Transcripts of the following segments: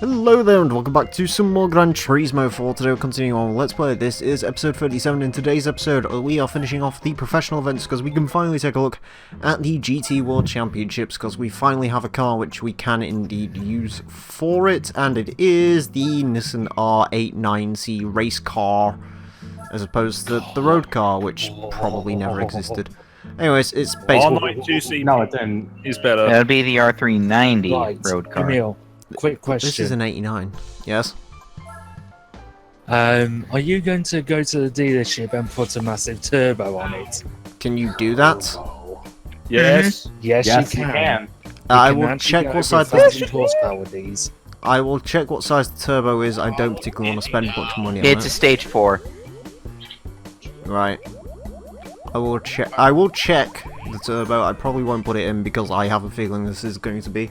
Hello there and welcome back to some more Gran Turismo. For today we're continuing on Let's Play. This is episode 37. In today's episode we are finishing off the professional events because we can finally take a look at the GT World Championships because we finally have a car which we can indeed use for it, and it is the Nissan R89C race car as opposed to the road car, which probably never existed. Anyways, it's basically... No, it didn't. It's better. That'll be the R390 road car. Emile, quick question. This is an 89. Yes? Are you going to go to the dealership and put a massive turbo on it? Can you do that? Yes. Yes, Yes, you you can. I will check what size the horsepower these. I will check what size the turbo is. I don't particularly want to spend much money on It's a it. stage 4. Right. I will check. I will check the turbo. I probably won't put it in because I have a feeling this is going to be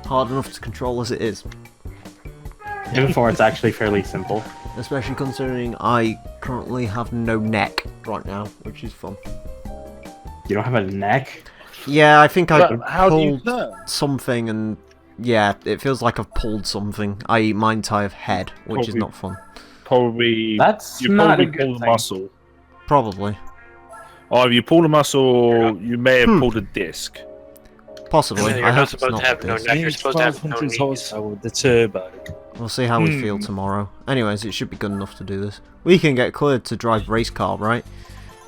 hard enough to control as it is. Even for it's actually fairly simple. Especially considering I currently have no neck right now, which is fun. You don't have a neck? Yeah, I think I But how do you pulled know? something and... Yeah, it feels like I've pulled something, i.e. my entire head, which is Probably. not fun. Probably. That's You not probably a good pulled a thing. muscle. Probably. Or if you pulled a muscle, or you may have pulled a disc. Possibly. You're I not hope it's supposed not to have no this. neck. You're supposed to have no 500 knees. horsepower with the turbo. We'll see how we feel tomorrow. Anyways, it should be good enough to do this. We can get cleared to drive race car, right?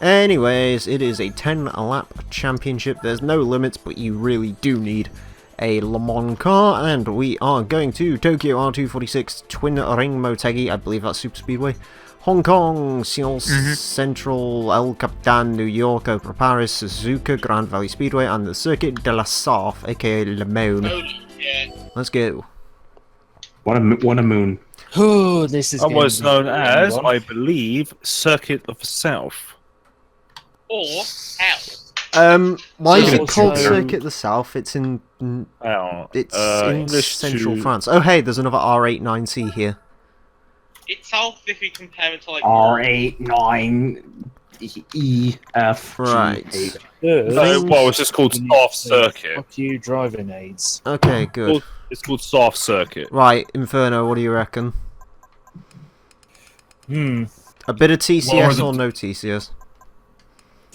Anyways, it is a 10-lap championship. There's no limits, but you really do need a Le Mans car, and we are going to Tokyo R246 Twin Ring Motegi. I believe that's Super Speedway. Hong Kong, Seoul Central, El Capitan, New York, Opera Paris, Suzuka, Grand Valley Speedway, and the Circuit de la Sarthe, aka Le Mans. Let's go. What a moon. Oh, this is Otherwise going to known be a as, one. I believe, Circuit of the South. Or hell. Why is it Also- called Circuit the South? It's in It's in English central to... France. Oh hey, there's another R89C here. It's south if you compare it to like R8, 9, E, F, G, Right. H. well, it's just called Soft Circuit. Fuck you, driving aids. Okay, good. It's called Soft Circuit. Right, Inferno, what do you reckon? Hmm. A bit of TCS the- or no TCS?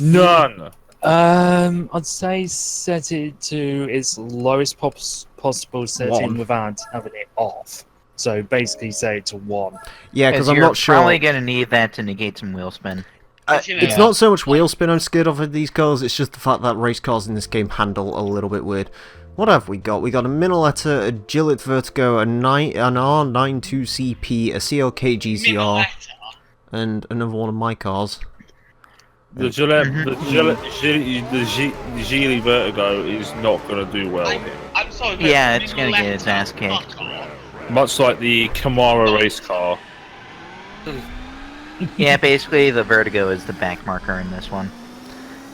None. I'd say set it to its lowest possible setting 1. without having it off. So basically say it to 1. Yeah, because I'm you're not sure. probably going to need that to negate some wheel spin. It's not so much wheel spin I'm scared of these cars, it's just the fact that race cars in this game handle a little bit weird. What have we got? We got a Minoletta, a Gillette Vertigo, an R92CP, a CLK GCR, and another one of my cars. The Geely Vertigo is not going to do well here. I'm sorry. but Yeah, it's gonna get Minoletta its ass kicked. fuck off. Much like the Camaro race car. Yeah, basically the Vertigo is the back marker in this one.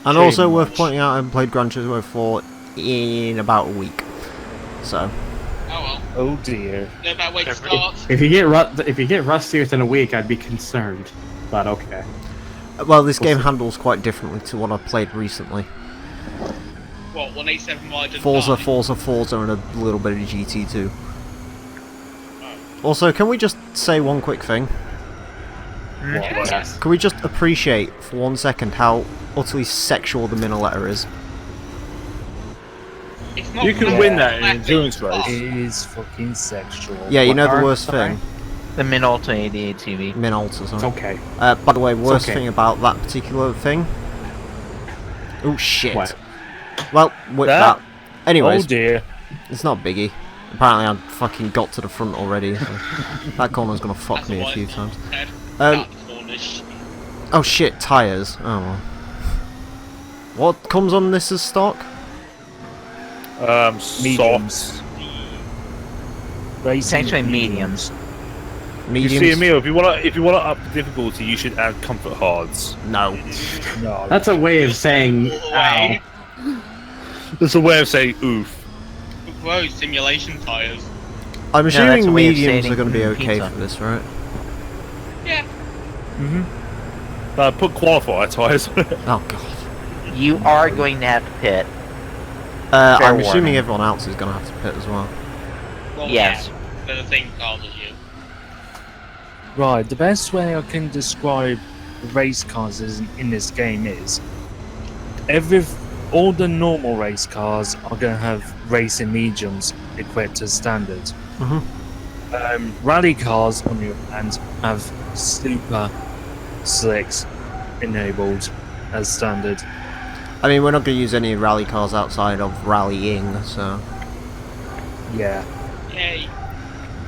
And also worth pointing out, I haven't played Gran Turismo 4 in about a week. So, Oh well. Oh dear. No about way to start. If you get rusty within a week, I'd be concerned. But okay. well, this game handles quite differently to what I've played recently. What, 187 wide and Forza, 9? Forza, and a little bit of GT2. Also, can we just say one quick thing? Yes. Can we just appreciate for 1 second how utterly sexual the Minoletta is? It's not You can that win that in bad. endurance race. It is fucking sexual. Yeah, you What know the car? worst Sorry? thing? The Minolta 88 CV. Minolta, It's sorry. okay. By the way, worst okay. thing about that particular thing... Oh shit. What? Well, with That? that... Anyways, Oh dear. it's not biggie. Apparently I fucking got to the front already. So that corner's gonna fuck That's me a why few it's times. head. Um, That cornish. Oh shit, tyres. Oh well. What comes on this as stock? Mediums. Softs. It's Racing actually mediums. You Mediums? see, Emile, if you wanna up the difficulty, you should add comfort hards. No. No. That's a way of saying, Way. ow. That's a way of saying oof. Whoa, simulation tires. I'm that's assuming a way of mediums stating are going to be okay pizza. for this, right? Yeah. Put qualifier tyres on it. Oh god. You are going to have to pit. I'm Fair assuming warning. everyone else is going to have to pit as well. Well, Yes. they're the same cars as you. Right, the best way I can describe race cars in this game is all the normal race cars are going to have racing mediums equipped as standard. Rally cars, on the other hand, have super slicks enabled as standard. I mean, we're not going to use any rally cars outside of rallying, so Yeah. Yay.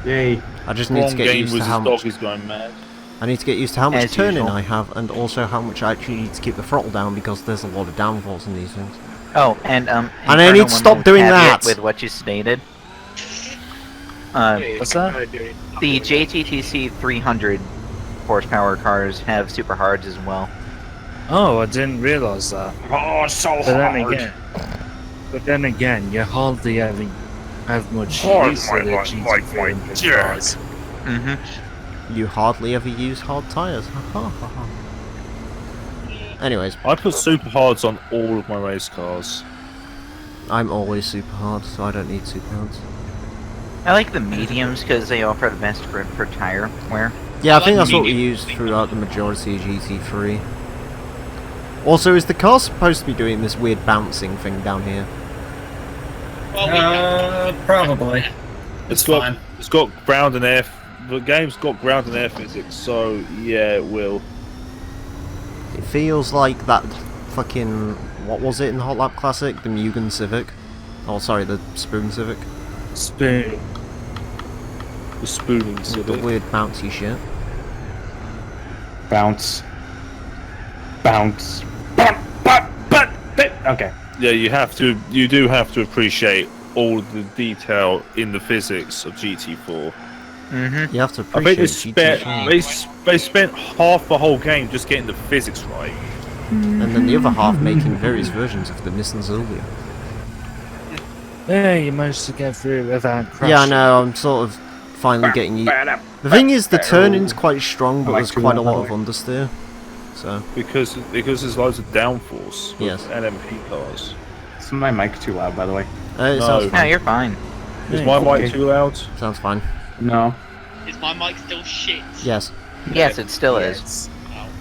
Yay. I just need to get used to how much. Dog is going mad. I need to get used to how much As turning usual. I have, and also how much I actually need to keep the throttle down because there's a lot of downforce in these things. Oh, and I need to stop doing that. With what you stated. What's that? The JTTC 300 horsepower cars have super hards as well. Oh, I didn't realise that. Oh, so But then again, you hardly ever have much Hard, use my of the GT300 jack. cars. You hardly ever use hard tyres. Anyways, I put super hards on all of my race cars. I'm always super hard, so I don't need super hards. I like the mediums because they offer the best grip for tire wear. Yeah, I think like that's what we medium. use throughout the majority of GT3. Also, is the car supposed to be doing this weird bouncing thing down here? Well, Probably. It's fine. got ground and air. The game's got ground and air physics, so yeah, it will. It feels like that fucking... What was it in the Hot Lap Classic? The Mugen Civic? Oh, sorry, the Spoon Civic. Spoon. The spooning The civic. weird bouncy shit. Bounce. Bounce. Okay. Yeah, you do have to appreciate all the detail in the physics of GT4. You have to I think appreciate they spent half the whole game just getting the physics right. And then the other half making various versions of the Nissan Silvia. Yeah, you managed to get through without crashing. Yeah, I know, I'm sort of finally getting used. The thing is, the turning's quite strong, but there's quite a lot of understeer. So, Because there's loads of downforce with Yes. NMP cars. Is my mic too loud, by the way? it No. sounds No, fine. you're fine. Is my mic too loud? Sounds fine. No. is my mic still shit? Yes. Yes, it still is. Yes.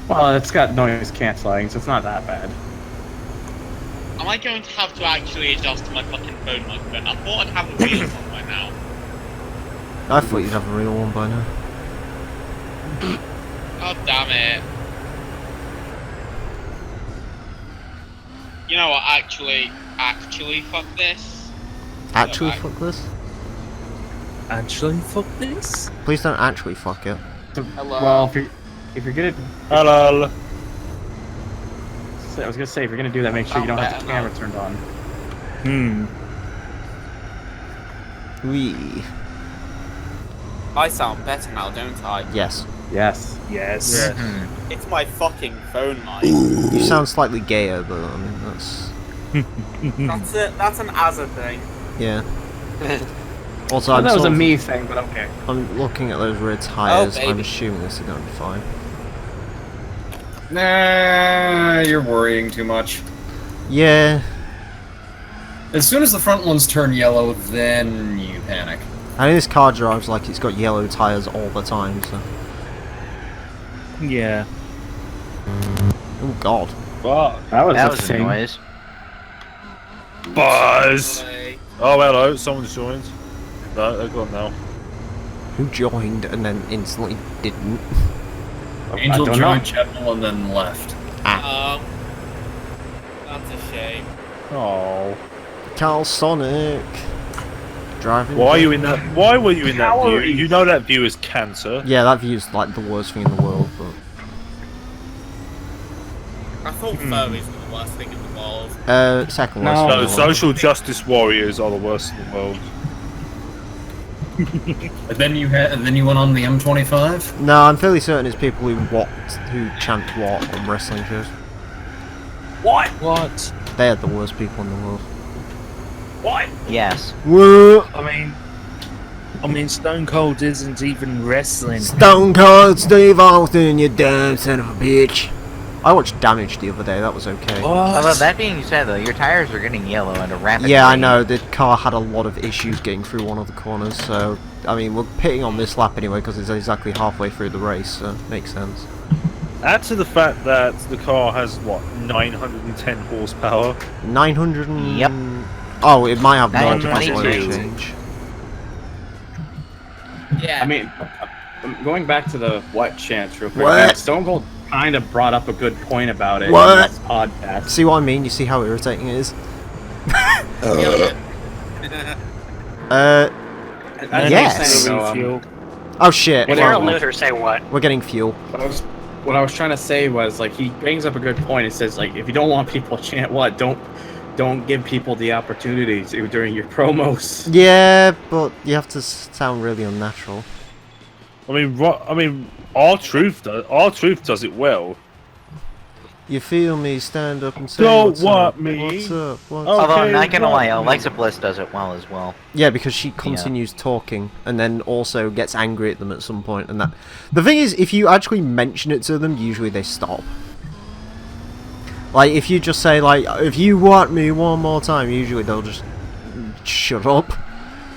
Well, it's got noise cancelling, so it's not that bad. Am I going to have to actually adjust my fucking phone mic then? I thought I'd have a real one by now. I thought you'd have a real one by now. God damn it. You know what, actually, fuck this. Actually, Alright. fuck this? Actually, fuck this? Please don't actually fuck it. Hello. Well, if you're gonna, Hello. I was gonna say if you're gonna do that, make sure you don't have the camera turned on. Wee. I sound better now, don't I? Yes. Yes. Yes. It's my fucking phone mic. You sound slightly gayer, but I mean, that's... That's an Azza thing. Yeah. Also, Well, I'm, that was sort a of- me thing, but okay. I'm looking at those rear tyres. I'm baby. assuming this is going to be fine. Nah, you're worrying too much. Yeah. As soon as the front ones turn yellow, then you panic. I mean, this car drives like it's got yellow tyres all the time, so... Yeah. Oh, God. Fuck. That was That a was a thing. noise. Buzz! Oh, hello, someone's joined. No, they're gone now. Who joined and then instantly didn't? Angel don't joined Chapel and then left. Ah. That's a shame. Oh. Carl Sonic. Driving. Why are you in that? Why were you in that view? Calories. You know that view is cancer. Yeah, that view's like the worst thing in the world, but... I thought furries were the worst thing in the world. Second No. worst thing No, in the world. social justice warriors are the worst in the world. And then you went on the M25. No, I'm fairly certain it's people who chant what on wrestling shows. What? They are the worst people in the world. Yes. Whoa! I mean, Stone Cold isn't even wrestling. Stone Cold Steve Austin, you damn son of a bitch. I watched Damage the other day, that was okay. Although that being said, though, your tires are getting yellow at a rapid Yeah, I rate. know, the car had a lot of issues getting through one of the corners, so, I mean, we're pitting on this lap anyway, because it's exactly halfway through the race, so it makes sense. Add to the fact that the car has, what, 910 horsepower? 900 and... Yep. Oh, it might have more because of 922. oil change. Yeah. I mean, going back to the what chance real quick. What? Stone Cold kind of brought up a good point about it What? in this podcast. See what I mean? You see how irritating it is? As yes. I was saying, though, Fuel. Oh shit. If you're a Well, loser, say what? we're getting fuel. what I was trying to say was, like, he brings up a good point. It says, like, if you don't want people to chant what, don't give people the opportunity to during your promos. Yeah, but you have to sound really unnatural. I mean, our truth does it well. You feel me? Stand up and say Don't what's want up? me. What's up? What's Oh. up? Although I'm not Okay, gonna lie, well, Alexa Bliss does it well as well. Yeah, because she continues talking and then also gets angry at them at some point, and that. The thing is, if you actually mention it to them, usually they stop. Like, if you just say, like, if you want me one more time, usually they'll just shut up,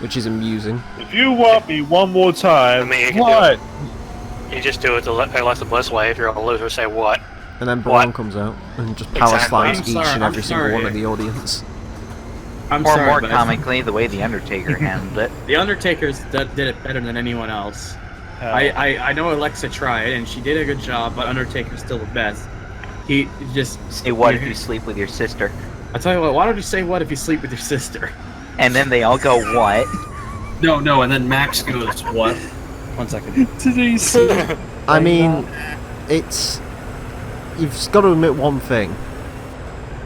which is amusing. If you want me one more time, I mean, you can do what? You just do it the Alexa Bliss way. If you're a loser, say what? And then What? Braun comes out and just power Exactly. slams I'm each sorry, and I'm every single sorry. one of the audience. I'm Or sorry, more but comically, the way the Undertaker handled it. the Undertaker's did it better than anyone else. I know Alexa tried and she did a good job, but Undertaker's still the best. He just Say what if you sleep with your sister? I tell you what, why don't you say what if you sleep with your sister? And then they all go, what? No, and then Max goes, what? 1 second. I mean, it's... You've got to admit one thing.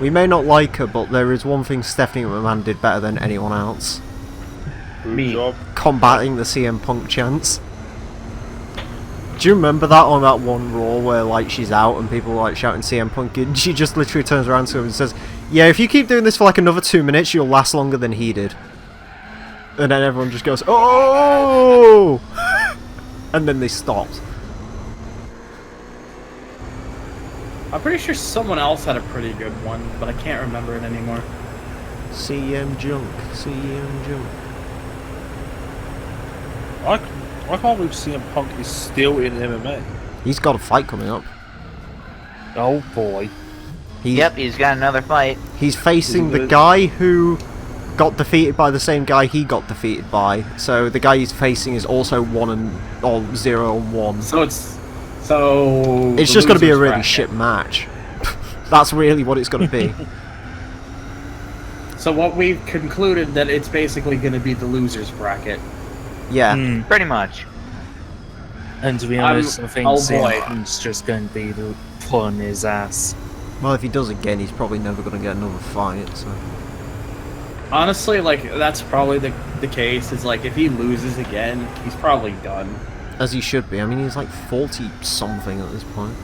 We may not like her, but there is one thing Stephanie McMahon did better than anyone else. Me. Job. Combating the CM Punk chants. Do you remember that on that one Raw where, like, she's out and people are, like, shouting CM Punk, and she just literally turns around to him and says, yeah, if you keep doing this for, like, another 2 minutes, you'll last longer than he did. And then everyone just goes, oh! And then they stopped. I'm pretty sure someone else had a pretty good one, but I can't remember it anymore. CM Junk, CM Junk. I can't believe CM Punk is still in MMA. He's got a fight coming up. Oh boy. Yep, he's got another fight. He's facing Is the it- guy who got defeated by the same guy he got defeated by. So the guy he's facing is also 0-1. So it's It's just going to be a losers really bracket. shit match. That's really what it's going to be. So what we've concluded that it's basically going to be the losers bracket. Yeah. Hmm. Pretty much. And to be honest, I think oh CM boy. Punk's just going to be pulling his ass. Well, if he does again, he's probably never going to get another fight. So. Honestly, like, that's probably the case. Is like, if he loses again, he's probably done. As he should be. I mean, he's like 40-something at this point.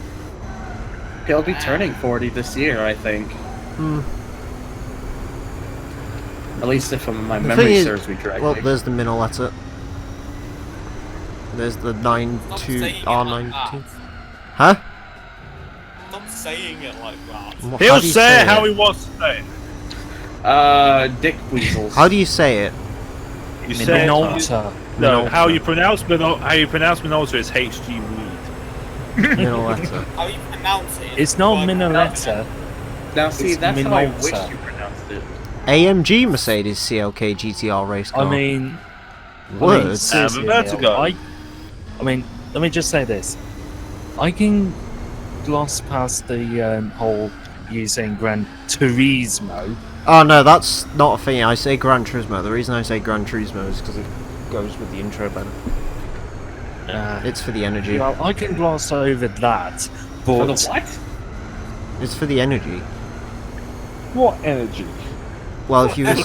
He'll be turning 40 this year, I think. Hmm. At least if my The memory thing is- serves me correctly. Well, there's the middle letter. There's the 92R92. Huh? Stop saying it like that. How He'll do you say it how it? he wants to say it. Dick Weasels. How do you say it? You say Minolta. no. Minolta. How you pronounce Minolta is HG Weed. Middle letter. How you pronounce it? It's not Minolta. Now, see, It's that's how I Minolta. wish you pronounced it. AMG Mercedes CLK GTR race car. I mean, words. seriously, Vertigo. Neil, I mean, let me just say this. I can gloss past the whole using Gran Turismo. Oh no, that's not a thing. I say Gran Turismo. The reason I say Gran Turismo is because it goes with the intro better. It's for the energy. Well, I can gloss over that, For the but what? It's for the energy. What energy? Well, if you You've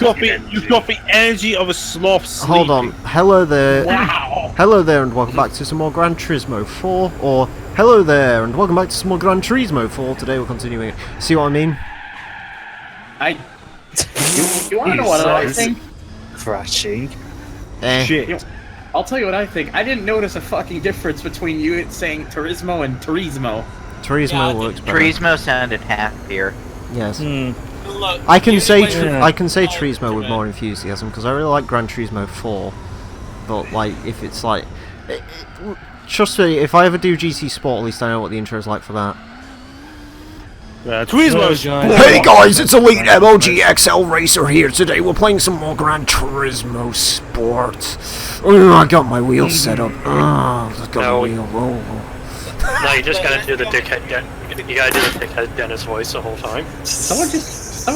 got the energy of a sloth sleeping. hold on, hello there, Wow! hello there, and welcome back to some more Gran Turismo 4. Or hello there, and welcome back to some more Gran Turismo 4. Today we're continuing it. See what I mean? You want to know what I think? crashing. Shit. I'll tell you what I think. I didn't notice a fucking difference between you saying Turismo and Turismo. Turismo works better. Turismo sounded happier. Yes. Look, I can say Yeah. Turismo with more enthusiasm because I really like Gran Turismo 4. But like, if it's like, trust me, if I ever do GT Sport, at least I know what the intro is like for that. Turismo. Hey guys, it's Elite MOG XL Racer here. Today we're playing some more Gran Turismo Sport. Oh, I got my wheels set up. Oh, I got my wheel. No, you just gotta do the dickhead. You gotta do the dickhead Dennis voice the whole time. Someone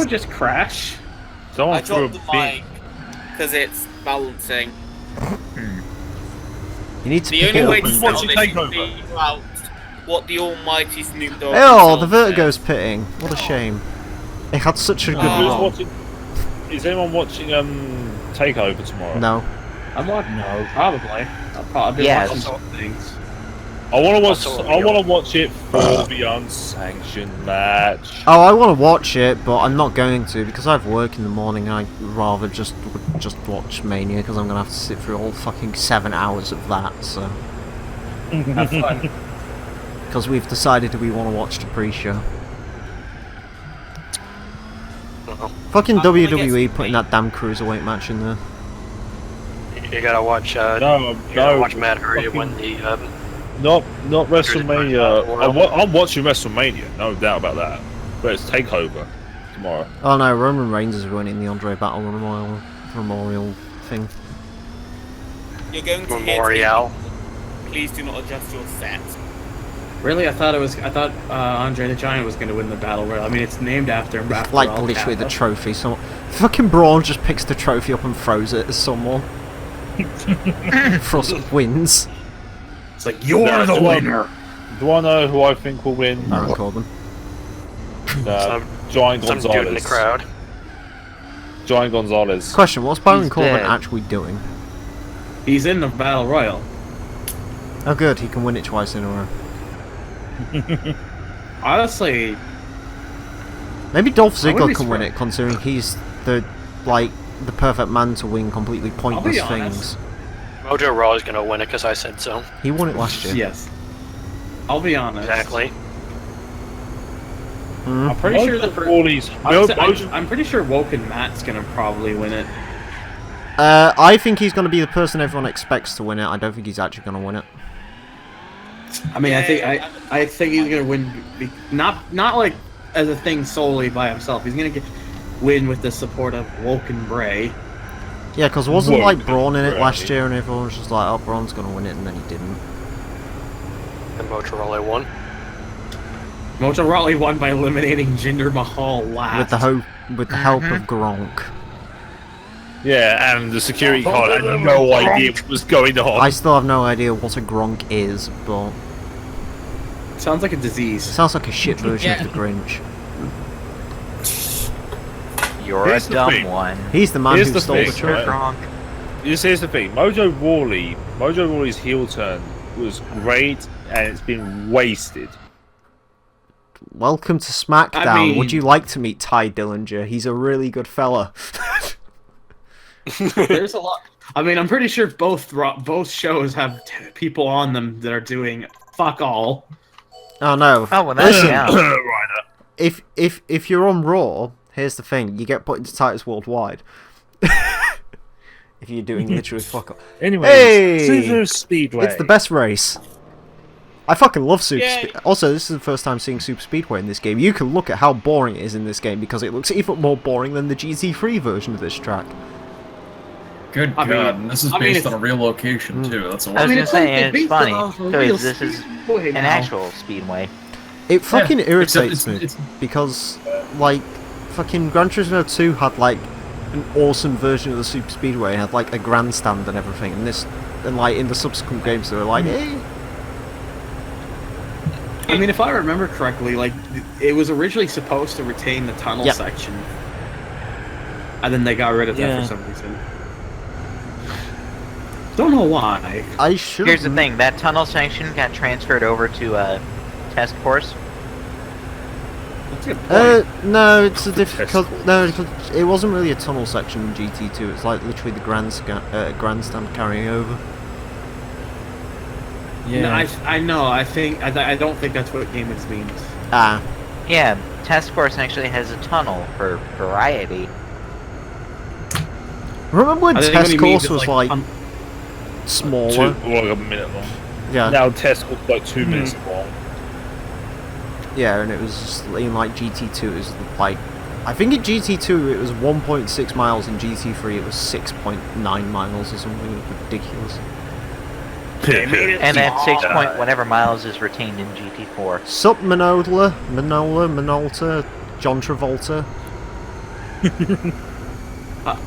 just crash. Someone I threw a dropped the beat. mic because it's balancing. You need to The pick it only way up. to and settle watch it this take is over. figure out what the almighty Snoop Dogg Oh, himself the Vertigo's said. pitting. What a shame. It had such a good Who's run. watching? Is anyone watching Takeover tomorrow? No. I'm watching. No, probably. I'll probably be Yes. watching some things. I want to watch. Also, I want to watch it for the unsanctioned match. Oh, I want to watch it, but I'm not going to because I have work in the morning. I'd rather just watch Mania because I'm gonna have to sit through all fucking 7 hours of that. So. Have fun. Because we've decided we want to watch the pre-show. Fucking I'm gonna get WWE some putting that damn cruiserweight match in there. You gotta watch. No, You gotta no, watch Matt Hurry fucking- win the. not WrestleMania. Royal. I'm watching WrestleMania, no doubt about that. But it's Takeover tomorrow. Oh no, Roman Reigns is winning the Andre Battle Memorial thing. You're going to Memorial. hit. Please do not adjust your set. Really, I thought Andre the Giant was going to win the battle royal. I mean, it's named after him. After Like all, literally the Kappa. trophy. So fucking Braun just picks the trophy up and throws it at someone. Frost wins. It's like you're No, the do I- winner. Do I know who I think will win? Baron Corbin. Giant Some dude in the Gonzalez. crowd. Giant Gonzalez. Question: what's Baron He's Corbin dead. actually doing? He's in the battle royal. Oh good, he can win it twice in a row. Honestly, Maybe Dolph I wouldn't Ziggler be can win it, considering he's the perfect man to win completely pointless honest. things. Mojo Raw is gonna win it because I said so. He won it last year. yes. I'll be honest. Exactly. Mhm. I'm pretty sure the I'm I'm pretty sure Woken Matt's gonna probably win it. I think he's going to be the person everyone expects to win it. I don't think he's actually going to win it. I mean, I think he's gonna win. Not like as a thing solely by himself. He's gonna win with the support of Woken Bray. Yeah, because wasn't Whoa, like Braun in it right. last year, and everyone was just like, "Oh, Braun's going to win it," and then he didn't. And Motorola won. Mojo Rawley won by eliminating Jinder Mahal last. With the help of Gronk. Yeah, and the security guard had no idea what was going on. I still have no idea what a Gronk is, but Sounds like a it disease. sounds like a shit version of the Grinch. You're Here's a the dumb thing. one. He's the man Here's who the stole thing, the trophy. right? Here's the thing. Mojo Rawley's heel turn was great, and it's been wasted. Welcome to SmackDown. I mean- Would you like to meet Ty Dillinger? He's a really good fella. There's a lot. I mean, I'm pretty sure both shows have people on them that are doing fuck all. Oh no. Oh, well, that's Listen, yeah. if you're on Raw, here's the thing: you get put into titles worldwide. If you're doing literally fuck all. Anyways, Hey! Super Speedway. It's the best race. I fucking love Super Yay. Speedway. Also, this is the first time seeing Super Speedway in this game. You can look at how boring it is in this game because it looks even more boring than the GT3 version of this track. Good I mean- God, and this is I mean, based it's- on a real location too. That's a I was gonna say, it's it's based funny off of because real this is Speedway an now. actual speedway. It fucking irritates except me it's- because, like, fucking Gran Turismo 2 had like an awesome version of the Super Speedway, had like a grandstand and everything, and like in the subsequent games they were like, hey. I mean, if I remember correctly, like it was originally supposed to retain the tunnel Yep. section, and then they got rid of that Yeah. for some reason. Don't know why. I should. Here's the thing: that tunnel section got transferred over to test course. That's a good point. No, it's a difficult. No, because it wasn't really a tunnel section in GT2. It's like literally the grandstand carrying over. Yeah. No, I know. I don't think that's what Game X means. Ah, Yeah, test course actually has a tunnel for variety. remember when I think test what he means course is, was like smaller? Like a minute long. Yeah, Now test course like 2 minutes long. yeah, and it was just, in like GT2 it was like, I think in GT2 it was 1.6 miles, in GT3 it was 6.9 miles or something. It was ridiculous. And then 6 point whatever miles is retained in GT4. Sup Minolta, John Travolta.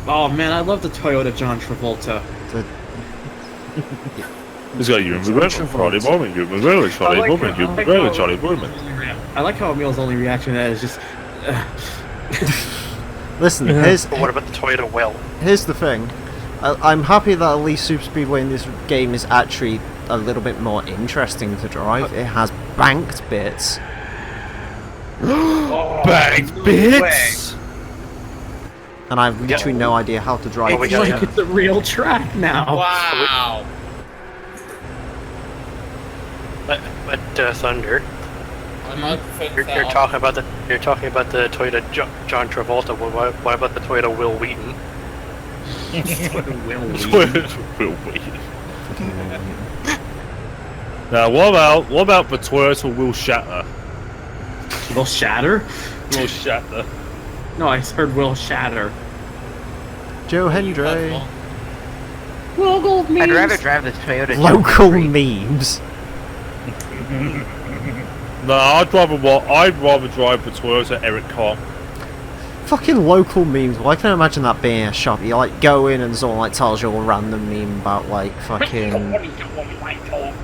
Oh man, I love the Toyota John Travolta. It's got you in the river, Charlie Bowman, you in the river, Charlie Bowman, you in the river, Charlie Bowman. I like how Emile's only reaction to that is just. Listen, here's But what about the Toyota Will? here's the thing. I'm happy that at least Super Speedway in this game is actually a little bit more interesting to drive. It has banked bits. Banked bits! And I have literally no idea how to drive. we It's got like it's a real track now. Wow. But Thunder, I'm not you're talking about the Toyota John Travolta. What about the Toyota Will Wheaton? Will Wheaton. Now, what about the Toyota Will Shatter? Will Shatter? Will Shatter. No, I heard Will Shatter. Joe Hendry. Local memes. I'd rather drive the Toyota Local Hendry. memes. No, I'd rather drive the Toyota Eric Carr. Fucking local memes. Well, I can imagine that being a shop. You like go in and someone like tells you a random meme about like fucking.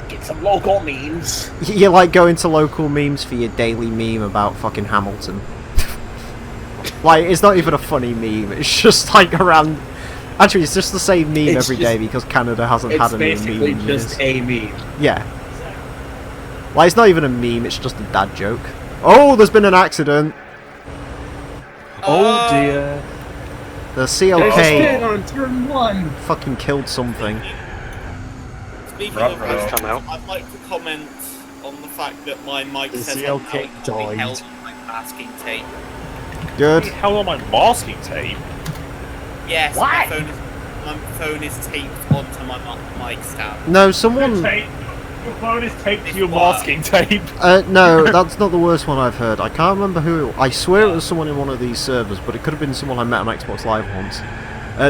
Get some local memes. You like go into local memes for your daily meme about fucking Hamilton. Like, it's not even a funny meme. It's just like around. Actually, it's just the same meme It's every day because Canada hasn't It's had a new basically meme in just years. a meme. Yeah. Like, it's not even a meme. It's just a dad joke. Oh, there's been an accident. Oh dear. The There's a spin CLK on turn 1. fucking killed something. Speaking Ruh-roh. of Let's come out. I'd like to comment on the fact that my mic The says CLK I'm died. held on my masking tape. Good. How am I masking tape? Yes, Why? my phone is taped onto my mic stand. No, someone. Your phone is taped to your It's why. masking tape. No, that's not the worst one I've heard. I can't remember who. I swear it was someone in one of these servers, but it could have been someone I met on Xbox Live once.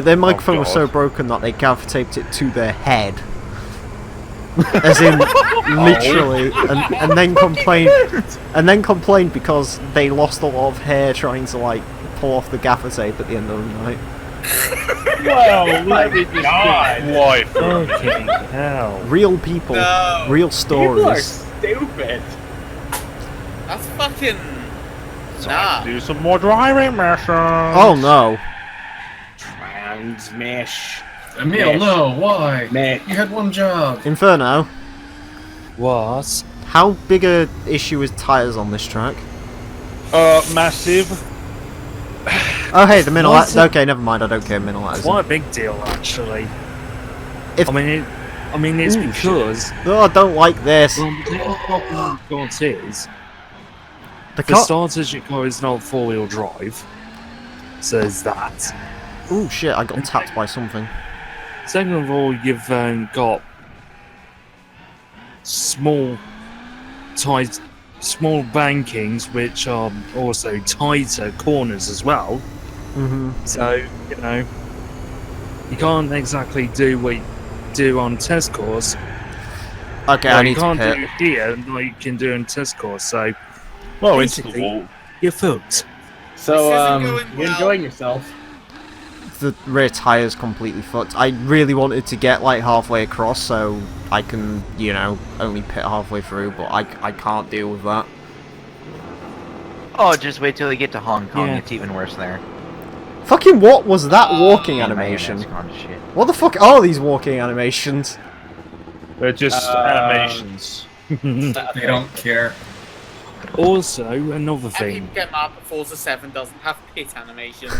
Their microphone was so God. broken that they gaff taped it to their head. As in, literally, and then complained because they lost a lot of hair trying to like pull off the gaffer tape at the end of the night. Well, let me just why? Fucking hell. Real people, No. real People are stories. stupid. That's fucking. So Nah. do some more driving missions. Oh no! Transmish. Emile, no, why? Mick. You had one job. Inferno, What? how big a issue is tires on this track? Massive. Oh hey, the middle. What's it- Okay, never mind. I don't care. Middle It's quite a big deal, actually. If- I mean, it's Ooh, because Oh, I don't like this. the problem with it is, The for car. starters, your car is not four-wheel drive. So there's that. Oh shit! I got tapped by something. Second of all, you've got small bankings, which are also tighter corners as well. Mm-hmm. So, you know, you can't exactly do what you do on test course. Okay, Well, I you need to can't pit. do here like you can do in test course. So Well, into the basically, wall. you're fucked. So, This isn't going you're well. enjoying yourself. The rear tire's completely fucked. I really wanted to get like halfway across so I can, you know, only pit halfway through, but I can't deal with that. Oh, just wait till we get to Hong Kong. Yeah. It's even worse there. Fucking what was that walking Yeah, my animation? internet's gone to shit. What the fuck are these walking animations? They're just animations. They don't care. Also, another And thing. people get mad that Forza 7 doesn't have pit animations.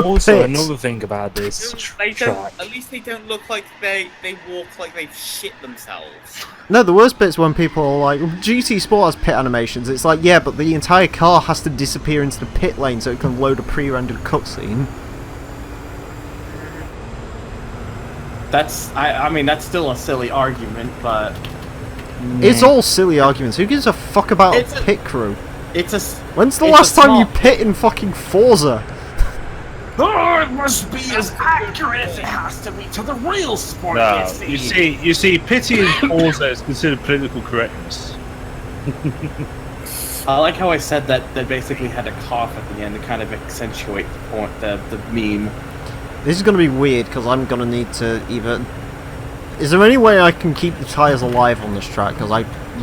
Also, another thing about this They don't. track. At least they don't look like they walk like they've shit themselves. No, the worst bit's when people are like, GT Sport has pit animations. It's like, yeah, but the entire car has to disappear into the pit lane so it can load a pre-rendered cutscene. I mean, that's still a silly argument, but It's all silly arguments. Who gives a fuck about a pit crew? it's a. When's the it's last a time you small- pit in fucking Forza? Oh, it must be as accurate as it has to be to the real sport. No, you see, pity in Forza is considered political correctness. I like how I said that they basically had a cough at the end to kind of accentuate the point, the meme. This is going to be weird because I'm going to need to either... Is there any way I can keep the tyres alive on this track? Because I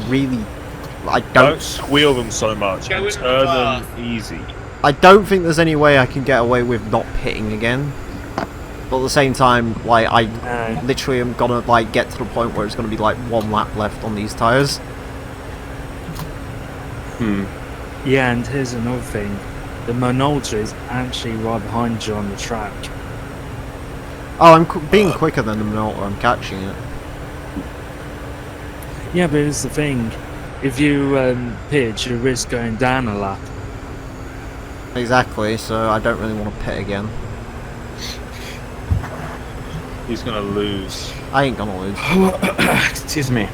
Don't don't... squeal them so much. Go And in turn reverse. them easy. I don't think there's any way I can get away with not pitting again. But at the same time, like, I literally am going to, like, get to the point where it's going to be, like, 1 lap left on these tyres. Yeah, and here's another thing. The Minolta is actually right behind you on the track. Oh, I'm being quicker than the Minolta, I'm catching it. Yeah, but here's the thing. If you pitch, you risk going down a lap. Exactly, so I don't really want to pit again. He's gonna lose. I ain't gonna lose. Excuse me.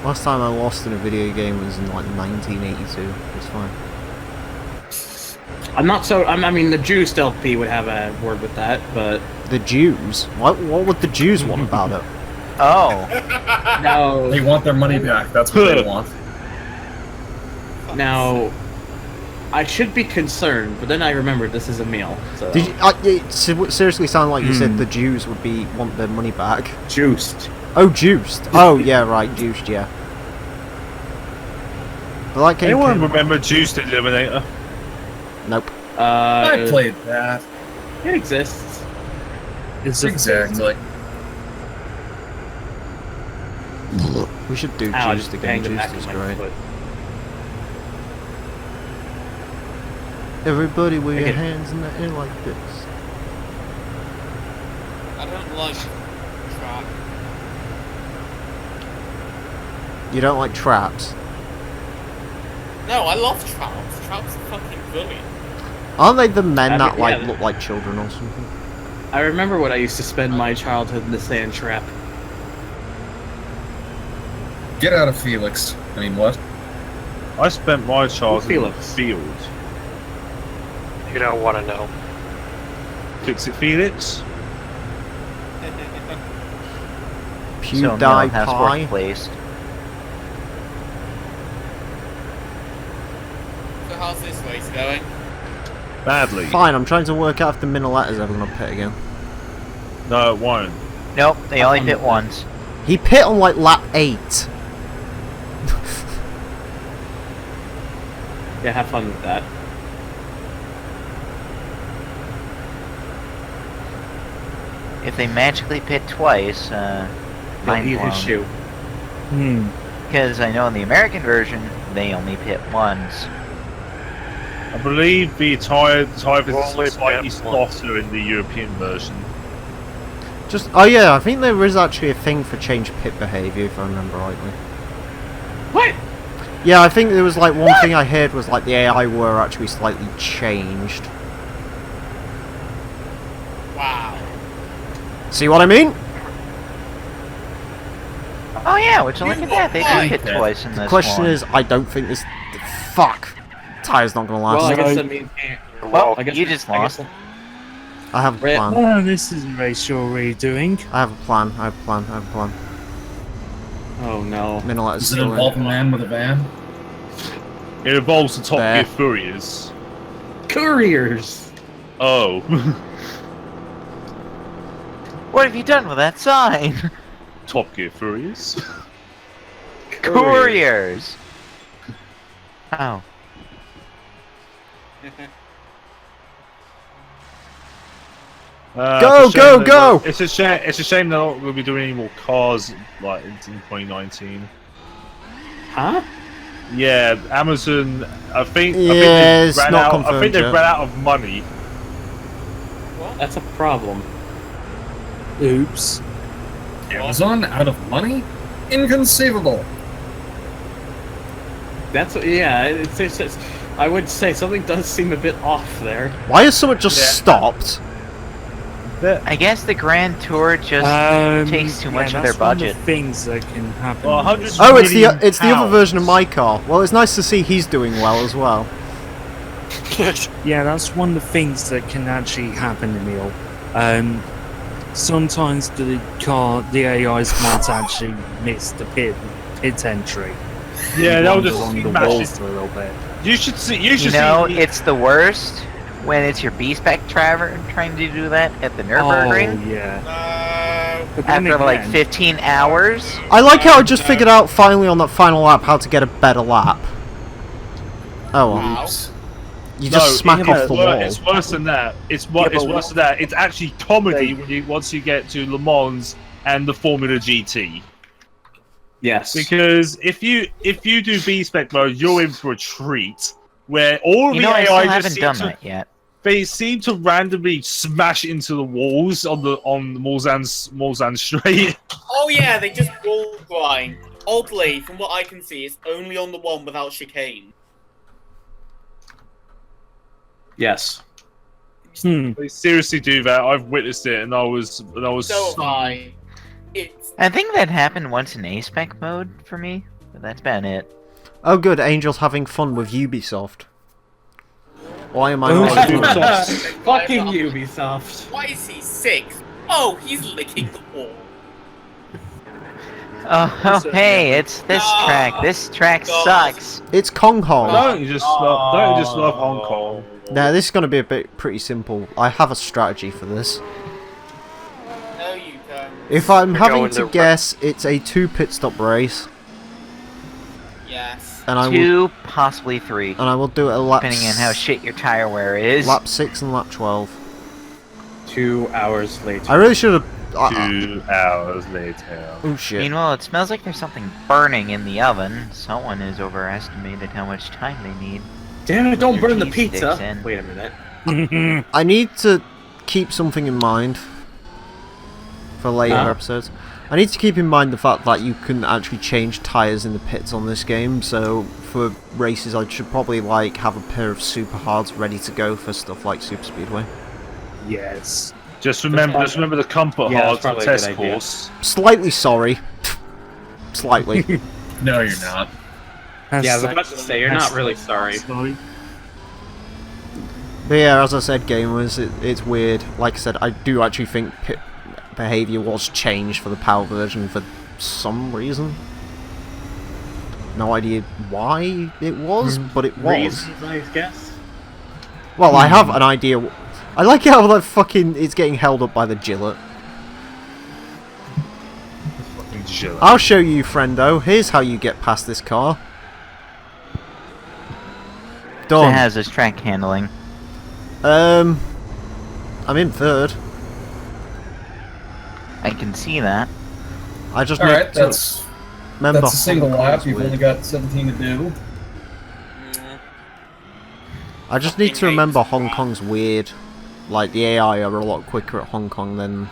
Last time I lost in a video game was in like 1982. It's fine. I'm not so. I mean, the Juiced LP would have a word with that, but The Jews? What would the Jews want about it? Oh, no. They want their money back. That's what they want. Now, I should be concerned, but then I remembered this is Emile. So. Did you, it seriously sounded like you said the Jews would want their money back. Juiced. Oh, juiced. Oh, yeah, right, juiced, yeah. But that game Anyone came- remember Juiced Eliminator? Nope. I played that. It exists. It's a Exactly. We should do Ow, I juiced just again. banged the back Juiced of is my great. foot. Everybody with your Okay. hands in the air like this. I don't like track. You don't like traps? No, I love traps. Traps are fucking brilliant. Aren't they the men that like yeah. look like children or something? I remember when I used to spend my childhood in the sand trap. Get out of Felix. I mean, what? I spent my childhood in the Felix. field. You don't want to know. Fix it, Felix. so Emile has PewDiePie. work placed. So how's this race going? Badly. Fine, I'm trying to work out if the Minolet's ever gonna pit again. No, it won't. Nope, they only pit once. He pit on like lap 8. Yeah, have fun with that. If they magically pit twice, mind You can blown. shoot. Because I know in the American version, they only pit once. I believe the tyre Only is slightly pit once. softer in the European version. Oh yeah, I think there is actually a thing for change pit behaviour if I remember rightly. What? Yeah, I think there was like one thing I heard was like the AI were actually slightly changed. Wow. See what I mean? Oh yeah, would you look at that? They Why? do pit twice in The this question one. is, I don't think this... Fuck! Tire's not gonna last. Well, I guess No. that means. Well, I guess you just lost. I have a Red- plan. Oh, this is a race you're redoing. I have a plan. I have a plan. I have a plan. Oh no. Minolet is Does it still involve a in. man with a van? It involves the Top There. Gear Furious. Couriers. Oh. What have you done with that sign? Top Gear Furious. Couriers! Oh. Go, it's a go, shame that- go! It's a shame. It's a shame they're not going to be doing any more cars like in 2019. Huh? Yeah, Amazon. I think. Yeah, it's I think not I think confirmed they've yet. ran out of money. That's a problem. Oops. Amazon out of money? Inconceivable. That's yeah. It's I would say something does seem a bit off there. Why has someone just Yeah. stopped? I guess the Grand Tour just takes too much of their that's one budget. the things that can happen. Well, in 100 this. Oh, it's million the other pounds. version of my car. Well, it's nice to see he's doing well as well. Yeah, that's one of the things that can actually happen, Emile. Sometimes the AIs might actually miss the pit entry. Yeah, they'll Wander just along the smash walls it. for a little bit. You should see. You You should know, see. it's the worst when it's your B-spec driver trying to do that at the Nürburgring. Oh, yeah. But After then like again, 15 hours. I like how I just figured out finally on that final lap how to get a better lap. Oh well. Wow. You just smack off the wall. It's worse than that. It's worse than that. It's actually comedy once you get to Le Mans and the Formula GT. Yes. Because if you do B-spec mode, you're in for a treat. Where all of You the know, I still AI just haven't seem done to, that yet. they seem to randomly smash into the walls on the Mulsanne Strait. Oh yeah, they just wall grind. Oddly, from what I can see, it's only on the one without chicane. Yes. They seriously do that. I've witnessed it, and I was So have I. It's I think that happened once in A-spec mode for me, but that's about it. Oh good, Angel's having fun with Ubisoft. Why am I Oh, not? Ubisoft. Fucking Ubisoft. why is he 6? Oh, he's licking the wall. Oh, hey, it's this track. This track sucks. It's Kong Hong. Don't you just love Hong Kong? Now this is going to be a bit pretty simple. I have a strategy for this. No, you don't. If I'm We're having going to to guess, it's a 2 pit stop race, Yes. and I will 2, possibly 3, and I will do it a lap. depending on how shit your tire wear is. Lap 6 and lap 12. 2 hours later. I really should have. 2 hours later. Oh shit! Meanwhile, it smells like there's something burning in the oven. Someone has overestimated how much time they need. Damn it! Don't Your burn the cheese pizza. sticks in. Wait a minute. I need to keep something in mind for later Huh? episodes. I need to keep in mind the fact that you can actually change tires in the pits on this game. So for races, I should probably like have a pair of super hards ready to go for stuff like Super Speedway. yes. Just remember the comfort Yeah, hard that's probably a test good idea. course. Slightly sorry. Slightly. No, you're not. Yeah, I was about to say, you're not really sorry. Sorry. But yeah, as I said, gamers, it's weird. Like I said, I do actually think pit behaviour was changed for the PAL version for some reason. No idea why it was, but it was. Reasons, I guess. Well, I have an idea. I like how that fucking it's getting held up by the Gillette. Fucking shit. I'll show you, friendo. Here's how you get past this car. It Done. has this track handling. I'm in 3rd. I can see that. I just All need right, to that's remember. a single Hong Kong's lap. You've weird. only got 17 to do. I just need to remember Hong Kong's weird. Like, the AI are a lot quicker at Hong Kong than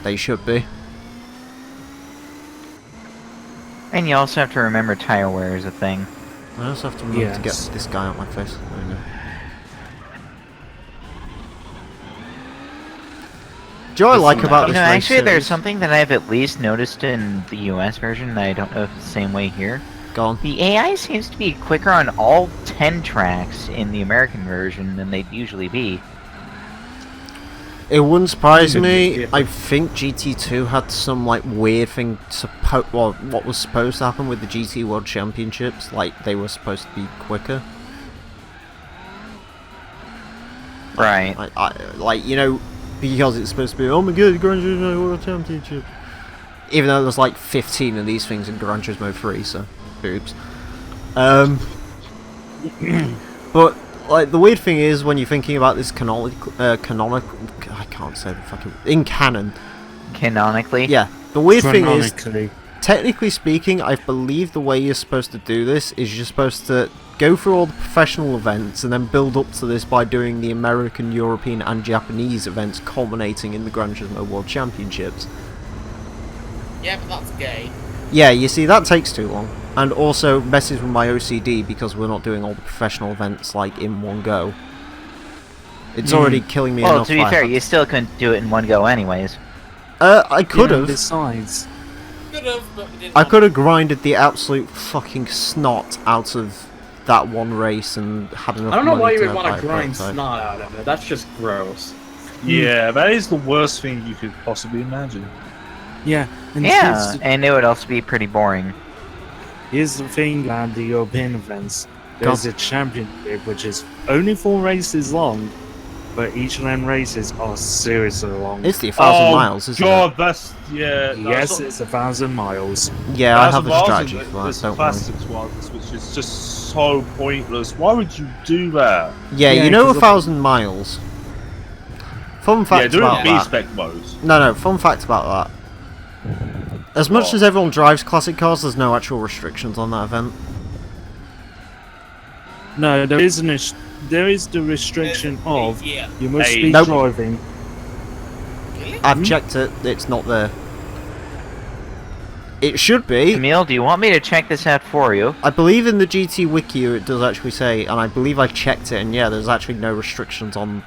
they should be. And you also have to remember tire wear is a thing. I also have to remember to get Yes. this guy out my face. There we go. Do you know what I like about You this know, race actually, there's series? something that I've at least noticed in the US version that I don't know if it's the same way here. Go on. The AI seems to be quicker on all 10 tracks in the American version than they'd usually be. It wouldn't surprise me. Yeah. I think GT2 had some like weird thing. Well, what was supposed to happen with the GT World Championships? Like they were supposed to be quicker. Right. Like you know, because it's supposed to be. Oh my god, Gran Turismo World Championship. Even though there's like 15 of these things in Gran Turismo 3, so oops. But like the weird thing is when you're thinking about this canonical, I can't say the fucking in canon. Canonically. Yeah, the weird thing is Canonically. technically speaking, I believe the way you're supposed to do this is you're supposed to go through all the professional events and then build up to this by doing the American, European and Japanese events culminating in the Gran Turismo World Championships. Yeah, but that's gay. Yeah, you see, that takes too long. And also messes with my OCD because we're not doing all the professional events like in one go. It's already killing me Well, enough. to be fair, you still couldn't do it in one go anyways. I could have. Besides, Could have, but we didn't. I could have grinded the absolute fucking snot out of that one race and had enough. I don't know money why you to would want buy to a grind prototype. snot out of it. That's just gross. Yeah, that is the worst thing you could possibly imagine. yeah, and Yeah, and it would also be pretty boring. here's the thing about the European events. There's a championship which is only 4 races long, but each of them races are seriously long. It's the 1,000 miles, isn't God, that's yeah. Yes, it's 1,000 miles. it? Yeah, I have a 1,000 strategy miles, for that. there's Don't worry. classics ones, which is just so pointless. Why would you do that? Yeah, Yeah, you know 'cause 1,000 miles. Fun Yeah, fact do it about in that. B-spec mode. No, fun fact about that. As much as everyone drives classic cars, there's no actual restrictions on that event. No, there is the restriction of Yeah. you must Hey. be Nope. driving. I've checked it, it's not there. It should be. Emile, do you want me to check this out for you? I believe in the GT Wiki it does actually say, and I believe I checked it, and yeah, there's actually no restrictions on...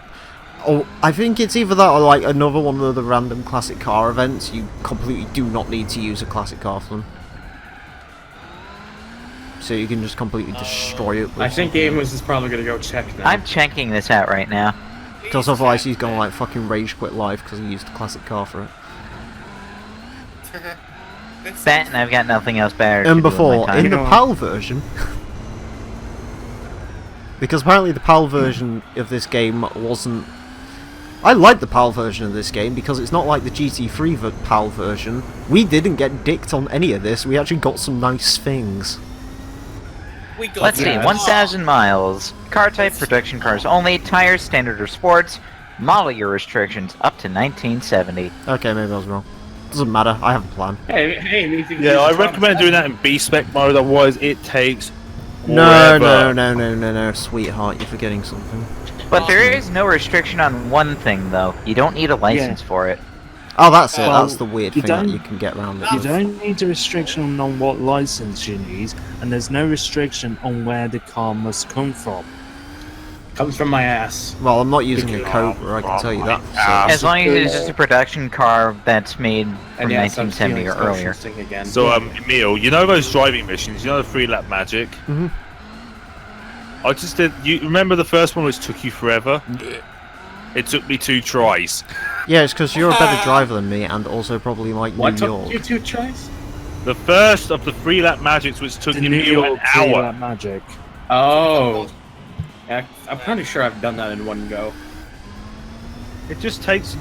Oh, I think it's either that or like another one of the random classic car events. You completely do not need to use a classic car for them. So you can just completely destroy it. I think Amos is probably gonna go check now. I'm checking this out right now. Because otherwise he's gonna like fucking rage quit live because he used a classic car for it. That and I've got nothing else better to And do with before, my time. in the PAL version... because apparently the PAL version of this game wasn't... I like the PAL version of this game because it's not like the GT3 PAL version. We didn't get dicked on any of this, we actually got some nice things. We got Let's see, that. 1,000 miles. Car type, production cars only, tires, standard or sports, model year restrictions up to 1970. Okay, maybe I was wrong. Doesn't matter, I have a plan. Hey, me too. Yeah, I recommend doing that in B-spec mode. Otherwise, it takes. No, forever. no, sweetheart, you're forgetting something. But there is no restriction on one thing, though. You don't need a license for it. Oh, that's it, Well, that's the weird you thing that don't- you can get around it. You with. don't need a restriction on what license you need, and there's no restriction on where the car must come from. Comes from my ass. Well, I'm not using a Cobra, I can tell you that. for certain. As long as it's just a production car that's made from And yes, I'm 1970 or stealing earlier. Scotia's thing again. So, Emile, you know those driving missions? You know the 3-lap magic? Mhm. I just did. You remember the first one which took you forever? It took me 2 tries. Yeah, it's because you're a better driver than me, and also probably like What New took York. you 2 tries? The first of the 3-lap magics which took The you New an York hour. three-lap magic. Oh. Yeah, I'm pretty sure I've done that in one go. It just takes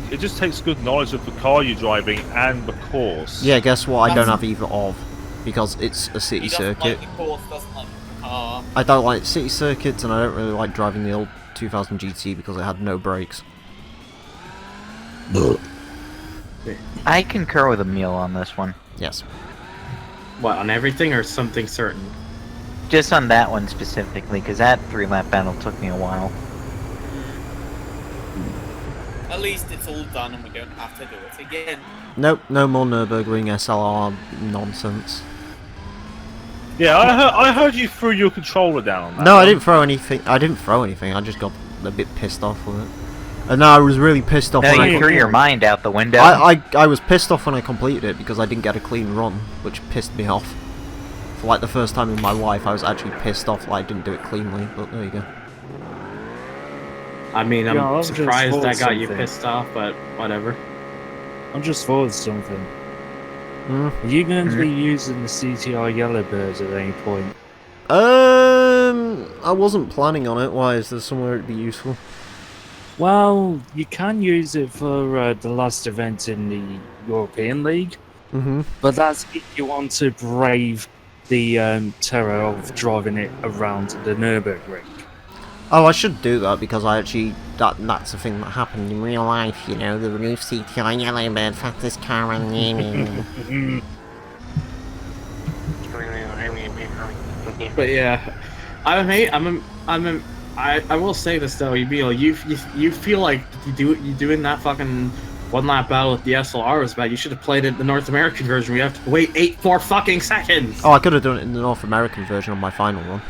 good knowledge of the car you're driving and the course. Yeah, guess what? I don't have either of, because it's a city He doesn't circuit. like the course, doesn't like the car. I don't like city circuits, and I don't really like driving the old 2000 GT because it had no brakes. I concur with Emile on this one. Yes. What, on everything or something certain? Just on that one specifically, because that 3-lap battle took me a while. At least it's all done and we don't have to do it again. Nope, no more Nürburgring SLR nonsense. Yeah, I heard you threw your controller down on that. No, I one. didn't throw anything. I just got a bit pissed off with it. And now I was really pissed off No, when you I... threw your mind out the window. I was pissed off when I completed it because I didn't get a clean run, which pissed me off. For like the first time in my life, I was actually pissed off that I didn't do it cleanly, but there you go. I mean, Yeah, I'm I've just surprised thought that got you something. pissed off, but whatever. I'm just thought of something. Mm. Are you going to be using the CTR Yellowbird at any point? I wasn't planning on it. Why? Is there somewhere it'd be useful? Well, you can use it for the last event in the European League, Mm-hmm. but that's if you want to brave the terror of driving it around the Nürburgring. Oh, I should do that because I actually... That's a thing that happened in real life, you know, the new CTI Yellowbird, fastest car on the... But yeah, I will say this though, you feel like you doing that fucking one lap battle with the SLR was bad. You should have played it the North American version. We have to wait 8 more fucking seconds. Oh, I could have done it in the North American version on my final run.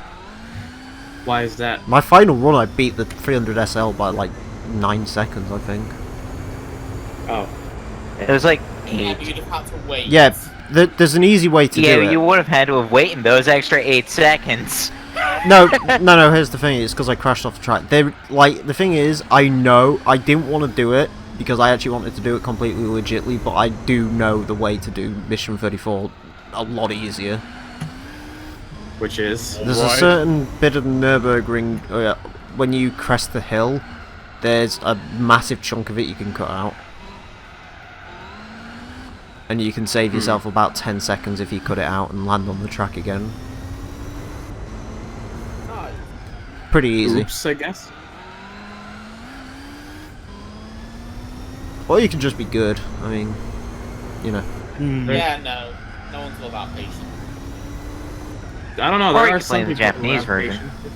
Why is that? My final run, I beat the 300 SL by like 9 seconds, I think. Oh. It was like Yeah, 8. but you'd have had to wait. Yeah, there's an easy way to Yeah, do it. you would have had to have waited those extra 8 seconds. No, here's the thing, it's because I crashed off the track. The thing is, I know I didn't want to do it, because I actually wanted to do it completely legitly, but I do know the way to do Mission 34 a lot easier. Which is? There's a certain bit of the Nürburgring, when you crest the hill, there's a massive chunk of it you can cut out. And you can save yourself about 10 seconds if you cut it out and land on the track again. Pretty easy. Oops, I guess. Or you can just be good. I mean, you know. Yeah, no. No one's all that patient. I don't know. Or There you are can play some the people who Japanese have version. patience.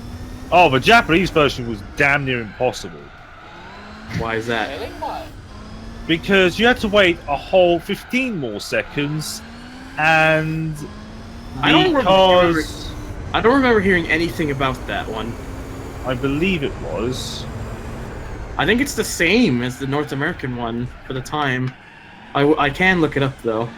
Oh, the Japanese version was damn near impossible. Why is that? Really? What? Because you had to wait a whole 15 more seconds, and I don't because remember hearing anything about that one. I believe it was. I think it's the same as the North American one for the time. I can look it up though.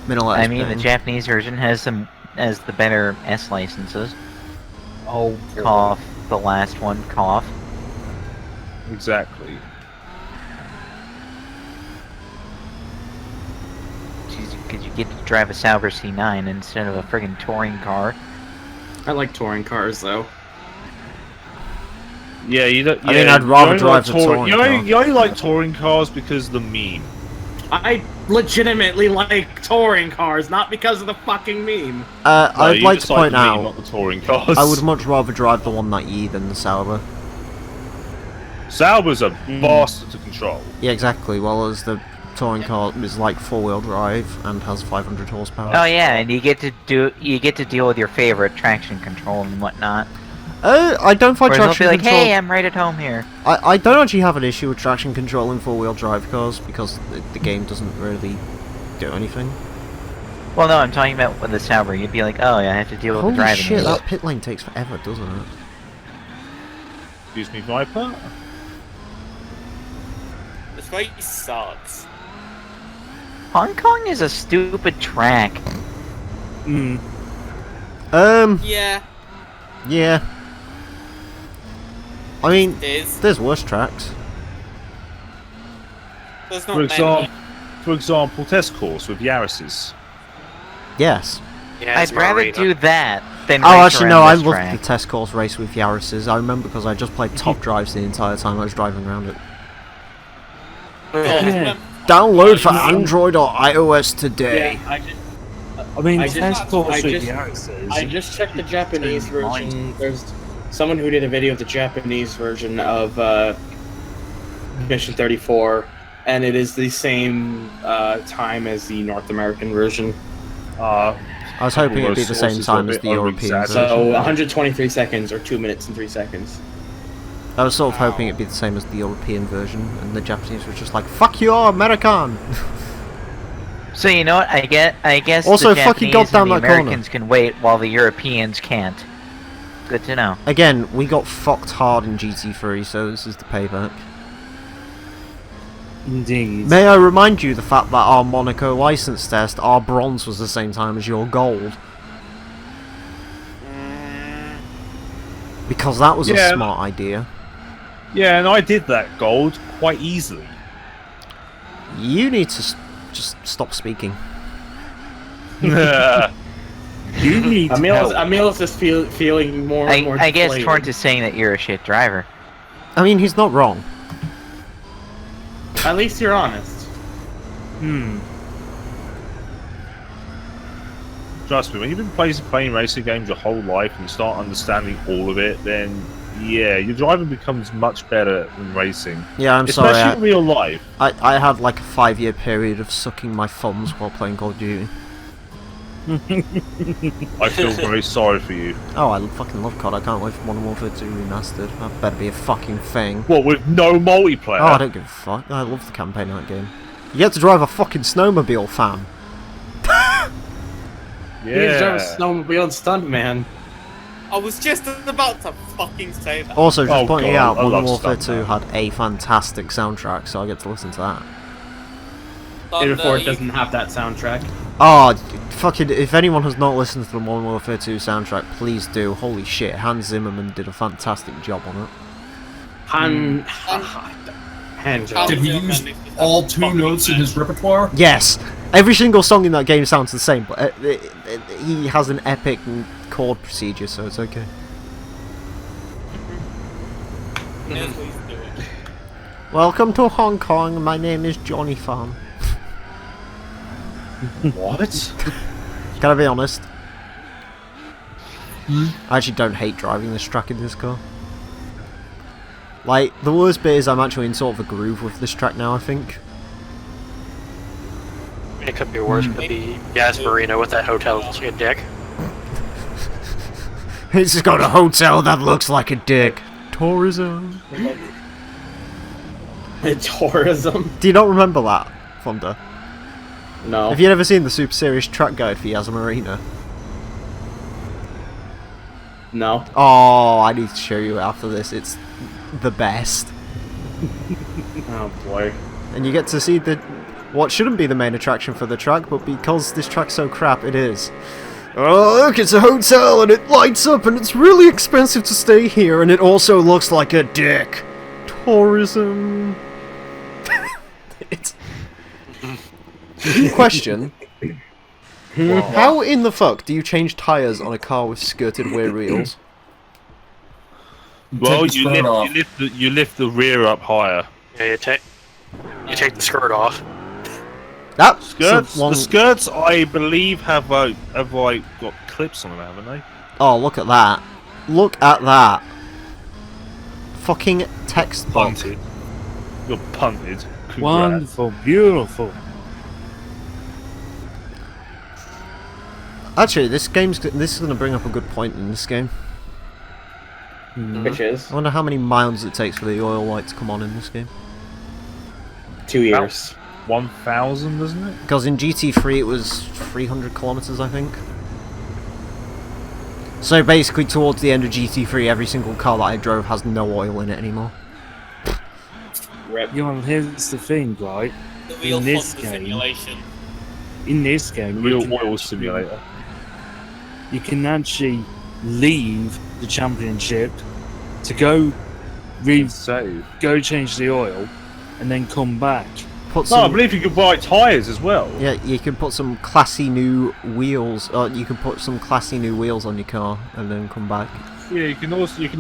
I mean, the Japanese version has the better S licenses. Oh, Cough. The last one, cough. Exactly. Because you get to drive a Sauber C9 instead of a friggin' touring car. I like touring cars though. Yeah, you don't. I mean, I'd rather drive a touring you car. you only like touring cars because of the meme. I legitimately like touring cars, not because of the fucking meme. I'd like to point the meme, out, not the touring cars. I would much rather drive the 190E than the Sauber. Sauber's a bastard to control. Yeah, exactly. Well, as the touring car is like 4-wheel drive and has 500 horsepower. Oh yeah, and you get to deal with your favorite traction control and whatnot. I don't find Whereas traction they'll be like, control. hey, I'm right at home here. I don't actually have an issue with traction control in 4-wheel drive cars because the game doesn't really do anything. Well, no, I'm talking about with the Sauber. You'd be like, oh yeah, I have to deal with the Holy driving. shit, wheels. that pit lane takes forever, doesn't it? Excuse me, Viper. This race sucks. Hong Kong is a stupid track. Yeah, Yeah. I mean, it is. there's worse tracks. There's not For example, test course with Yaris's. Yes. Yeah, it's I'd rather Marina. do that than Oh, race actually, no, around I this loved track. the test course race with Yaris's. I remember because I just played top drives the entire time I was driving around it. Download for Android or iOS today. Yeah, I mean, I test just- course I with just- Yaris's. I just checked the Japanese Turn version. There's someone who did a video of the Japanese version of Mission 34, and it is the same time as the North American version. I was hoping it'd be the same Sources time are a as bit the European over-exaggerated. version. So 123 seconds or 2 minutes and 3 seconds. I was sort of hoping it'd be the same as the European version, and the Japanese was just like, "Fuck you, American!" So you know what? I guess Also, the fuck you, Japanese goddamn and the that corner. Americans can wait while the Europeans can't. Good to know. Again, we got fucked hard in GT3, so this is the payback. Indeed. May I remind you the fact that our Monaco license test, our bronze was the same time as your gold? Because that was a Yeah. smart idea. Yeah, and I did that gold quite easily. You need to just stop speaking. You need help. Emile's just feeling more and more I guess deflated. Torrent is saying that you're a shit driver. I mean, he's not wrong. At least you're honest. Trust me, when you've been playing racing games your whole life and you start understanding all of it, then yeah, your driving becomes much better than racing. Yeah, I'm Especially sorry. in real life. I had like a 5-year period of sucking my thumbs while playing Call of Duty. I feel very sorry for you. Oh, I fucking love COD. I can't wait for Modern Warfare 2 Remastered. That better be a fucking thing. What, with no multiplayer? Oh, I don't give a fuck. I love the campaign of that game. You get to drive a fucking snowmobile, fam. You need to drive a snowmobile and stuntman. I was just about to fucking say that. Also, just pointing out, I Modern love Warfare 2 Stuntman. had a fantastic soundtrack, so I get to listen to that. Before it doesn't have that soundtrack. Oh, fucking, if anyone has not listened to the Modern Warfare 2 soundtrack, please do. Holy shit, Hans Zimmerman did a fantastic job on it. Hand job. Did he use all 2 notes in his repertoire? Yes! Every single song in that game sounds the same, but he has an epic chord procedure, so it's okay. Welcome to Hong Kong, my name is Johnny Farm. What? Can I be honest? I actually don't hate driving this track in this car. Like, the worst bit is I'm actually in sort of a groove with this track now, I think. It could be worse. Could be Gas Marina with that hotel that looks like a dick. It's got a hotel that looks like a dick. Tourism. Tourism? Do you not remember that, Fonda? No. Have you ever seen the super serious track guide for Yas Marina? No. Oh, I need to show you after this. It's the best. Oh boy. And you get to see what shouldn't be the main attraction for the track, but because this track's so crap, it is. Oh, look, it's a hotel, and it lights up, and it's really expensive to stay here, and it also looks like a dick. Tourism. It's... Question. How in the fuck do you change tyres on a car with skirted rear wheels? Well, you lift the rear up higher. Yeah, you take the skirt off. That Skirts, the skirts, I believe, have got clips on them, haven't they? Oh, look at that! Look at that! Fucking textbook. Punted. You're punted. Congrats. Wonderful, beautiful. Actually, this is going to bring up a good point in this game. Which is? I wonder how many miles it takes for the oil light to come on in this game. 2 years. 1,000, isn't it? Because in GT3 it was 300 kilometers, I think. So basically, towards the end of GT3, every single car that I drove has no oil in it anymore. Yeah, well, here's the thing, right? The real In this Fonda game, simulation. In this game, Real oil simulator. you can actually leave the championship to go Save. go change the oil and then come back. Put No, I some, believe you could buy tyres as well. yeah, you can put some classy new wheels. You can put some classy new wheels on your car and then come back. Yeah, you can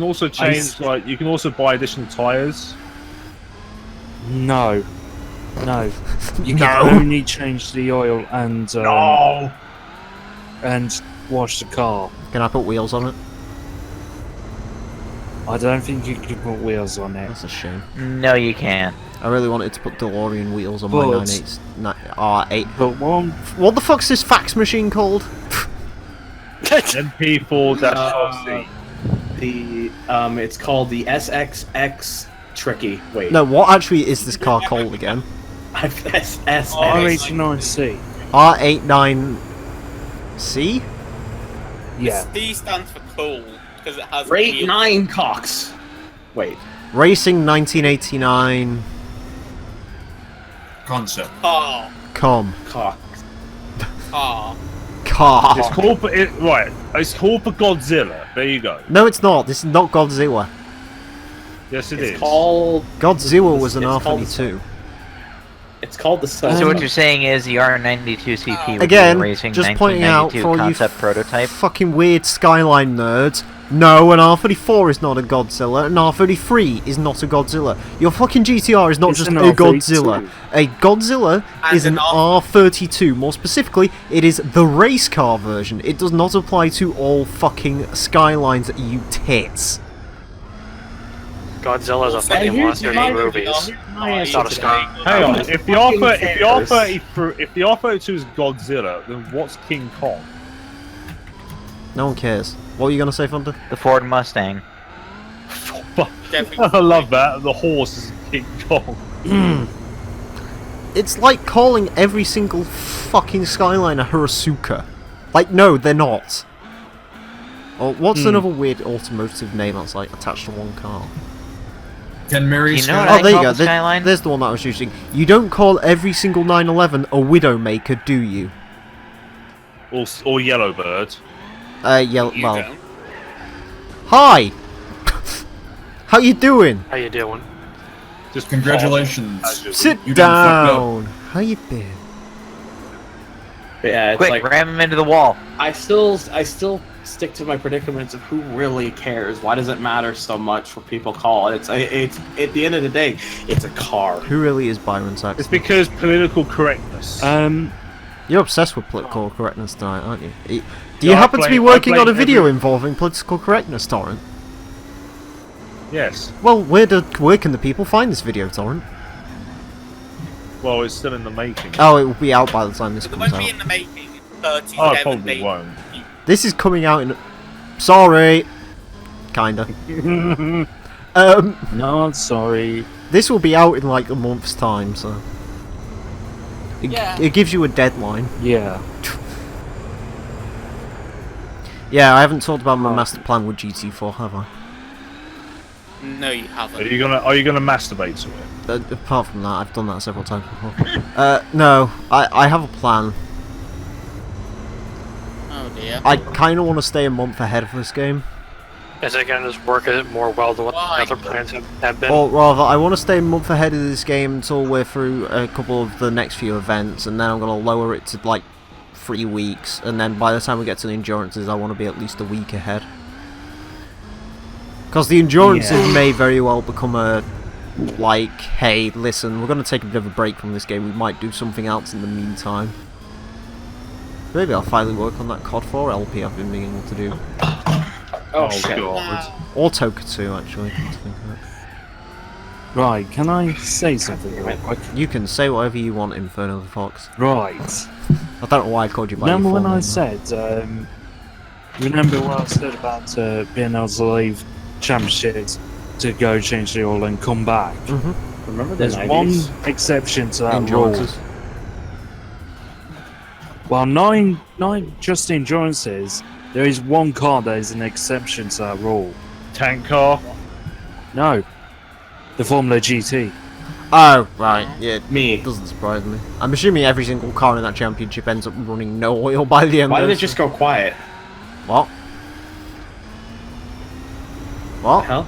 also change you can also buy additional tyres. No. No. You can No. only change the oil and and wash the car. Can I put wheels on it? I don't think you can put wheels on it. That's a shame. No, you can't. I really wanted to put DeLorean wheels on my But- 9/8. But one What the fuck's this fax machine called? MP4-RC. It's called the SXX Tricky. Wait. No, what actually is this car called again? SSX. R89C. R89C? Yeah. D stands for cool because it has. Rate 9 cocks. Wait. Racing 1989 Concept. Car. com. Cocks. Car. Car. It's called for It's called for Godzilla. There you go. No, it's not. This is not Godzilla. Yes, it It's is. called. Godzilla was an It's called- R32. It's called the Sun. So what you're saying is the R92CP would Again, be a racing just pointing out 1992 for all you concept prototype. fucking weird Skyline nerds. No, an R34 is not a Godzilla. An R33 is not a Godzilla. Your fucking GTR is not It's just an a R32. Godzilla. A Godzilla And is an an R32. More specifically, it is the race car version. It does not apply to all fucking Skylines, you tits. Godzilla's a fucking monster in movies. It's not a sky. Hang on. If the R32 is Godzilla, then what's King Kong? No one cares. What were you gonna say, Thunder? The Ford Mustang. I love that. The horse is King Kong. It's like calling every single fucking Skyline a Hirasuka. Like, no, they're not. Or what's another weird automotive name that's like attached to one car? Can Mary You know Scott? what Oh, there you call go. the Skyline? There's the one that I was using. You don't call every single 911 a Widowmaker, do you? Or Yellowbird. Well, don't. hi! How you doing? How you doing? Just Congratulations. Sit You done fucked up. down! How you been? Yeah, it's Quick, like ram him into the wall. I still stick to my predicaments of who really cares. Why does it matter so much what people call it? It's at the end of the day, it's a car. Who really is Byron Saxon? It's because political correctness. You're obsessed with political correctness tonight, aren't you? Do Yeah, you I happen to be blame- working I on a blame video every- involving political correctness, Torrent? Yes. Well, where can the people find this video, Torrent? Well, it's still in the making. Oh, it will be out by the time this It comes won't be out. in the making. It's 37 Oh, it probably days. won't. This is coming out in... Sorry! Kinda. No, sorry. This will be out in like a month's time, so... It gives you a deadline. Yeah. Yeah, I haven't talked about my master plan with GT4, have I? No, you Are haven't. you gonna masturbate to it? Apart from that, I've done that several times before. No, I have a plan. Oh dear. I kind of want to stay a month ahead of this game. Is it gonna just work more well than what Why? the other plans have been? Or rather, I want to stay a month ahead of this game until we're through a couple of the next few events, and then I'm going to lower it to like 3 weeks, and then by the time we get to the endurances, I want to be at least a week ahead. Because the endurances may very well become a, like, hey, listen, we're going to take a bit of a break from this game, we might do something else in the meantime. Maybe I'll finally work on that COD 4 LP I've been meaning to do. Oh, shit. God. Or Toka 2, actually, come to think of it. Right, can I say something real quick? You can say whatever you want, Inferno the Fox. Right. I don't know why I called you by your Remember full when I name, said, remember what I said about being able to leave championships to go change the oil and come back? Remember the There's 90s? one exception to that rule. Endurances. Well, nine just endurances, there is one car that is an exception to that rule. Tank car. No. The Formula GT. Oh, right, yeah. Me. It doesn't surprise me. I'm assuming every single car in that championship ends up running no oil by the end Why of did it just go quiet? What? What? Hell?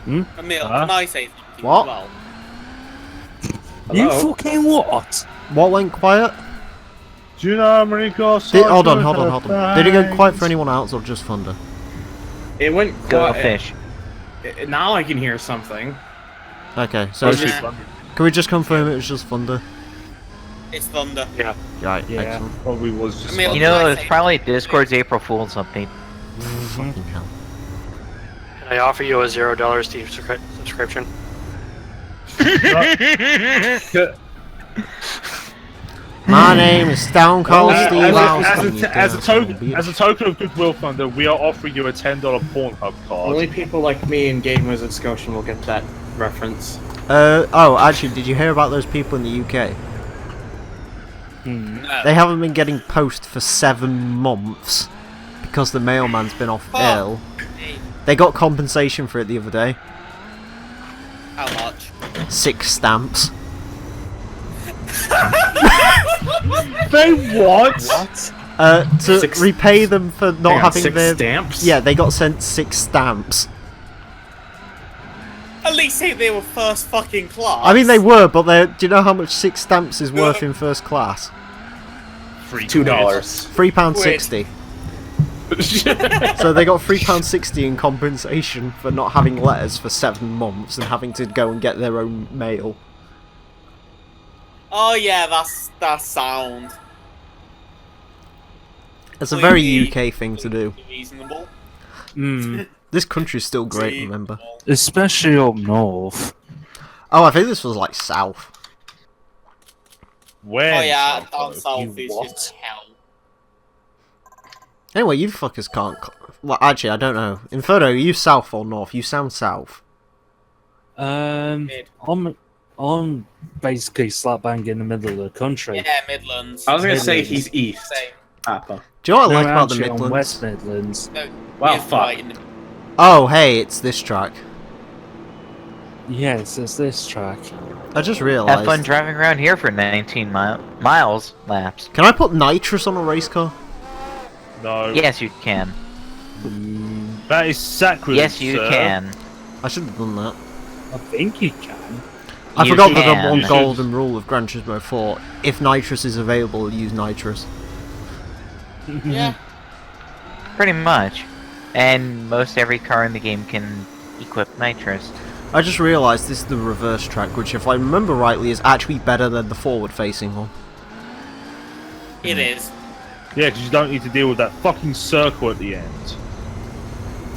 Emile, Huh? can I say something What? as well? You Hello? fucking what? What went quiet? Do you know how many cars? Hold on. Did it go quiet for anyone else or just Thunder? It went Go quiet. fish. Now I can hear something. Okay, so Yeah. can we just confirm it was just Thunder? It's Thunder. Yeah. Right, Yeah. excellent. Probably was just. Emile, You can know, I it's say probably something? Discord's April Fool's update. Fucking hell. Can I offer you a $0 Steam subscription? My name is Stone Cold Steve Austin. you As a damn son of token, bitch. as a token of goodwill, Thunder, we are offering you a $10 Pornhub card. Only people like me and Game Wizard Scotian will get that reference. Oh, actually, did you hear about those people in the UK? No. They haven't been getting post for 7 months because the mailman's been off ill. Hey, They got compensation for it the other day. how much? 6 stamps. They what? To Six- repay them for not Hang on, having 6 their... stamps? Yeah, they got sent 6 stamps. At least say they were first fucking class. I mean, they were, but do you know how much 6 stamps is worth in first class? $2. £3.60. So they got £3.60 in compensation for not having letters for 7 months and having to go and get their own mail. Oh yeah, that's sound. It's a very Completely UK thing to do. Reasonable. This country's still great, remember? Especially up north. Oh, I think this was like south. Where? Oh yeah, South down Pole? south You is what? just hell. Anyway, you fuckers can't... Well, actually, I don't know. Inferno, are you south or north? You sound south. I'm basically slap bang in the middle of the country. Yeah, Midlands. I was gonna say Midlands. he's east. Same. Papa. Do you know what I No, like about the actually, on Midlands? West Midlands. No, Wow, he is fuck. right in the- Oh, hey, it's this track. Yes, it's this track. I just Have fun realised. driving around here for 19 miles laps. Can I put nitrous on a race car? No. Yes, you can. That is sacrilege. Yes, you sir. can. I should have done that. I think you can. I You forgot the can. number one You should. golden rule of Gran Turismo 4. If nitrous is available, use nitrous. Yeah. Pretty much. And most every car in the game can equip nitrous. I just realised this is the reverse track, which if I remember rightly is actually better than the forward-facing one. It is. Yeah, because you don't need to deal with that fucking circle at the end.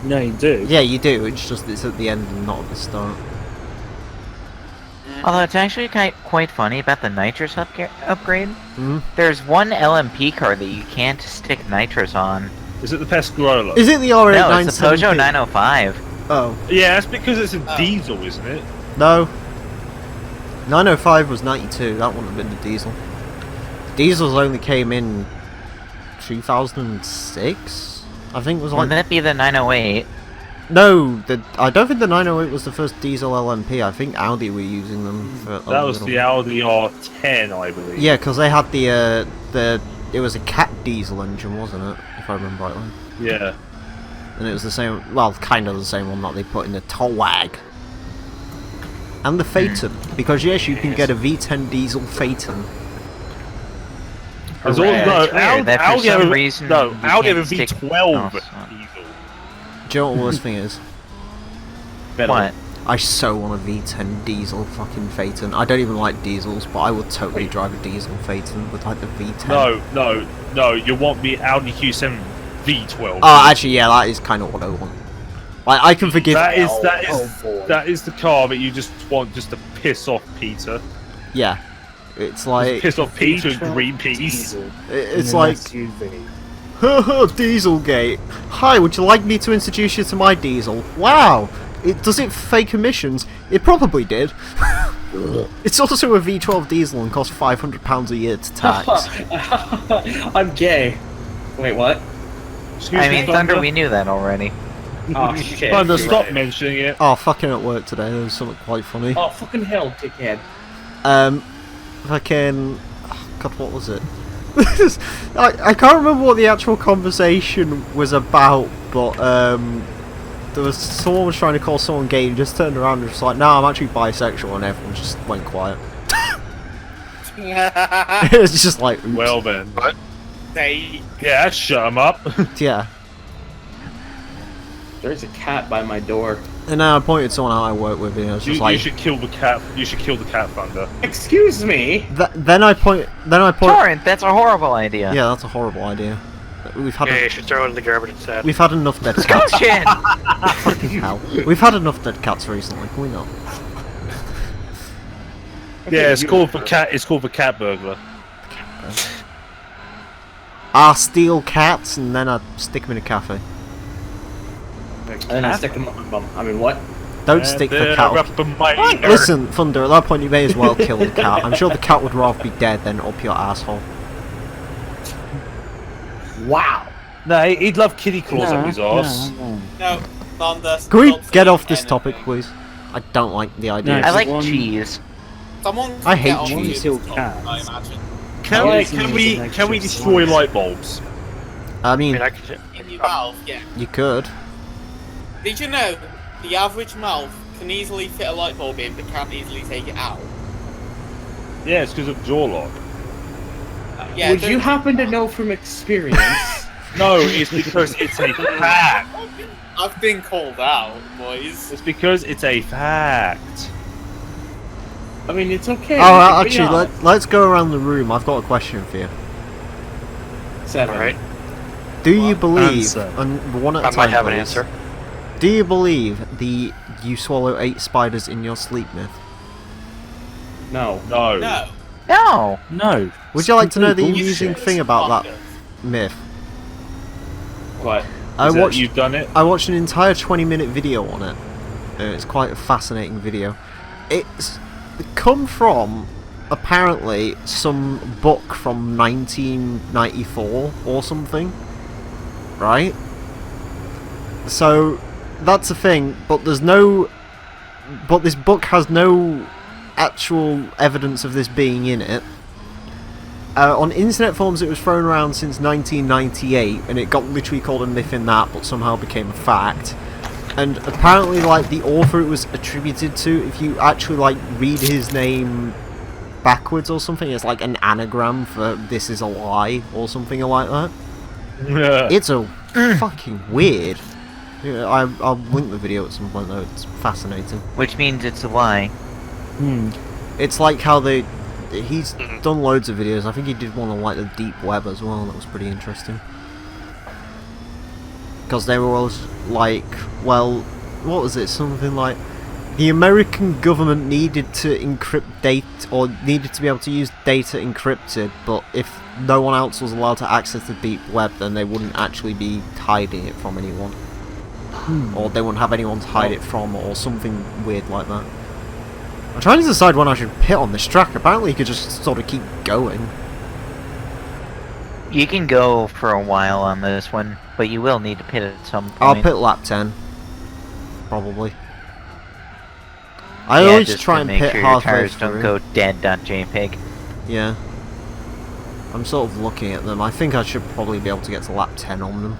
No, you do. Yeah, you do, it's just it's at the end and not at the start. Although it's actually quite funny about the nitrous upgrade. Mhm. There's one LMP car that you can't stick nitrous on. Is it the Pescarolo? Is it the No, R897? it's the Peugeot 905. Oh, Yeah, that's because it's a Oh. diesel, isn't it? no. 905 was 92, that wouldn't have been the diesel. Diesels only came in 2006? I think was Wouldn't like... that be the 908? No, I don't think the 908 was the first diesel LMP. I think Audi were using them for a That was little the bit. Audi R10, I believe. Yeah, because they had the it was a cat diesel engine, wasn't it? If I remember rightly. Yeah. And it was the same, well, kind of the same one that they put in the Towag. And the Phaeton, because yes, you can get a V10 diesel Phaeton. There's Hooray. no, It's weird that for Audi have some a- reason no, you Audi have a can't stick- V12 Oh, diesel. Do you know what the worst thing is? What? I so want a V10 diesel fucking Phaeton. I don't even like diesels, but I would totally drive a diesel Phaeton with like the V10. No, you want the Audi Q7 V12. Oh, actually, yeah, that is kind of what I want. Like, I can forgive... that is boy. that is the car that you just want just to piss off Peter. Yeah. It's like... Piss off Peter and V12 Greenpeace. Diesel It's in an like... SUV. Dieselgate. Hi, would you like me to introduce you to my diesel? Wow! Does it fake emissions? It probably did. It's also a V12 diesel and costs £500 a year to tax. I'm gay. Wait, what? Excuse I me, mean, Thunder, we knew that already. Oh shit. Thunder, you're stop right. mentioning it. Oh, fucking at work today, there was something quite funny. Oh fucking hell, dickhead. Fucking... oh, God, what was it? I can't remember what the actual conversation was about, but there was someone was trying to call someone gay and just turned around and was like, no, I'm actually bisexual, and everyone just went quiet. It was just like, oops. Well then. They. Yeah, shut him up. Yeah. There's a cat by my door. And then I pointed someone out I work with, and I was just you like... should kill the cat. You should kill the cat, Thunder. Excuse me. Then I point... Torrent, that's a horrible idea. Yeah, that's a horrible idea. We've had Yeah, you should throw it in the garbage instead. we've had enough dead Go cats. shit! Fucking hell. We've had enough dead cats recently, can we not? Yeah, it's called for cat. It's called for cat burglar. I steal cats and then I stick them in a cafe. And I stick him up my bum. I mean, what? Don't stick the cat up. Listen, Thunder, at that point you may as well kill the cat. I'm sure the cat would rather be dead than up your asshole. Wow. No, he'd love kitty claws up his arse. No, Thunder. Can we stop get off saying this anything. topic, please? I don't like the idea. No. I like One- cheese. Someone I can hate get on cheese. with Till this cat. topic, I imagine. Can Like, we destroy light bulbs? I I mean, mean, I could. In your mouth, yeah. you could. Did you know the average mouth can easily fit a light bulb in, but can't easily take it out? Yeah, it's because of jaw lock. Yeah. Would don't- you happen to know from experience? No, it's because it's a fact. I've been called out, boys. It's because it's a fact. I mean, it's okay. Oh, we can be actually, honest. let's go around the room. I've got a question for you. 7. Alright. Do you believe, Answer. and one at a I time, might have an please. answer. Do you believe the you swallow 8 spiders in your sleep myth? No. No. No. No! No. Would you like to know the Bullshit. amusing thing about that myth? Right. You've done it? I watched an entire 20-minute video on it. It's quite a fascinating video. It's come from, apparently, some book from 1994 or something. Right? So, that's a thing, but there's no... But this book has no actual evidence of this being in it. On internet forums it was thrown around since 1998, and it got literally called a myth in that, but somehow became a fact. And apparently, like, the author it was attributed to, if you actually, like, read his name backwards or something, it's like an anagram for "this is a lie" or something like that. Yeah. It's a fucking weird. Yeah, I'll link the video at some point though, it's fascinating. Which means it's a lie. It's like how he's done loads of videos. I think he did one on like the deep web as well. That was pretty interesting. Because they were always like, well, what was it? Something like the American government needed to encrypt data, or needed to be able to use data encrypted, but if no one else was allowed to access the deep web, then they wouldn't actually be hiding it from anyone. Or they wouldn't have anyone to hide it from, or something weird like that. I'm trying to decide when I should pit on this track. Apparently you could just sort of keep going. You can go for a while on this one, but you will need to pit at some point. I'll pit lap 10. Probably. I Yeah, always just try to and make pit sure your halfway tires through. don't go dead.jpg. Yeah. I'm sort of looking at them. I think I should probably be able to get to lap 10 on them.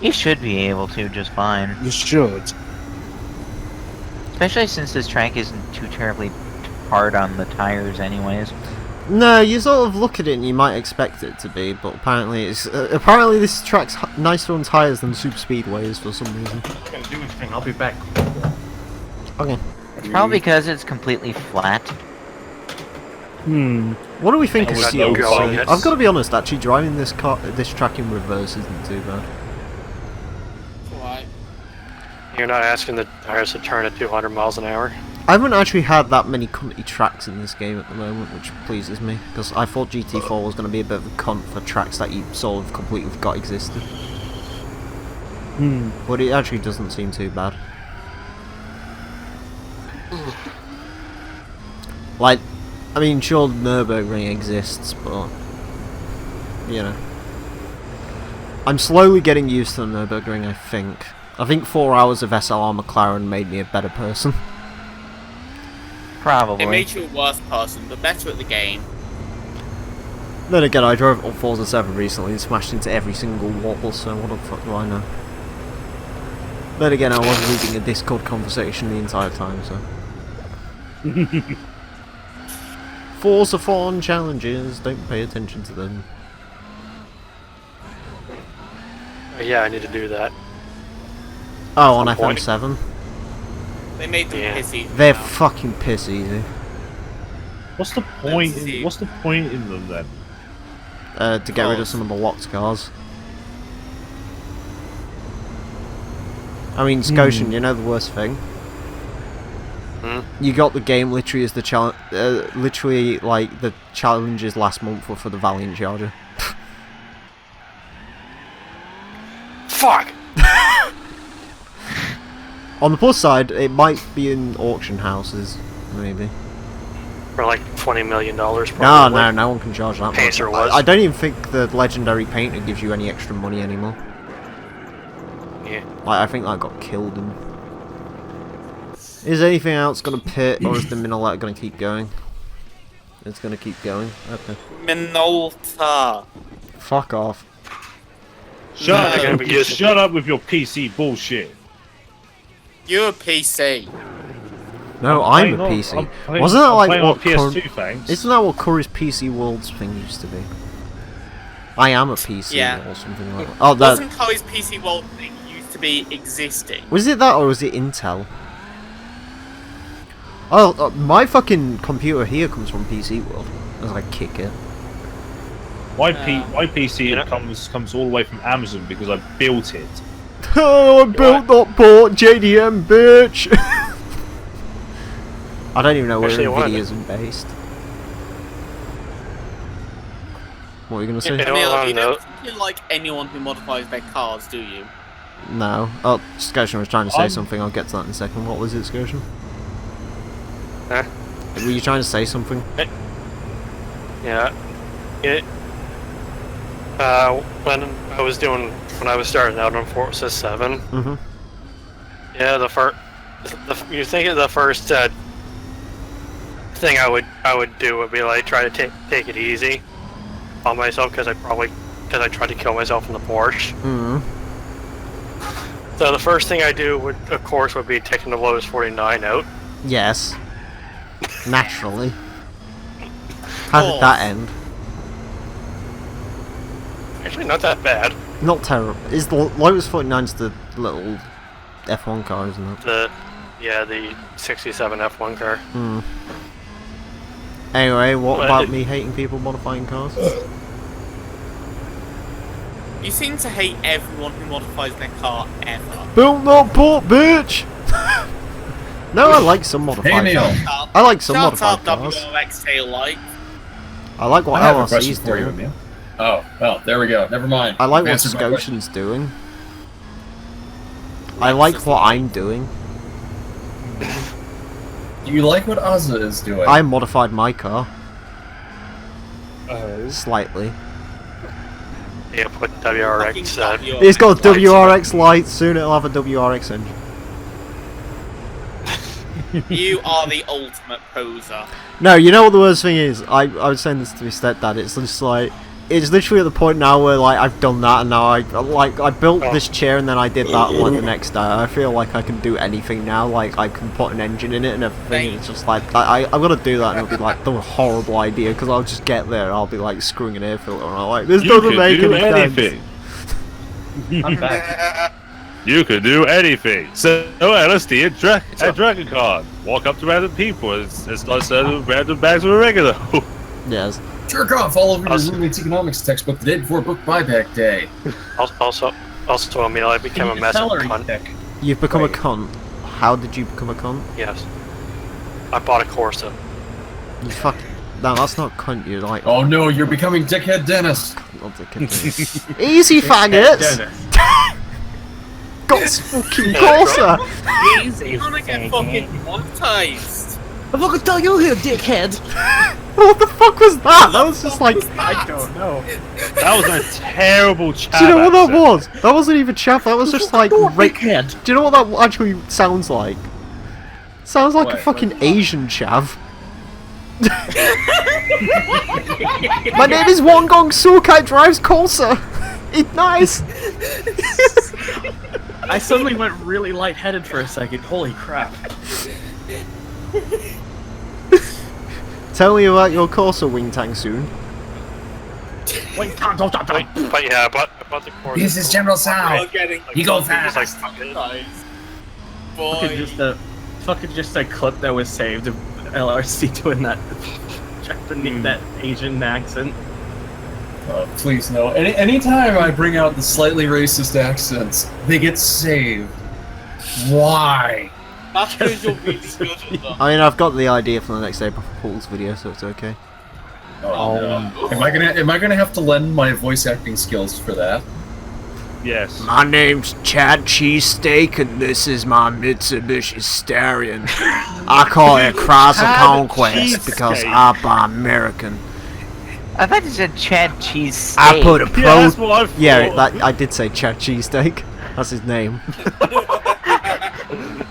You should be able to just fine. You should. Especially since this track isn't too terribly hard on the tires anyways. No, you sort of look at it and you might expect it to be, but apparently it's apparently this track's nicer on tires than Super Speedway is for some reason. I'm gonna do a thing. I'll be back. Okay. It's probably because it's completely flat. What do we think of I would Steel? not go on it. I've got to be honest, actually, driving this track in reverse isn't too bad. Alright. You're not asking the tires to turn at 200 miles an hour? I haven't actually had that many cunty tracks in this game at the moment, which pleases me, because I thought GT4 was going to be a bit of a cunt for tracks that you sort of completely forgot existed. But it actually doesn't seem too bad. Like, I mean, sure, Nürburgring exists, but, you know. I'm slowly getting used to the Nürburgring, I think. I think 4 hours of SLR McLaren made me a better person. Probably. It made you a worse person, but better at the game. Then again, I drove on Forza 7 recently and smashed into every single wall, so what the fuck do I know? Then again, I was reading a Discord conversation the entire time, so... Forza 4 challenges, don't pay attention to them. Yeah, I need to do that. Oh, on Some point. FM7? They made them Yeah. pissy. They're now. fucking piss easy. What's the point? Let's see. What's the point in them then? To get rid of some of the locked cars. I mean, Scotian, you know the worst thing? You got the game literally as the challenge, literally like the challenges last month were for the Valiant Charger. Fuck! On the plus side, it might be in auction houses, maybe. For like $20 million No, probably. no one can charge that much. Pacer was. I don't even think the legendary painter gives you any extra money anymore. Yeah. Like, I think that got killed. And is anything else gonna pit, or is the Minolta gonna keep going? It's gonna keep going. Okay. Minolta. Fuck off. Shut gonna up! be using- Shut up with your PC bullshit. You're a PC. No, I'm I'm a playing PC. on- I'm playing- Wasn't that I'm like playing on what? PS2, thanks. Isn't that what Curry's PC Worlds thing used to be? I am a PC Yeah. or something like that. Oh, that Wasn't Chloe's PC World thing used to be existing? was it. That or was it Intel? Oh, my fucking computer here comes from PC World. As I kick it. My PC comes all the way from Amazon because I built it. Oh, I built that port, JDM, bitch! I don't even know where Actually, what? Nvidia's based. What are you gonna say? Yeah. Emile, you no. don't particularly like anyone who modifies their cars, do you? No. Oh, Scotian was trying to say something. I'll get to that in a second. What was it, Scotian? Huh? Were you trying to say something? Yeah. When I was starting out on Forza 7. Mm-hmm. Yeah, you think of the first thing I would do would be like try to take it easy on myself because I tried to kill myself in the Porsche. Mm-hmm. So the first thing I do would, of course, would be taking the Lotus 49 out. Yes. Naturally. How did that end? Actually, not that bad. Not terrible. Is the Lotus 49's the little F1 car, isn't it? The 67 F1 car. Hmm. Anyway, what But about me hating people modifying cars? You seem to hate everyone who modifies their car ever. Built not bought, bitch! No, I like some modified Hey, cars. Emile. I like some Shut modified up, cars. WRX tail light. I like what I have a LRC's question for you, doing. Emile. Oh, well, there we go. Never mind. I like what Answered my question. Scotian's doing. I like what I'm doing. Do you like what Ozza is doing? I modified my car. Slightly. Yeah, put WRX. It's got WRX lights, soon it'll have a WRX engine. You are the ultimate poser. No, you know what the worst thing is? I was saying this to my stepdad, it's just like, it's literally at the point now where like I've done that and now I built this chair and then I did that like the next day. I feel like I can do anything now, like I can put an engine in it and everything. It's just like, I'm gonna do that and it'll be like the horrible idea because I'll just get there and I'll be like screwing an air filter and I'm like, this doesn't make any sense. I'm back. You could do anything. So LSD a dragon card. Walk up to random people and start selling random bags of oregano. Yes. Jerk off all over your roommate's economics textbook the day before book buyback day. Also, Emile, I became a massive cunt. You've become a cunt. How did you become a cunt? Yes. I bought a Corsa. You fuck. No, that's not cunt. You're like. Oh no, you're becoming dickhead Dennis. Not dickhead Dennis. Easy, faggots. Got fucking Corsa. Easy. I'm gonna get fucking monetized. I fucking tell you here, dickhead. What the fuck was that? That was just like. I don't know. That was a terrible chat. Do you know what that was? That wasn't even chaff. That was just like. Dickhead. Do you know what that actually sounds like? Sounds like a fucking Asian chav. My name is Wong Gong Sukai drives Corsa. It's nice. I suddenly went really lightheaded for a second. Holy crap. Tell me about your Corsa Wingtang soon. Wait, don't die. But yeah, I bought the Corsa. This is General Sao. You go fast. Fucking just a clip that was saved of LRC doing that Japanese, that Asian accent. Please no. Anytime I bring out the slightly racist accents, they get saved. Why? That's because you're really good at them. I mean, I've got the idea for the next April Fool's video, so it's okay. Oh, no. Am I gonna have to lend my voice acting skills for that? Yes. My name's Chad Cheesesteak, and this is my Mitsubishi Starion. I call it Cross of Conquest because I'm American. I thought you said Chad Cheese Steak. I put a pro. Yeah, that's what I thought. Yeah, I did say Chad Cheesesteak. That's his name.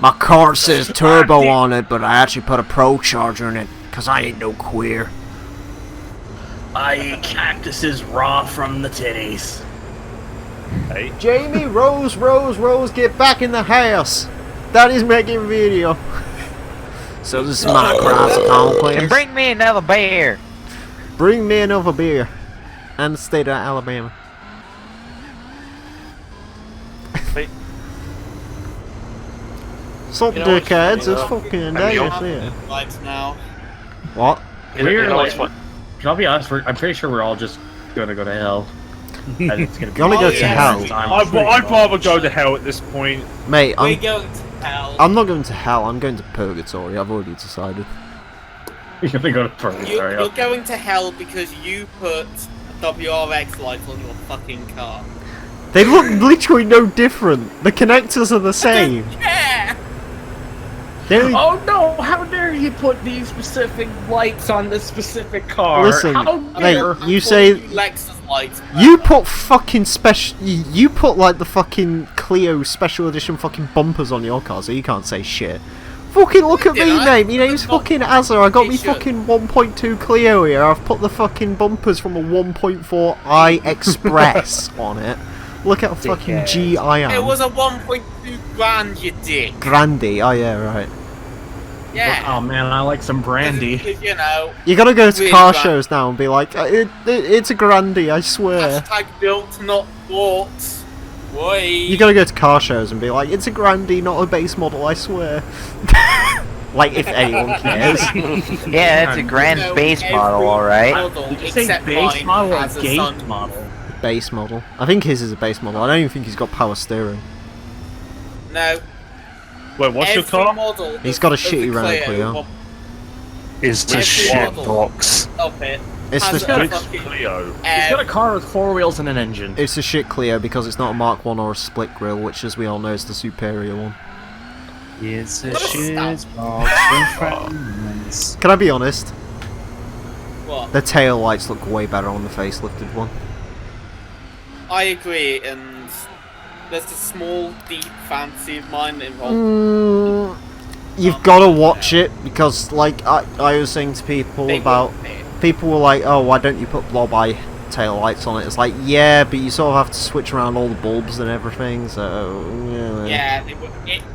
My car says turbo on it, but I actually put a pro charger in it because I ain't no queer. I eat cactuses raw from the titties. Hey. Jamie, Rose, get back in the house. Daddy's making a video. So this is my Cross of Conquest. And bring me another beer. Bring me another beer. And the state of Alabama. Wait. Sup, You know what's dickheads, funny, it's though? fucking I mean, days here. Lights now. What? We're what's like, I'll be honest, I'm pretty sure we're all just gonna go to hell. And it's gonna be You only go to yeah. hell. I'd rather go to hell at this point. Mate, We're going to hell. I'm not going to hell, I'm going to purgatory, I've already decided. You're gonna go to purgatory. You're going to hell because you put WRX lights on your fucking car. They look literally no different. The connectors are the same. Yeah. Oh no! How dare he put these specific lights on this specific car? Listen, How mate, dare? you say Lexus lights. you put fucking special. You put like the fucking Clio special edition fucking bumpers on your car, so you can't say shit. Fucking look at me, mate. My name's fucking Azza. I got me fucking 1.2 Clio here. I've put the fucking bumpers from a 1.4 i Express on it. Look how fucking G I am. It was a 1.2 grand, you dick. Grandy. Oh yeah, right. Yeah. Oh man, I like some brandy. Because, you know. You gotta go to Really car grand. shows now and be like, it's a Grandy, I swear. Hashtag built, not bought. Boy. You gotta go to car shows and be like, it's a Grandy, not a base model, I swear. Like, if anyone cares. Yeah, it's a grand base model, alright. Did you say base model or gate model? Base model. I think his is a base model. I don't even think he's got power steering. No. Wait, what's your car? Model He's got a of the shitty Renault Clio. Is the Every shit model box. Of it It's has the a Which fucking, Clio? He's got a car with 4 wheels and an engine. It's a shit Clio because it's not a Mark 1 or a split grille, which as we all know is the superior one. It's a What a shit stout. box from France. Can I be honest? what? The tail lights look way better on the facelifted one. I agree, and there's a small, deep fancy of mine involved. You've got to watch it because, like, I was saying to people They about. won't be. People were like, "Oh, why don't you put blob eye tail lights on it?" It's like, yeah, but you sort of have to switch around all the bulbs and everything. So Yeah,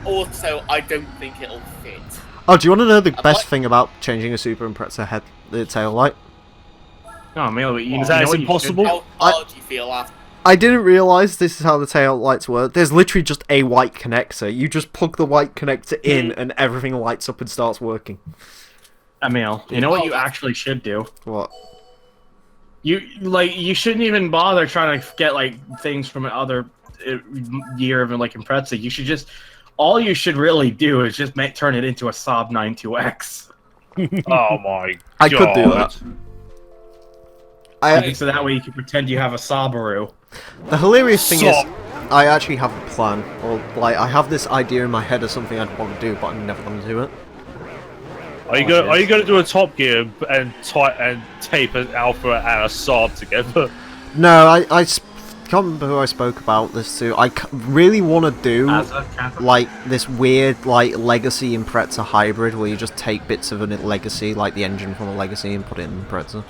also, I don't think it'll fit. Oh, do you want to know the I'd best like- thing about changing a Super Impreza tail light? Oh man, you Is that know what you impossible? How do you feel after? I didn't realise this is how the tail lights work. There's literally just a white connector. You just plug the white connector in and everything lights up and starts working. Emile, you know what you actually should do? What? You shouldn't even bother trying to get like things from another year of like Impreza. You should just all you should really do is just turn it into a Saab 92X. Oh my god. I could do that. So that way you can pretend you have a Subaru. The hilarious thing is, I actually have a plan, or like I have this idea in my head of something I'd want to do, but I'm never going to do it. Are you going to do a Top Gear and tape an Alpha and a Saab together? No, I can't remember who I spoke about this to. I really want to do like this weird like Legacy Impreza hybrid where you just take bits of a Legacy, like the engine from a Legacy, and put it in Impreza.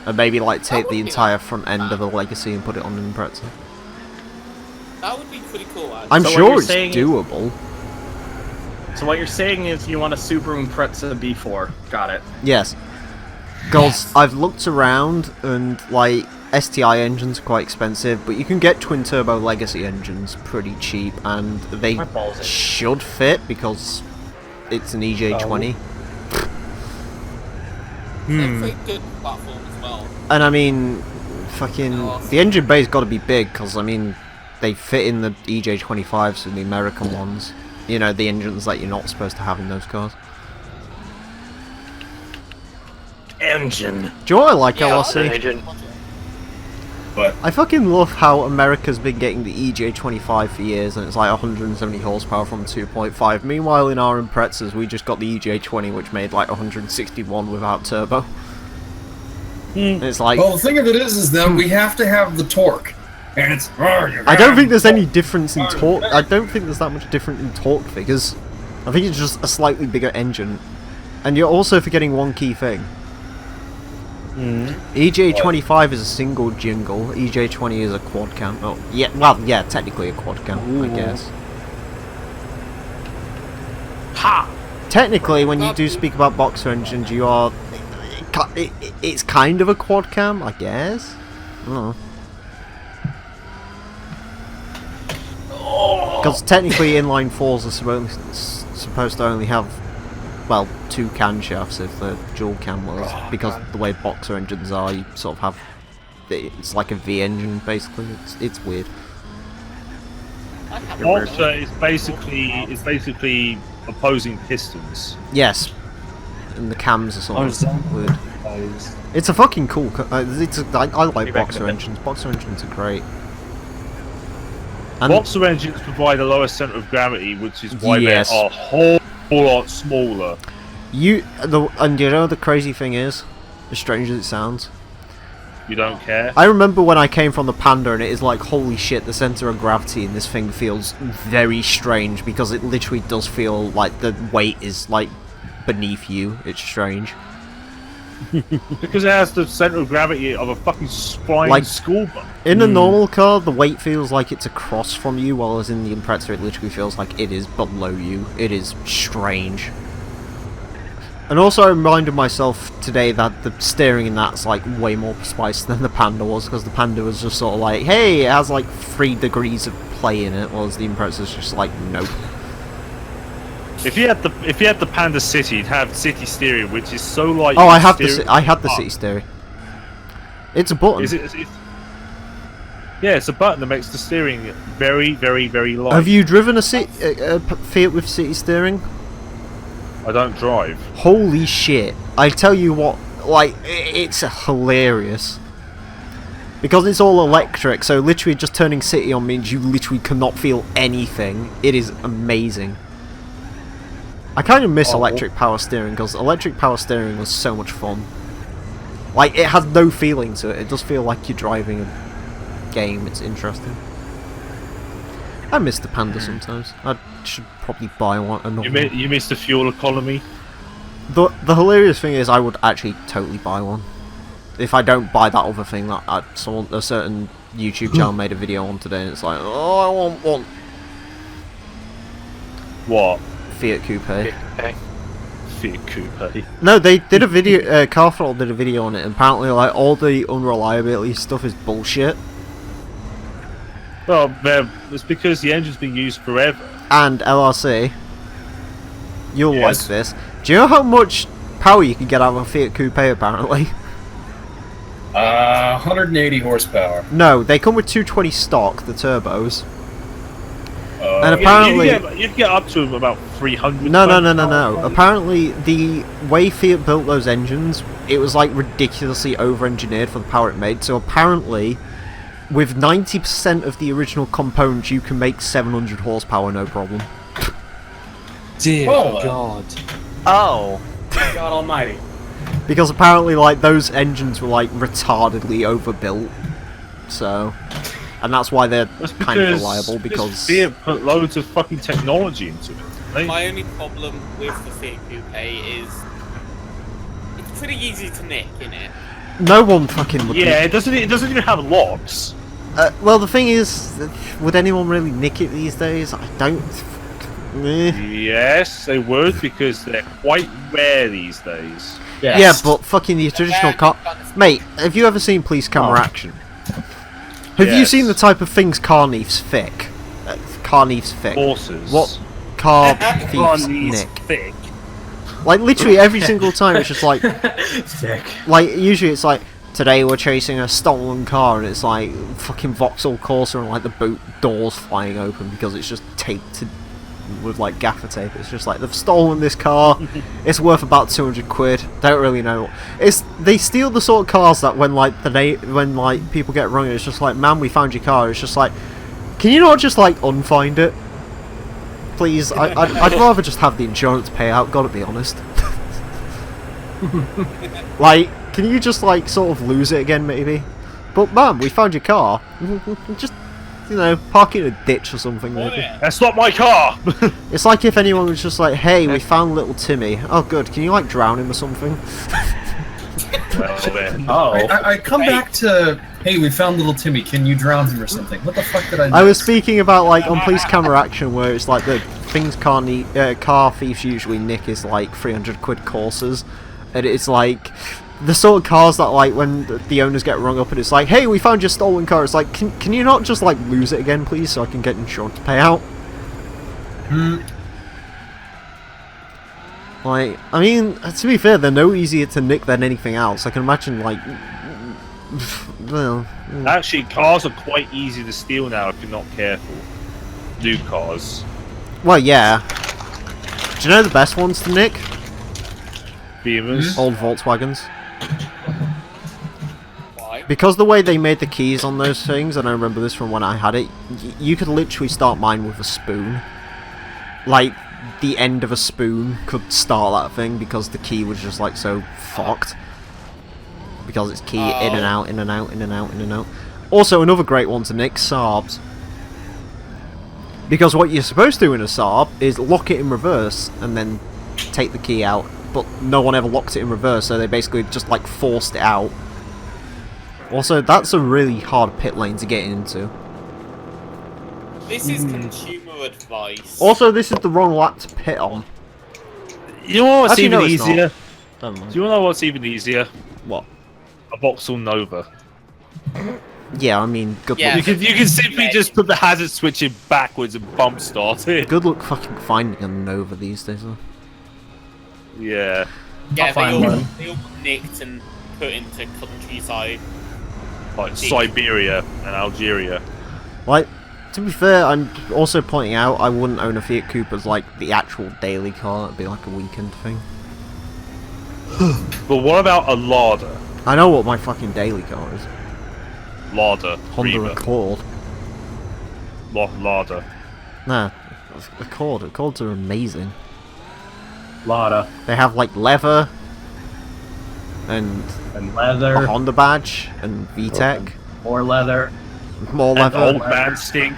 And maybe like take the entire front end of a Legacy and put it on Impreza. That would be pretty cool, actually. I'm So what sure you're it's saying is- doable. So what you're saying is you want a Super Impreza B4. Got it. Yes. Because I've looked around and like STI engines are quite expensive, but you can get twin turbo Legacy engines pretty cheap, and they My balls in. should fit because it's an EJ20. They're pretty good platform as well. And I mean, fucking the engine bay's got to be big because I mean they fit in the EJ25s and the American ones. You know, the engines that you're not supposed to have in those cars. Engine. Do you know what I like, Yeah, LRC? Engine. I fucking love how America's been getting the EJ25 for years and it's like 170 horsepower from 2.5. Meanwhile, in our Imprezas, we just got the EJ20, which made like 161 without turbo. And it's like, Well, the thing of it is that we have to have the torque. And it's... I don't think there's any difference in torque. I don't think there's that much difference in torque figures. I think it's just a slightly bigger engine. And you're also forgetting one key thing. EJ25 is a single jingle, EJ20 is a quad cam. Oh, yeah, well, yeah, technically a quad cam, I guess. Ha! Technically, when you do speak about boxer engines, you are... It's kind of a quad cam, I guess? I don't know. Because technically inline 4s are supposed to only have, well, 2 camshafts if the dual cam was, because the way boxer engines are, you sort of have, it's like a V engine basically, it's weird. Boxer is basically opposing pistons. Yes, and the cams are sort of weird. guys. It's a fucking cool. I like boxer engines. Boxer engines are great. And Boxer engines provide a lower center of gravity, which is why Yes. they are a whole lot smaller. and you know the crazy thing is, as strange as it sounds, You don't care? I remember when I came from the Panda and it is like, holy shit, the center of gravity in this thing feels very strange because it literally does feel like the weight is like beneath you. It's strange. Because it has the center of gravity of a fucking flying Like, school bus. In a normal car, the weight feels like it's across from you, whereas in the Impreza it literally feels like it is below you. It is strange. And also I reminded myself today that the steering in that's like way more precise than the Panda was, because the Panda was just sort of like, hey, it has like 3 degrees of play in it, whereas the Impreza is just like, nope. If you had the Panda City, you'd have city steering, which is so like. Oh, I had the city steering. It's a button. Yeah, it's a button that makes the steering very, very, very light. Have you driven a Fiat with city steering? I don't drive. Holy shit! I tell you what, like, it's hilarious. Because it's all electric, so literally just turning city on means you literally cannot feel anything. It is amazing. I kind of miss electric power steering, because electric power steering was so much fun. Like, it has no feeling to it. It does feel like you're driving a game. It's interesting. I miss the Panda sometimes. I should probably buy one. You miss the fuel economy? The hilarious thing is I would actually totally buy one. If I don't buy that other thing that a certain YouTube channel made a video on today, and it's like, oh, I want one. What? Fiat Coupe. Fiat Coupe. No, they did a video. Carthrottle did a video on it, and apparently, like, all the unreliability stuff is bullshit. Well, it's because the engine's been used forever. And LRC, you'll like this. Do you know how much power you can get out of a Fiat Coupe? Apparently. 180 horsepower. No, they come with 220 stock, the turbos. And apparently, you can get up to about 300. No. Apparently, the way Fiat built those engines, it was like ridiculously over-engineered for the power it made. So apparently, with 90% of the original components, you can make 700 horsepower, no problem. Dear God. Oh. God almighty. Because apparently, like, those engines were like retardedly overbuilt. So. And that's why they're kind of reliable, because Fiat put loads of fucking technology into it. My only problem with the Fiat Coupe is it's pretty easy to nick, innit? no one fucking would. Yeah, it doesn't even have locks. Well, the thing is, would anyone really nick it these days? I don't. Yes, they would, because they're quite rare these days. Yes. Yeah, but fucking the traditional car. Mate, have you ever seen police camera action? Have you seen the type of things car thieves thick? Car thieves thick. Horses. What car thieves nick? Thick. Like, literally every single time it's just like... Sick. Like, usually it's like, today we're chasing a stolen car, and it's like fucking Vauxhall Corsa and like the boot doors flying open because it's just taped to, with like gaffer tape. It's just like, they've stolen this car, it's worth about 200 quid, don't really know. They steal the sort of cars that when like people get wrong, it's just like, man, we found your car. It's just like, can you not just like unfind it? Please, I'd rather just have the insurance payout, gotta be honest. Like, can you just like sort of lose it again maybe? But man, we found your car. Just, you know, park it in a ditch or something maybe. That's not my car! It's like if anyone was just like, hey, we found little Timmy. Oh good, can you like drown him or something? Well, then. Oh. I come back to, hey, we found little Timmy, can you drown him or something? What the fuck did I do? I was speaking about like on police camera action where it's like the things car thieves usually nick is like 300 quid Corsas. And it's like the sort of cars that like when the owners get rung up and it's like, hey, we found your stolen car. It's like, can you not just like lose it again please so I can get insurance payout? Like, I mean, to be fair, they're no easier to nick than anything else. I can imagine like, well, Actually, cars are quite easy to steal now if you're not careful. New cars. well, yeah. Do you know the best ones to nick? Beamers. Old Volkswagens. Because the way they made the keys on those things, and I remember this from when I had it, you could literally start mine with a spoon. Like, the end of a spoon could start that thing because the key was just like so fucked. Because it's key in and out, in and out, in and out, in and out. Also, another great one to nick, Saabs. Because what you're supposed to do in a Saab is lock it in reverse and then take the key out. But no one ever locked it in reverse, so they basically just like forced it out. Also, that's a really hard pit lane to get into. This is consumer advice. Also, this is the wrong lap to pit on. You know what's Actually, even no, it's easier? Don't mind. Do you know what's even easier? What? A Vauxhall Nova. Yeah, I mean, good Yeah. luck. You can simply just put the hazard switch in backwards and bump start it. Good luck fucking finding a Nova these days, though. Yeah. Yeah, find one. they all nicked and put into countryside. Like Siberia and Algeria. Like, to be fair, I'm also pointing out I wouldn't own a Fiat Cooper as like the actual daily car. It'd be like a weekend thing. But what about a Lada? I know what my fucking daily car is. Lada. Honda Reba. Accord. Lada. Nah, Accords are amazing. Lada. They have like leather and And a leather. Honda badge and VTEC. More leather. More And leather. old man stink.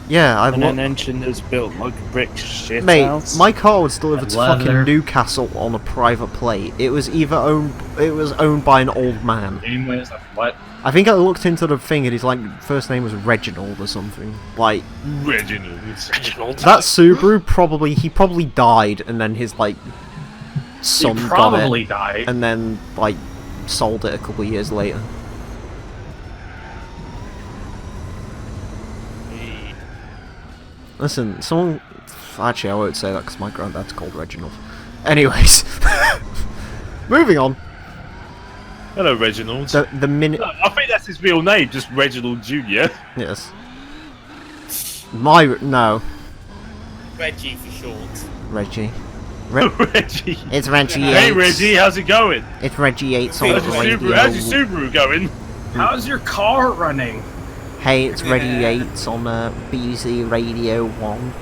Yeah, I've And an engine that's built like a brick shit Mate, house. my car was delivered to Leather. fucking Newcastle on a private plate. It was owned by an old man. Anyways, what? I think I looked into the thing and his like first name was Reginald or something. Like Reginald. that Subaru he probably died and then his like son He got it probably died. and then like sold it a couple of years later. Listen, someone... Actually, I won't say that because my granddad's called Reginald. Anyways. Moving on. Hello, Reginald. The minute... I think that's his real name, just Reginald Jr. Yes. No. Reggie for short. Reggie. Reggie. It's Reggie Yates. Hey, Reggie, how's it going? It's Reggie Yates on the How's your radio. Subaru going? How's your car running? Hey, it's Reggie Yates on BBC Radio 1.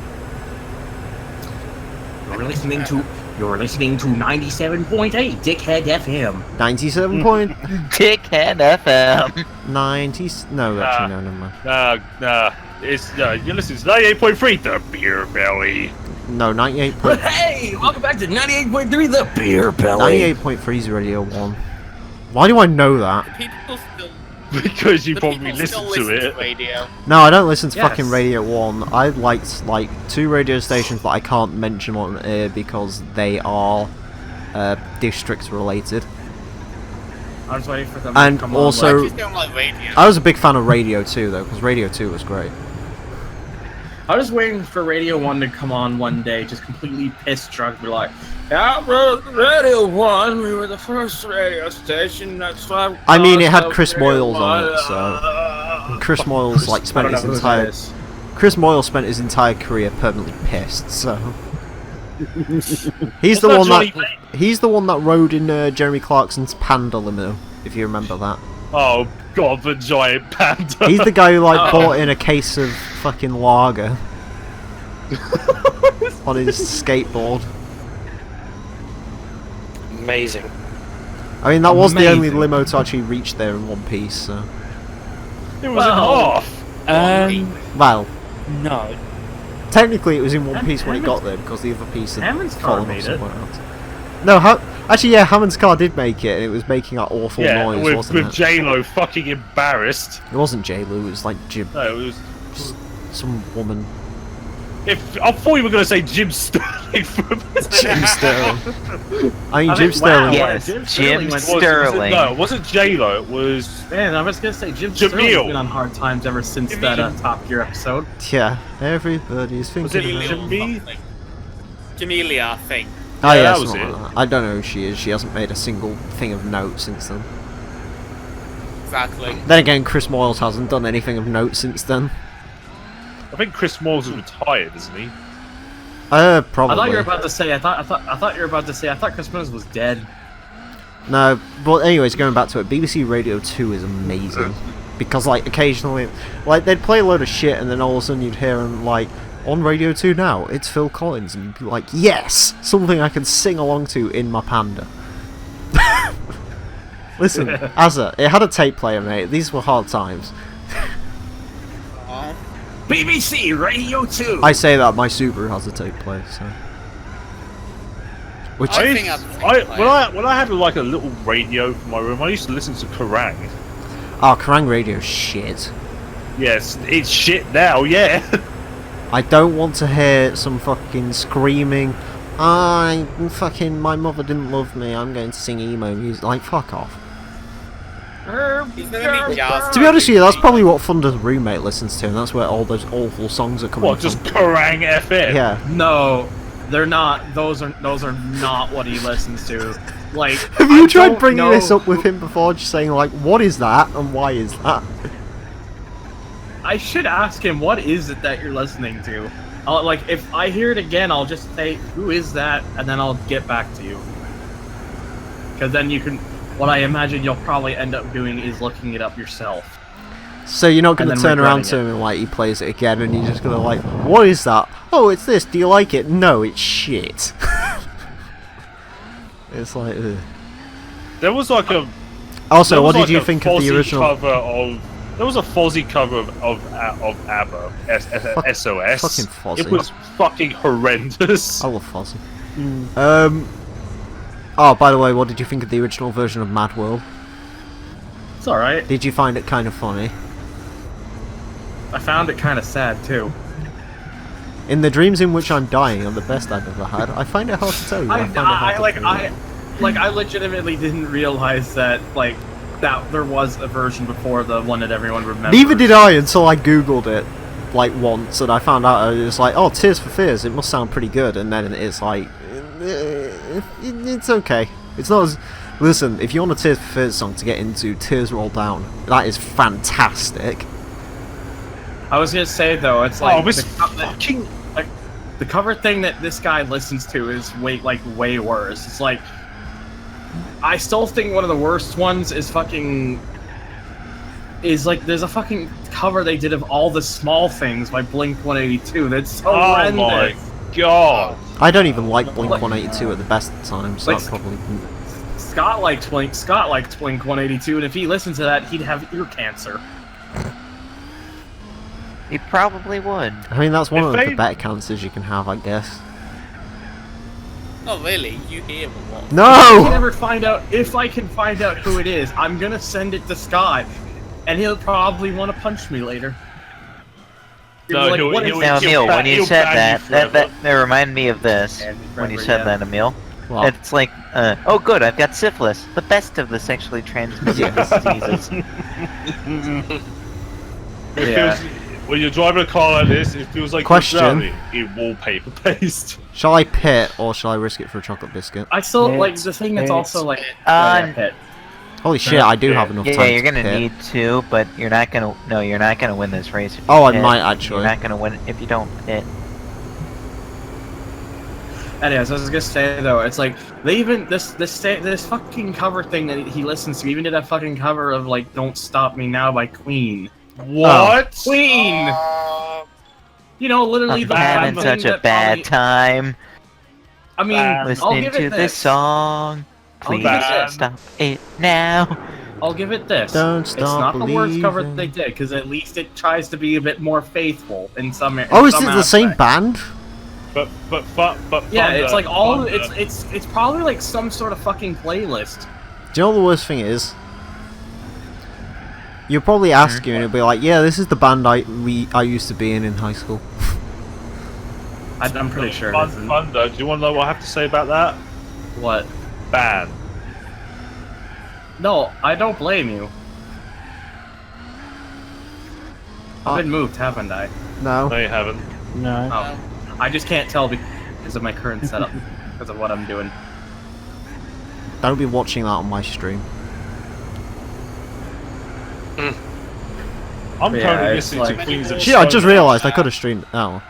You're listening to 97.8 Dickhead FM. 97 point... Dickhead FM. 90... No, actually, no, never mind. Nah. It's, you're listening to 98.3, the Beer Belly. No, 98 But point... hey, welcome back to 98.3 The Beer Belly. 98.3 is Radio 1. Why do I know that? People still. Because you the probably people still listen to listen it. radio. No, I don't listen to Yes. fucking Radio 1. I liked, like, 2 radio stations that I can't mention on air because they are, district related. I was waiting for them And to come also- on. I just don't like radio. I was a big fan of Radio 2, though, because Radio 2 was great. I was waiting for Radio 1 to come on one day, just completely pissed drunk, be like, yeah, bro, Radio 1, we were the first radio station, that's why... I mean, it had Chris Moyles on it, so... Chris Moyles, like, spent his entire... Chris Moyles spent his entire career permanently pissed, so... He's the one that... He's the one that rode in Jeremy Clarkson's Panda limo, if you remember that. Oh, God, the giant panda. He's the guy who, like, bought in a case of fucking lager on his skateboard. Amazing. I mean, that was the only Amazing. limo to actually reach there in one piece, so... It was in half. Well, No. technically it was in one piece when it got there, because the other piece had Hammond's car fallen off made it. somewhere else. No, actually, yeah, Hammond's car did make it, and it was making that awful Yeah, noise, wasn't with it? J-Lo fucking embarrassed. It wasn't J-Lo, it was like Jim... No, it was... Just some woman. I thought you were going to say Jim Sterling for a minute. Jim Sterling. I mean, I Jim mean, Sterling. wow. Yes, Jim Jim Sterling went- Sterling. No, it wasn't J-Lo, it was... Man, I was gonna say Jim Jamil. Sterling's been on hard times ever since that Jamil. Top Gear episode. Yeah, everybody's thinking Was it about Jamil? Jamelia, I think. Oh Yeah, yeah, that was something it. like that. I don't know who she is. She hasn't made a single thing of note since then. Exactly. Then again, Chris Moyles hasn't done anything of note since then. I think Chris Moyles is retired, isn't he? Probably. I thought you were about to say. I thought you were about to say. I thought Chris Mills was dead. No, but anyways, going back to it, BBC Radio 2 is amazing. Because, like, occasionally, like, they'd play a load of shit and then all of a sudden you'd hear them, like, on Radio 2 now, it's Phil Collins, and you'd be like, yes! Something I can sing along to in my Panda. Listen, Azza, it had a tape player, mate. These were hard times. BBC Radio 2! I say that, my Subaru has a tape player, so... Which I think when I had like a little radio for my room, I used to listen to Kerrang. Oh, Kerrang Radio's shit. Yes, it's shit now, yeah. I don't want to hear some fucking screaming, my mother didn't love me, I'm going to sing emo music. Like, fuck off. He's gonna be jazz. To be honest with you, that's probably what Thunder's roommate listens to, and that's where all those awful songs are coming What, from. just Kerrang FM? Yeah. No, they're not. Those are not what he listens to. Like, Have you tried bringing this up with him before, just saying, like, what is that, and why is that? I should ask him, what is it that you're listening to? Like, if I hear it again, I'll just say, who is that? And then I'll get back to you. Because then you can... What I imagine you'll probably end up doing is looking it up yourself. So you're not going to And turn then around to him and, like, he plays it again, and you're just going to, like, what is that? Oh, it's this, do you like it? No, it's shit. It's like, ugh. There was like a... Also, what did you think of the original... cover of... There was a Fozzy cover of ABBA, SOS. Fucking Fozzy. It was fucking horrendous. I love Fozzy. Oh, by the way, what did you think of the original version of Mad World? It's alright. Did you find it kind of funny? I found it kind of sad, too. In the dreams in which I'm dying are the best I've ever had. I find it hard to tell you. I legitimately didn't realize that, like, that there was a version before the one that everyone remembers. Neither did I until I googled it, like, once, and I found out it was like, oh, Tears for Fears, it must sound pretty good, and then it's like, it's okay. It's not as... Listen, if you want a Tears for Fears song to get into, Tears Roll Down, that is fantastic. I was gonna say, though, it's like... Oh, this fucking... Like, the cover thing that this guy listens to is way worse. It's like... I still think one of the worst ones is fucking... Is like, there's a fucking cover they did of All the Small Things by Blink-182 that's horrendous. Oh my god. I don't even like Blink-182 at the best of times, so Like, I probably... Scott likes Blink-182, and if he listened to that, he'd have ear cancer. He probably would. I mean, that's one If of they- the better cancers you can have, I guess. Oh really? You hear what? If I No! can ever find out, if I can find out who it is, I'm gonna send it to Scott, and he'll probably want to punch me later. No, Like, he'll- what he'll- is- Now, Emile, when you he'll said ban you that reminded me of this. When you said that, Emile. What? It's like, oh good, I've got syphilis, the best of the sexually transmitted diseases. It Yeah. feels, when you're driving a car like this, it feels like Question. you're drowning in wallpaper paste. Shall I pit, or shall I risk it for a chocolate biscuit? I still like the thing that's also like. Pit. Holy shit, I do have enough time Yeah, to you're gonna pit. need to, but you're not gonna. No, you're not gonna win this race. If you Oh, I pit. might, actually. You're not gonna win if you don't pit. Anyways, I was gonna say though, it's like they even this fucking cover thing that he listens to even did a fucking cover of like "Don't Stop Me Now" by Queen. What? Queen. You know, literally I'm the having one such thing a that bad probably- time I mean, I'll listening give to it this this. song. Please give it this. stop it now. I'll give it this. Don't It's stop not the worst cover that believing. they did, because at least it tries to be a bit more faithful in some. Oh, is it some the same aspects. band? But Yeah, Thunder- it's like all. Thunder- It's probably like some sort of fucking playlist. Do you know what the worst thing is? You'll probably ask you and it'll be like, yeah, this is the band I used to be in high school. I'm pretty sure it isn't. Thunder. Do you want to know what I have to say about that? What? Ban. No, I don't blame you. I've been moved, haven't I? No. No, you haven't. No. Oh. I just can't tell because of my current setup, because of what I'm doing. Don't be watching that on my stream. I'm Yeah, currently it's listening to like- Queens of Shit, I just Stone realised I Age. could have streamed. Oh.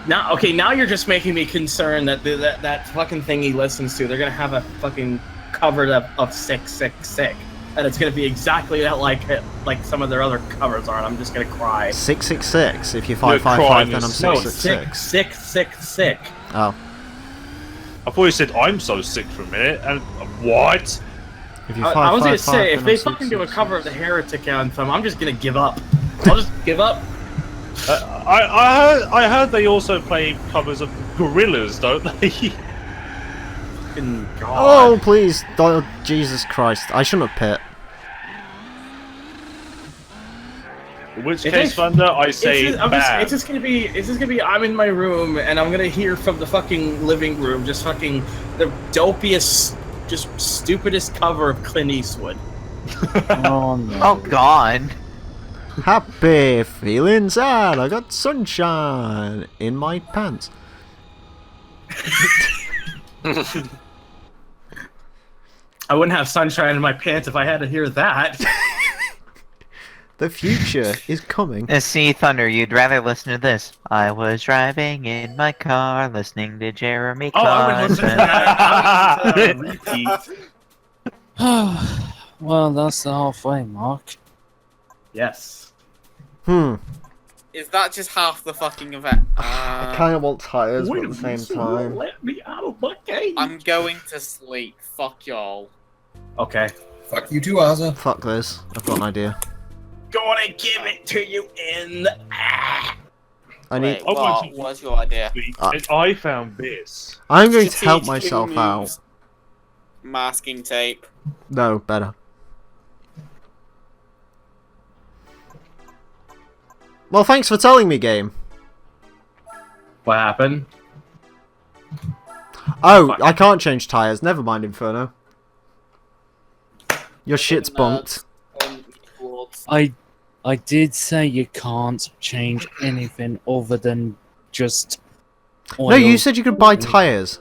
Now you're just making me concerned that that fucking thing he listens to, they're gonna have a fucking cover of Sick Sick Sick, and it's gonna be exactly like some of their other covers are, and I'm just gonna cry. 666. If you're 555, then I'm No, 666. Sick Sick Sick. Oh. I thought you said I'm so sick for a minute, and what? If you're I was gonna 555, say, if then they I'm fucking do a 666. cover of the Heretic Anthem, I'm just gonna give up. I'll just give up. I heard they also play covers of Gorillas, don't they? Fucking God. Oh, please. Oh, Jesus Christ. I shouldn't have pit. In which case, Thunder, I say it's just gonna be. I'm in my room and I'm gonna hear from the fucking living room just fucking the dopiest, just stupidest cover of Clint Eastwood. Oh no! Oh God! Happy, feeling sad. I got sunshine in my pants. I wouldn't have sunshine in my pants if I had to hear that. The future is coming. See, Thunder, you'd rather listen to this. I was driving in my car, listening to Jeremy I would listen to that. I would listen to repeat. Well, that's the halfway mark. Yes. Is that just half the fucking event? I kind of want tires, but at the same time. Let me out of my cage. I'm going to sleep. Fuck y'all. Okay. Fuck you too, Ozza. Fuck this. I've got an idea. Gonna give it to you in the I need. Wait, what's your idea? I found this. I'm going to help Strategically myself removed out. Masking tape. No, better. Well, thanks for telling me, game. What happened? Oh, Fuck. I can't change tires. Never mind, Inferno. Your shit's bunked. I did say you can't change anything other than just oil. No, you said you could buy tires.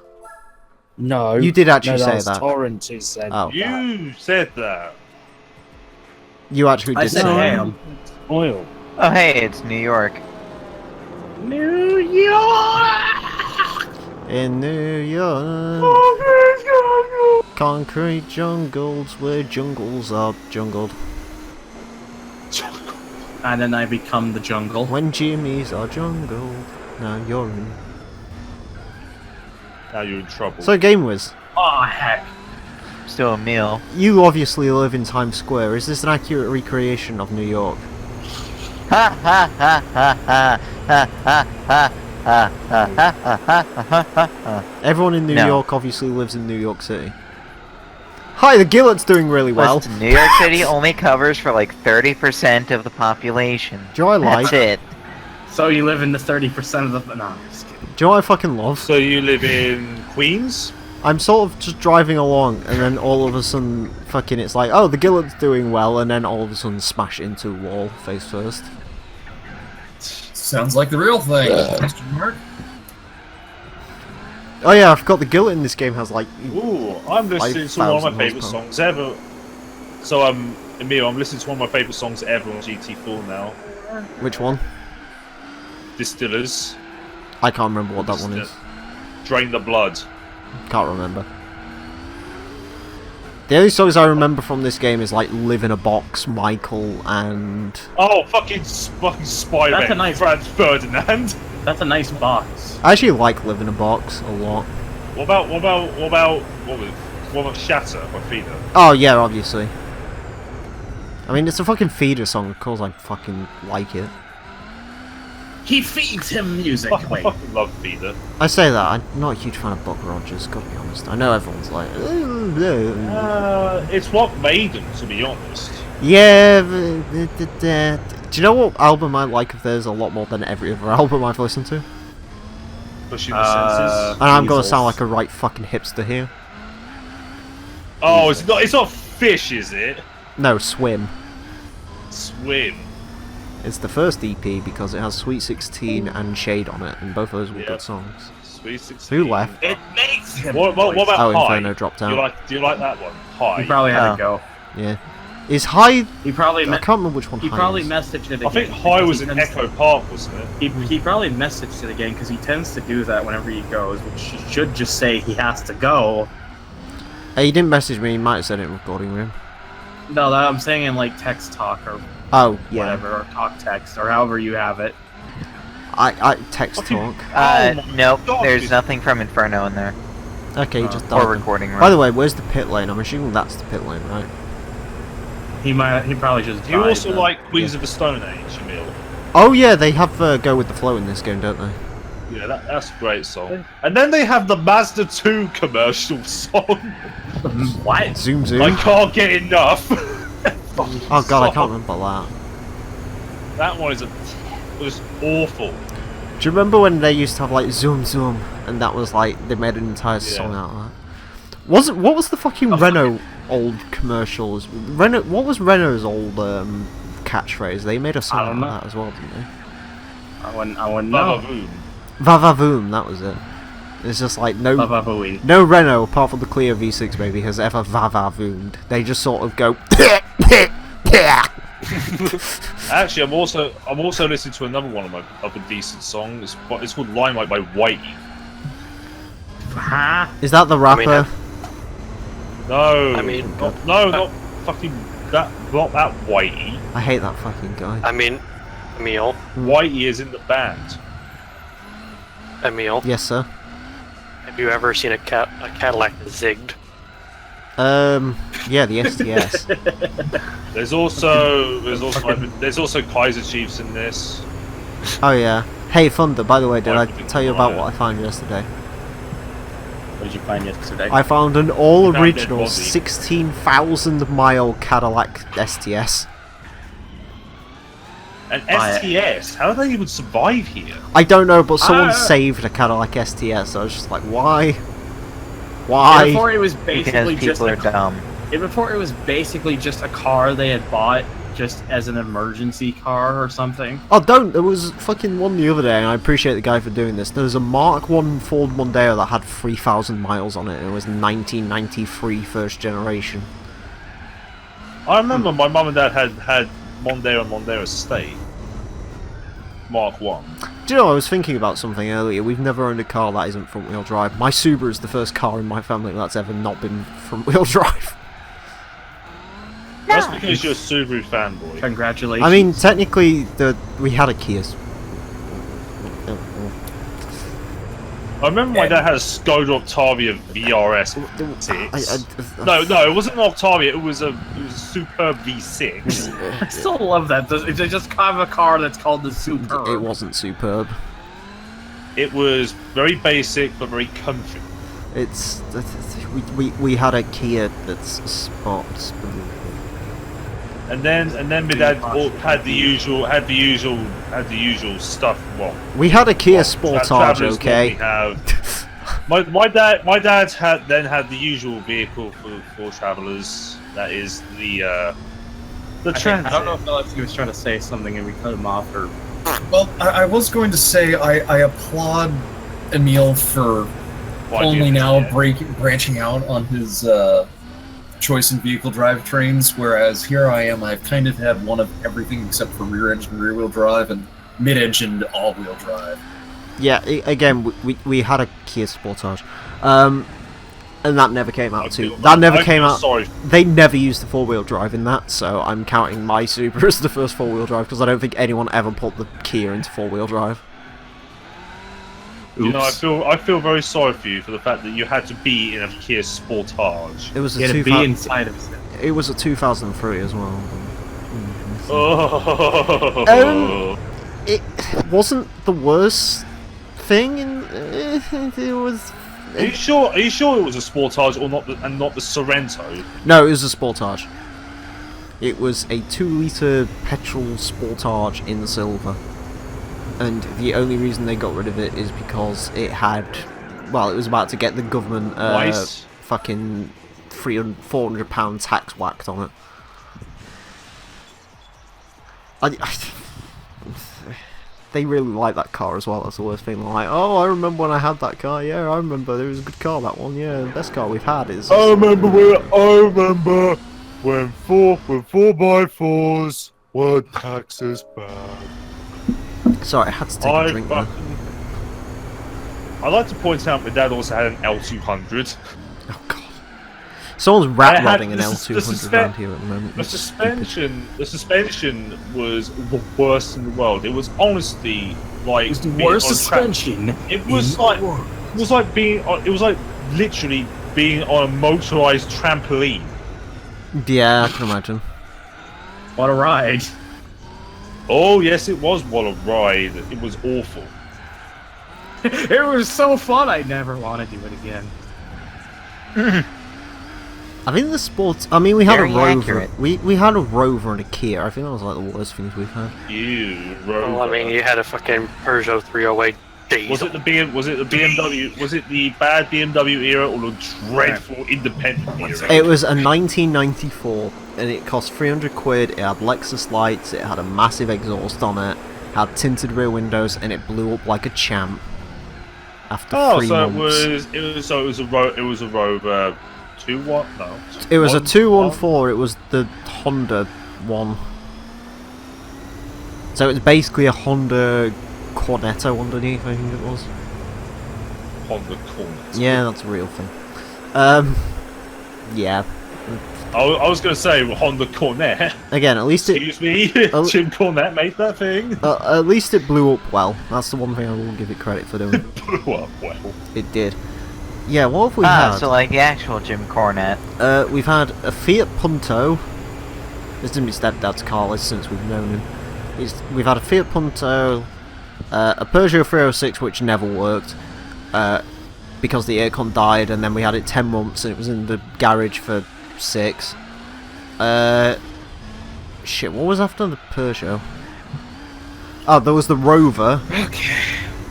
No. You did actually no, say was that. Torrent who said Oh. You said that. You actually I did said say that. ham. Oil. Oh, hey, it's New York. New York! In New York. Concrete jungles where jungles are jungled. And then I become the jungle. When Jimmy's are jungled, now you're in. Now you're in trouble. So, Game Wiz, Oh heck. Still a meal. you obviously live in Times Square. Is this an accurate recreation of New York? Ha ha ha ha ha ha ha ha ha ha ha ha ha. Everyone in New No. York obviously lives in New York City. Hi, the Gillet's doing really well. Listen, New York City only covers for like 30% of the population. Do you know what I That's like? it. So you live in the 30% of the. No, I'm just kidding. Do you know what I fucking love? So you live in Queens? I'm sort of just driving along, and then all of a sudden, fucking, it's like, oh, the Gillet's doing well, and then all of a sudden smash into a wall, face first. Sounds like the real thing. Question mark. Oh yeah, I forgot the Gillet in this game has like... Ooh, I'm listening to one of my 5,000 favourite horsepower. songs ever. So, Emile, I'm listening to one of my favourite songs ever on GT4 now. Which one? Distillers. I can't remember what that one is. Drain the Blood. Can't remember. The only songs I remember from this game is like Live in a Box, Michael, and... Oh, fucking Spider-Man. That's a nice- Franz Ferdinand. That's a nice box. I actually like Live in a Box a lot. What about Shatter by Feeder? Oh yeah, obviously. I mean, it's a fucking feeder song, of course I fucking like it. He feeds him music. I Wait. fucking love Feeder. I say that, I'm not a huge fan of Buck Rogers, gotta be honest. I know everyone's like... It's what made them, to be honest. Yeah, do you know what album I like of theirs a lot more than every other album I've listened to? Pushing the Senses. And I'm gonna sound like a right fucking hipster here. Oh, it's not Fish, is it? No, Swim. Swim. It's the first EP because it has Sweet 16 and Shade on it, and both of those were good songs. Sweet 16. Who left? It makes him. What about Oh, High? Inferno dropped out. Do you like that one? High. He probably had to go. Yeah. Is High... He probably. I can't remember which one He High probably is. messaged it again. I think High was in Echo Park, wasn't it? He probably messaged it again because he tends to do that whenever he goes, which should just say he has to go. He didn't message me. He might have said it in recording room. No, that I'm saying in like text talk or whatever, or talk text or however you have it. I text talk. Nope. There's nothing from Inferno in there. Okay, just or died. recording room. By the way, where's the pit lane? I'm assuming that's the pit lane, right? He probably just. Do you also like Queens of the Stone Age, Emile? Oh yeah, they have Go With The Flow in this game, don't they? Yeah, that's a great song. And then they have the Mazda 2 commercial song. What? Zoom zoom. I can't get enough. Oh god, I can't remember that. That one was awful. Do you remember when they used to have like zoom zoom, and that was like they made an entire song out of that? What was the fucking Renault old commercials? What was Renault's old catchphrase? They made a song out of that as well, didn't they? I wouldn't know. Vavavoom, that was it. It's just like no Renault apart from the Clio V6 maybe has ever vavavoomed. They just sort of go. Actually, I'm also listening to another one of a decent song. It's called Limelight by Whitey. Is that the rapper? No. No, not fucking that. Not that Whitey. I hate that fucking guy. I mean, Emile. Whitey is in the band. Emile. Yes, sir. Have you ever seen a Cadillac that zigged? Yeah, the STS. There's also Kaiser Chiefs in this. Oh yeah. Hey Thunder, by the way, did I tell you about what I found yesterday? What did you find yesterday? I found an all-original 16,000-mile Cadillac STS. An STS? How do they even survive here? I don't know, but someone saved a Cadillac STS, so I was just like, why? Why? Before it was basically because people are dumb. Before it was basically just a car they had bought just as an emergency car or something. Oh, don't! There was fucking one the other day, and I appreciate the guy for doing this. There was a Mark 1 Ford Mondeo that had 3,000 miles on it, and it was 1993 first generation. I remember my mum and dad had Mondeo and Mondeo Estate. Mark 1. Do you know, I was thinking about something earlier. We've never owned a car that isn't front-wheel drive. My Subaru is the first car in my family that's ever not been front-wheel drive. That's because you're a Subaru fanboy. Congratulations. I mean, technically, we had a Kia. I remember my dad had a Skoda Octavia VRS. No, it wasn't an Octavia. It was a Superb V6. I still love that. They just have a car that's called the Superb. It wasn't superb. It was very basic but very comfy. It's we had a Kia that's sports. And then my dad had the usual stuff. Well, we had a Kia Sportage, okay. My dad had the usual vehicle for travelers. That is the Transit. I don't know if Alex was trying to say something and we cut him off or. Well, I was going to say I applaud Emile for only now branching out on his choice in vehicle drivetrains, whereas here I am, I've kind of had one of everything except for rear-engine rear-wheel drive and mid-engine all-wheel drive. Yeah, again, we had a Kia Sportage, and that never came out too. That never came out. Sorry. They never used the four-wheel drive in that, so I'm counting my Subaru as the first four-wheel drive because I don't think anyone ever put the Kia into four-wheel drive. Oops. You know, I feel very sorry for you for the fact that you had to be in a Kia Sportage. It was a inside of it. It was a 2003 as well. Oh. It wasn't the worst thing. It was. Are you sure it was a Sportage or not, and not the Sorrento? No, it was a Sportage. It was a 2-litre petrol Sportage in silver. And the only reason they got rid of it is because it had, well, it was about to get the government fucking £400 tax whacked on it. They really like that car as well. That's the worst thing. Like, oh, I remember when I had that car. Yeah, I remember. It was a good car, that one. Yeah, the best car we've had is. I remember when 4x4s were taxes bad. Sorry, I had to take a drink there. I'd like to point out my dad also had an L200. Oh god. Someone's rat I had rodding an the L200 around here at the moment. The suspension was the worst in the world. It was honestly like It was the being worst on track. suspension. It was like literally being on a motorized trampoline. Yeah, I can imagine. What a ride. Oh yes, it was what a ride. It was awful. It was so fun. I never want to do it again. I think the sports. I mean, we had Very a Rover. accurate. We had a Rover and a Kia. I think that was like the worst things we've had. You, Rover. Well, I mean, you had a fucking Peugeot 308 diesel. Was it the BMW? Was it the bad BMW era or the dreadful independent era? It was a 1994, and it cost 300 quid. It had Lexus lights. It had a massive exhaust on it. Had tinted rear windows, and it blew up like a champ. After 3 months. It was a Rover. 2-1? No. It was a 1-1. 214. It was the Honda one. So it was basically a Honda Cornetto underneath, I think it was. Honda Cornet. Yeah, that's a real thing. Yeah. I was going to say Honda Cornet. Again, at least it. Excuse me, Jim Cornette made that thing. At least it blew up well. That's the one thing I will give it credit for doing. Blew up well. It did. Yeah, what have we had? So like the actual Jim Cornette. We've had a Fiat Punto. This isn't his stepdad's car since we've known him. We've had a Fiat Punto, a Peugeot 306 which never worked because the aircon died, and then we had it 10 months and it was in the garage for 6. Shit, what was after the Peugeot? Oh, there was the Rover. Okay.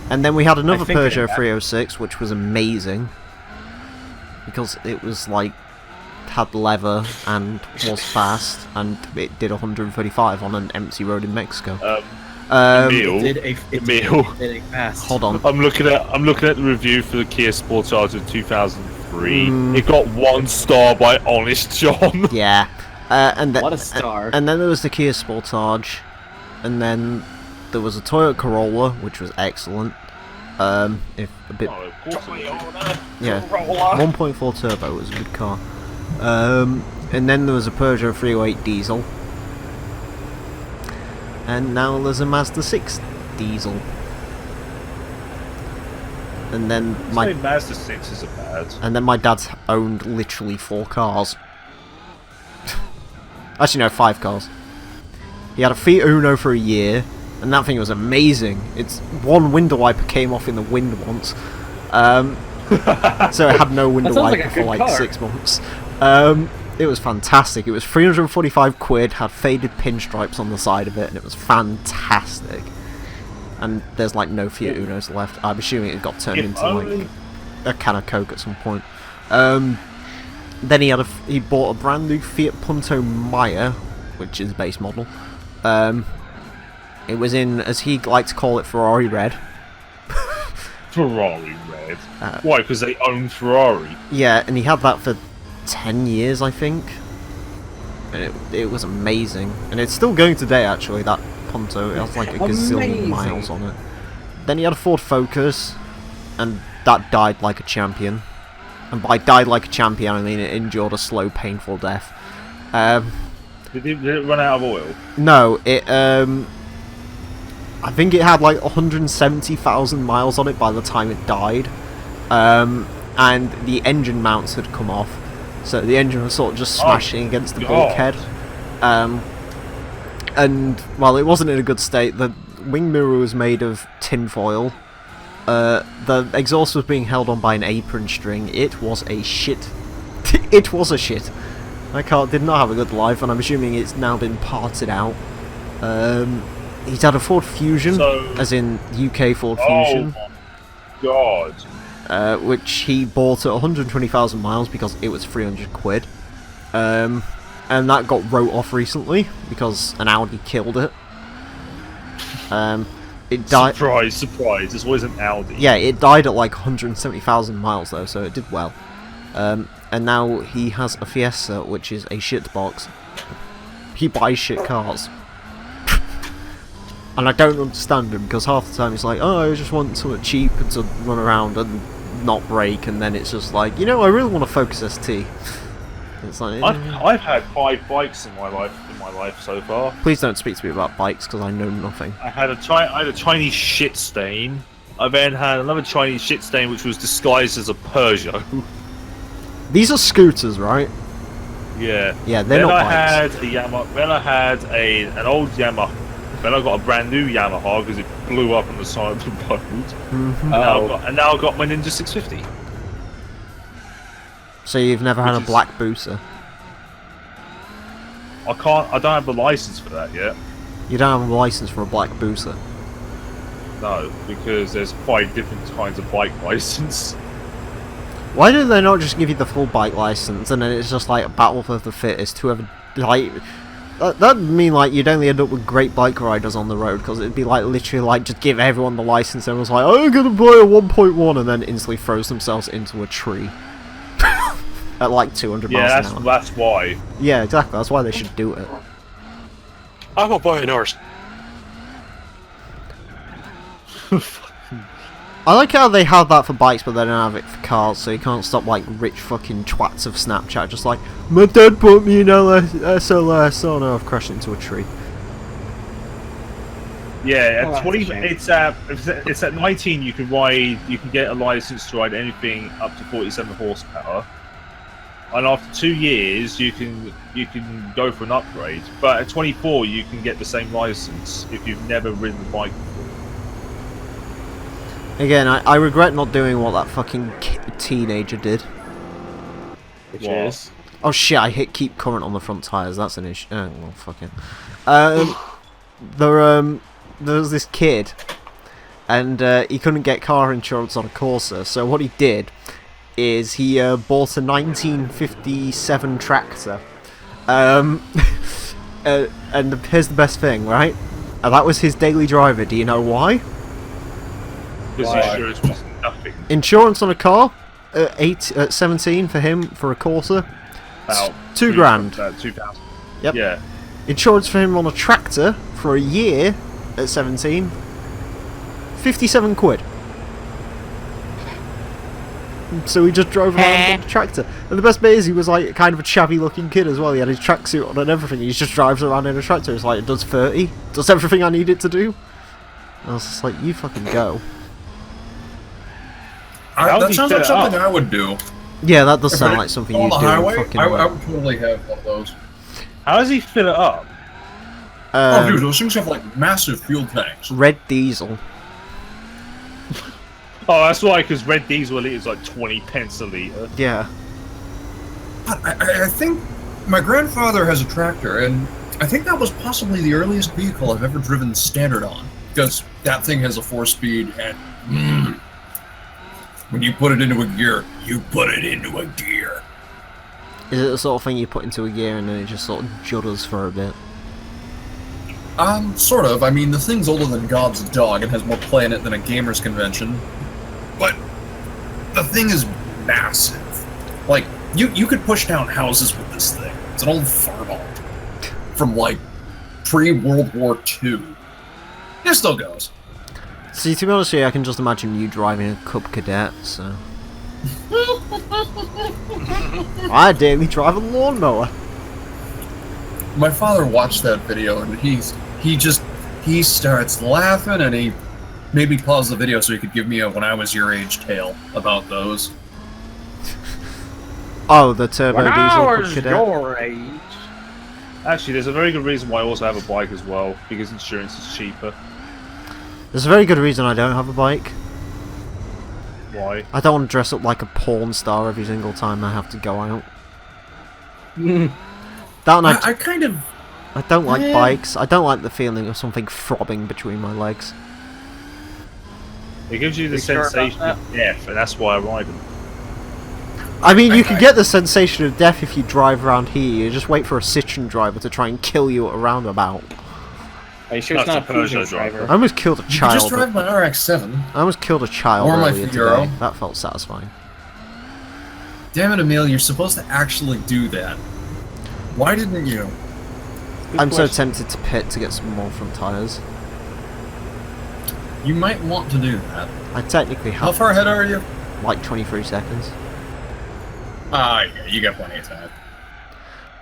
And then we had another think Peugeot that- 306, which was amazing. Because it was like, had leather and was fast, and it did 135 on an empty road in Mexico. Emile, It did a fast. Hold on. I'm looking at the review for the Kia Sportage of 2003. It got 1 star by Honest John. Yeah. And What a star. And then there was the Kia Sportage, and then there was a Toyota Corolla, which was excellent. If a bit, Oh, of course it is. yeah, 1.4 turbo was a good car. And then there was a Peugeot 308 diesel, and now there's a Mazda 6 diesel. And then Say Mazda 6 is a bad. And then my dad's owned literally 4 cars. Actually, no, 5 cars. He had a Fiat Uno for a year, and that thing was amazing. It's one window wiper came off in the wind once, so it had no window sounds like wiper a for good like car. 6 months. It was fantastic. It was 345 quid, had faded pinstripes on the side of it, and it was fantastic. And there's like no Fiat Unos left. I'm assuming it got turned into like a can of Coke at some point. Then he bought a brand new Fiat Punto Maya, which is the base model. It was in, as he liked to call it, Ferrari red. Ferrari red. Why? Because they own Ferrari. Yeah, and he had that for 10 years, I think. And it was amazing. And it's still going today, actually, that Punto. It has like a gazillion miles on it. Then he had a Ford Focus, and that died like a champion. And by died like a champion, I mean it endured a slow, painful death. Did it run out of oil? No, it I think it had like 170,000 miles on it by the time it died, and the engine mounts had come off, so the engine was sort of just smashing against the bulkhead. And while it wasn't in a good state, the wing mirror was made of tinfoil. The exhaust was being held on by an apron string. It was a shit. It was a shit. My car did not have a good life, and I'm assuming it's now been parted out. He's had a Ford Fusion, as in UK Ford Fusion. Oh my god. Which he bought at 120,000 miles because it was 300 quid. And that got wrote off recently because an Audi killed it. It died. Surprise, surprise! There's always an Audi. Yeah, it died at like 170,000 miles though, so it did well. And now he has a Fiesta, which is a shit box. He buys shit cars. And I don't understand him, because half the time he's like, oh, I just want something cheap and to run around and not brake, and then it's just like, you know, I really want a Focus ST. It's like, I've had 5 bikes in my life so far. Please don't speak to me about bikes because I know nothing. I had a Chinese shit stain. I then had another Chinese shit stain which was disguised as a Peugeot. These are scooters, right? Yeah. Yeah, they're not bikes. Then I had an old Yamaha. Then I got a brand new Yamaha because it blew up on the side of the road. Mm-hmm. And now I've got my Ninja 650. So you've never had a black booster? I don't have the license for that yet. You don't have a license for a black booster? No, because there's 5 different kinds of bike license. Why do they not just give you the full bike license and then it's just like a battle for the fittest? Whoever, like, that'd mean like you'd only end up with great bike riders on the road because it'd be like literally like just give everyone the license and everyone's like, I'm gonna buy a 1.1 and then instantly throws themselves into a tree at like 200 miles an hour. That's why. Yeah, exactly. That's why they should do it. I'm gonna buy an horse. I like how they have that for bikes, but they don't have it for cars, so you can't stop like rich fucking twats of Snapchat just like, my dad bought me an SLS, oh no, I've crashed into a tree. Yeah, at 20, it's at 19. You can get a license to ride anything up to 47 horsepower, and after 2 years, you can go for an upgrade. But at 24, you can get the same license if you've never ridden a bike before. Again, I regret not doing what that fucking teenager did. Which is? Oh shit! I hit keep current on the front tires. That's an issue. Oh, well, fuck it. There was this kid, and he couldn't get car insurance on a Corsa. So what he did is he bought a 1957 tractor. And here's the best thing, right? And that was his daily driver. Do you know why? Because insurance was nothing. Insurance on a car, 17 for him for a Corsa. About $2 grand. 2,000. Yep. Yeah. Insurance for him on a tractor for a year at 17. 57 quid. So he just drove around on the tractor. And the best bit is he was like kind of a chavvy looking kid as well. He had his tracksuit on and everything. He just drives around in a tractor. It's like, it does 30. Does everything I need it to do. And I was just like, you fucking go. That sounds like something I would do. Yeah, that does sound like something you'd do. On the highway, I would totally have one of those. How does he fill it up? Oh, dude, those things have like massive fuel tanks. Red diesel. Oh, that's why, because red diesel is like 20 pence a litre. Yeah. But I think my grandfather has a tractor, and I think that was possibly the earliest vehicle I've ever driven standard on. Because that thing has a 4-speed, and when you put it into a gear, you put it into a gear. Is it the sort of thing you put into a gear and then it just sort of judders for a bit? Sort of. I mean, the thing's older than God's dog and has more play in it than a gamer's convention. But the thing is massive. Like, you could push down houses with this thing. It's an old farm from, like, pre-World War II. It still goes. See, to be honest with you, I can just imagine you driving a Cub Cadet, so... I daily drive a lawnmower. My father watched that video, and he starts laughing, and he maybe paused the video so he could give me a when I was your age tale about those. Oh, the turbo diesel Cub Cadet. Your age. Actually, there's a very good reason why I also have a bike as well, because insurance is cheaper. There's a very good reason I don't have a bike. Why? I don't want to dress up like a porn star every single time I have to go out. I kind of... I don't like bikes. I don't like the feeling of something throbbing between my legs. It gives you the sensation of death, and that's why I ride them. I mean, you can get the sensation of death if you drive around here. You just wait for a Citroen driver to try and kill you at a roundabout. Are you sure it's not a Peugeot driver? I almost killed a child. You just drive my RX-7. I almost killed a child or my earlier Fiero. today. That felt satisfying. Damn it, Emile, you're supposed to actually do that. Why didn't you? I'm so tempted to pit to get some more front tyres. You might want to do that. I technically have... How far ahead are you? Like 23 seconds. Yeah, you got plenty of time.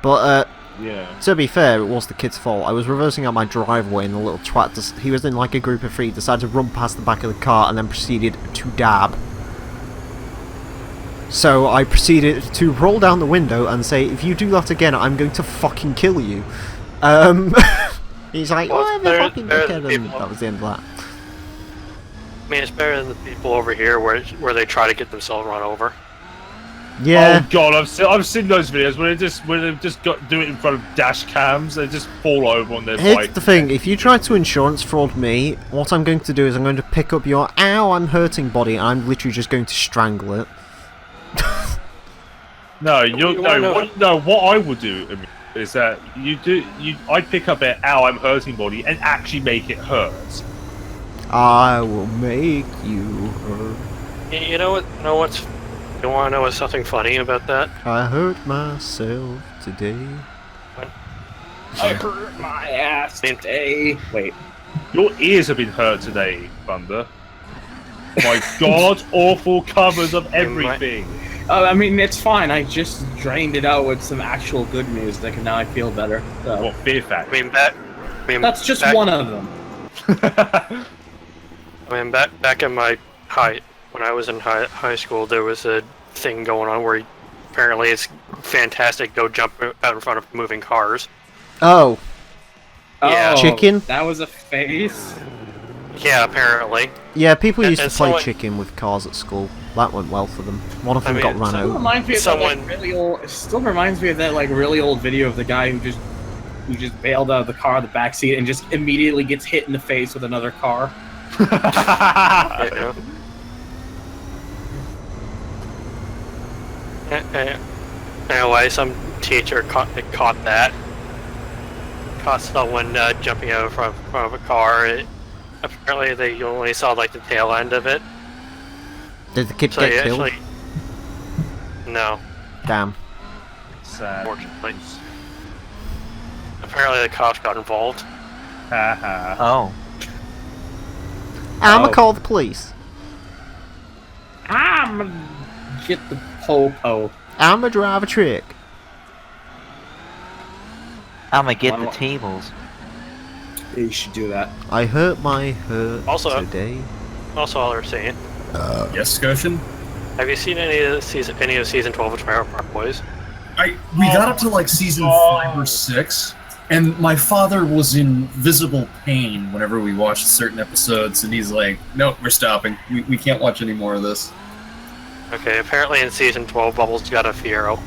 But Yeah. to be fair, it was the kid's fault. I was reversing out my driveway and the little twat, he was in like a group of three, decided to run past the back of the car and then proceeded to dab. So I proceeded to roll down the window and say, if you do that again, I'm going to fucking kill you. He's like, oh, the fucking dickhead, and that was the end of that. I mean, it's better than the people over here where they try to get themselves run over. Yeah. Oh god, I've seen those videos where they just do it in front of dash cams. They just fall over on their bike. Here's the thing: if you try to insurance fraud me, what I'm going to do is I'm going to pick up your "ow, I'm hurting" body, and I'm literally just going to strangle it. No, what I would do is that I'd pick up an "ow, I'm hurting" body and actually make it hurt. I will make you hurt. You know what? You want to know what's something funny about that? I hurt myself today. I hurt my ass today. Wait. Your ears have been hurt today, Thunder. My god, awful covers of everything. I mean, it's fine. I just drained it out with some actual good music, and now I feel better. So. What, Fear Factory? That's just one of them. I mean, back in my when I was in high school, there was a thing going on where apparently it's fantastic to go jump out in front of moving cars. Oh. Yeah. Chicken? That was a face? Yeah, apparently. Yeah, people used to play someone, chicken with cars at school. That went well for them. One of them got run over. Reminds me of that, like, really old, it still reminds me of that like really old video of the guy who just bailed out of the car in the backseat and just immediately gets hit in the face with another car. Yeah. Anyway, some teacher caught that. Caught someone jumping out in front of a car. Apparently, they only saw like the tail end of it. Did the kid get killed? No. Damn. Sad. Unfortunately. Apparently, the cops got involved. Oh. I'ma call the police. I'ma get the po-po. I'ma drive a trick. I'ma get the tables. You should do that. I hurt my hurt today. Also, all they're saying. Yes, Scotian? Have you seen any of season 12 of Trailer Park Boys? We got up to like season 5 or 6, and my father was in visible pain whenever we watched certain episodes, and he's like, "No, we're stopping. We can't watch any more of this." Okay, apparently in season 12, Bubbles got a Fiero.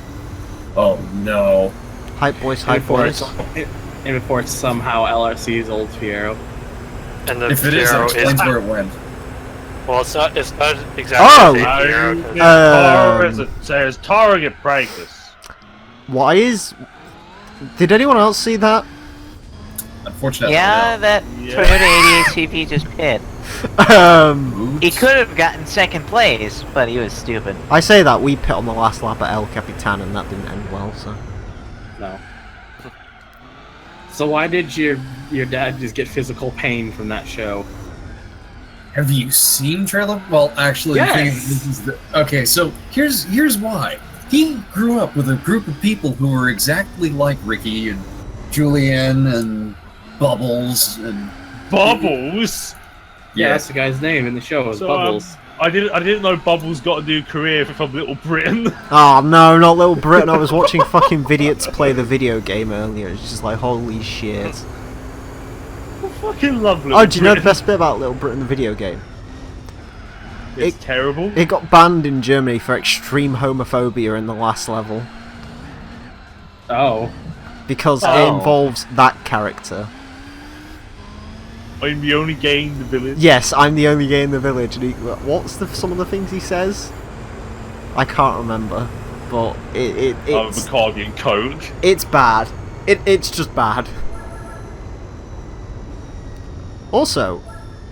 Oh no! Hype boys, hype boys. And before it's somehow LRC's old Fiero. And the If it is, that explains where it went. Well, it's not exactly Oh! the same Fiero. Says target practice. Why is... Did anyone else see that? Unfortunately, Yeah, no. that Toyota 88 CP just pit. He could have gotten second place, but he was stupid. I say that, we pit on the last lap at El Capitan and that didn't end well, so... No. So why did your dad just get physical pain from that show? Have you seen Trailer? Well, actually, Yes. the thing is, this is the... Okay, so here's why. He grew up with a group of people who were exactly like Ricky and Julian and Bubbles and... Bubbles? Yeah, that's the guy's name in the show, is Bubbles. I didn't know Bubbles got a new career from Little Britain. Oh no, not Little Britain. I was watching fucking Vidiots play the video game earlier. It's just like, holy shit. I fucking love Little Oh, do you know the Britain. best bit about Little Britain, the video game? It's terrible. It got banned in Germany for extreme homophobia in the last level. Oh. Because it involves that character. I'm the only gay in the village. Yes, I'm the only gay in the village. And what's some of the things he says? I can't remember, but it's Bacardi and Coke. It's bad. It's just bad. Also,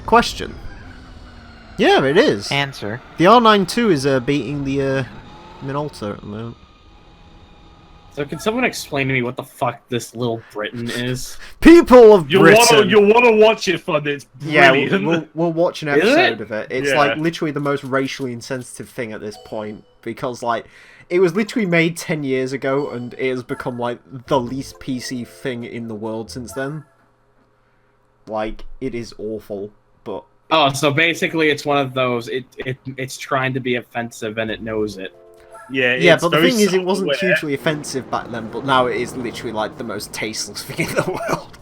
question. Yeah, it is. Answer. The R92 is beating the Minolta at the moment. So can someone explain to me what the fuck this Little Britain is? People of Britain. You wanna watch it, fun? It's brilliant. Yeah, we'll watch an Is episode it? of it. It's Yeah. like literally the most racially insensitive thing at this point because like it was literally made 10 years ago and it has become like the least PC thing in the world since then. Like it is awful, but Oh, so basically it's one of those. It's trying to be offensive and it knows it. yeah, it's but the very thing is, it wasn't self-aware. hugely offensive back then. But now it is literally like the most tasteless thing in the world.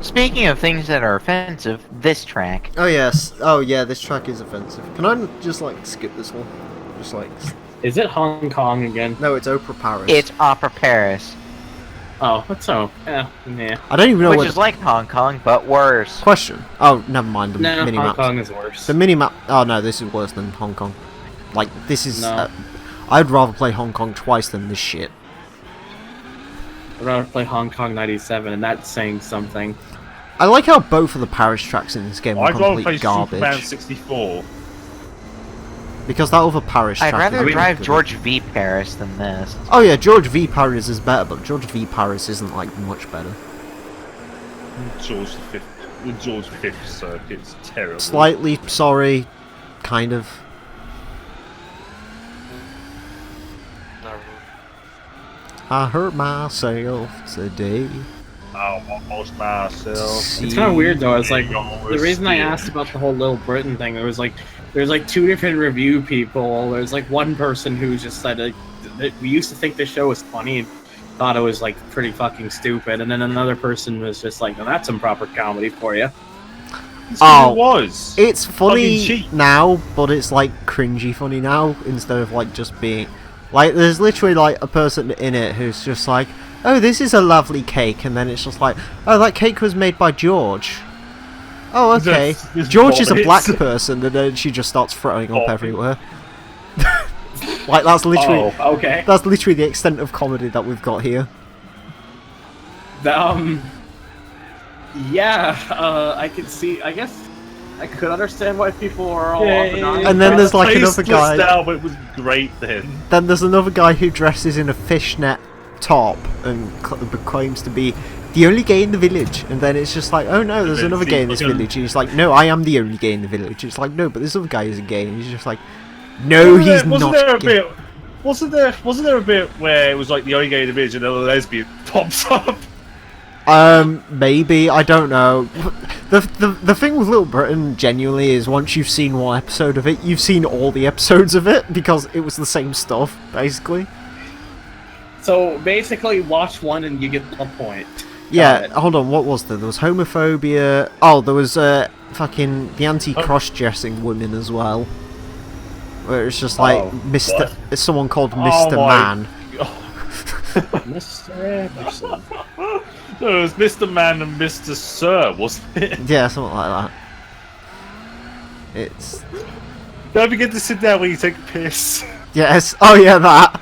Speaking of things that are offensive, this track. Oh yes, oh yeah, this track is offensive. Can I just like skip this one? Just like Is it Hong Kong again? no, it's Opera Paris. It's Opera Paris, Oh, that's so. Yeah. I don't even know which what is like Hong Kong but worse. question. Oh, never mind the No, mini Hong maps. Kong is worse. The mini-map... Oh no, this is worse than Hong Kong. Like, this is... No. I'd rather play Hong Kong twice than this shit. I'd rather play Hong Kong 97, and that's saying something. I like how both of the Paris tracks in this game are I'd rather play complete garbage. Superman 64. Because that other Paris I'd track rather is drive good. George V. Paris than this. Oh yeah, George V. Paris is better, but George V. Paris isn't, like, much better. George V circuit's terrible. Slightly sorry, kind of. I hurt myself today. I lost myself. It's kind of weird though. It's like the reason I asked about the whole Little Britain thing. There's like two different review people. There's like one person who just said that we used to think this show was funny and thought it was like pretty fucking stupid, and then another person was just like, "No, that's some proper comedy for you." Oh, It was. It's funny cheap. now, but it's like cringy funny now instead of like just being like there's literally like a person in it who's just like, oh, this is a lovely cake, and then it's just like, oh, that cake was made by George. Oh, okay. This George is a vomits. black person, and then she just starts throwing up Vomit. everywhere. Like that's literally Oh, okay. that's literally the extent of comedy that we've got here. Yeah, I can see. I guess I could understand why people are all up and on. And then there's like Tasteless another guy. now, but it was great then. Then there's another guy who dresses in a fishnet top and claims to be the only gay in the village, and then it's just like, oh no, there's another gay in this village, and he's like, no, I am the only gay in the village. It's like, no, but this other guy isn't gay, and he's just like, no, he's Wasn't not there a gay. bit? Wasn't there a bit where it was like the only gay in the village and then a lesbian pops up? Maybe, I don't know. The thing with Little Britain genuinely is once you've seen one episode of it, you've seen all the episodes of it because it was the same stuff, basically. So basically, watch one and you get the point. Yeah, hold on, what was there? There was homophobia. Oh, there was fucking the anti-cross-dressing women as well. Where it's just like Mr. It's someone called Mr. Man. Mr. Anderson. No, it was Mr. Man and Mr. Sir, wasn't it? Yeah, something like that. It's Don't forget to sit down when you take a piss. yes. Oh yeah, that.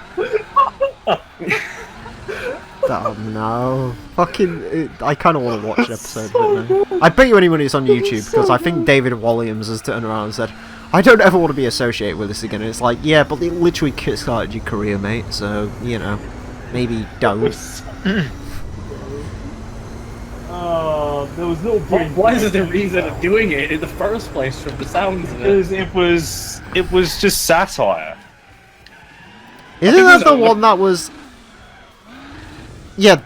Oh no! Fucking, I kind of want to watch an episode of it now. I bet you any money it's on YouTube because I think David Walliams has turned around and said, "I don't ever want to be associated with this again." And it's like, yeah, but it literally kickstarted your career, mate. So you know, maybe don't. Oh, there was Little Britain. What is the reason of doing it in the first place? From the sounds of it. It was just satire. Isn't that the one that was? Yeah,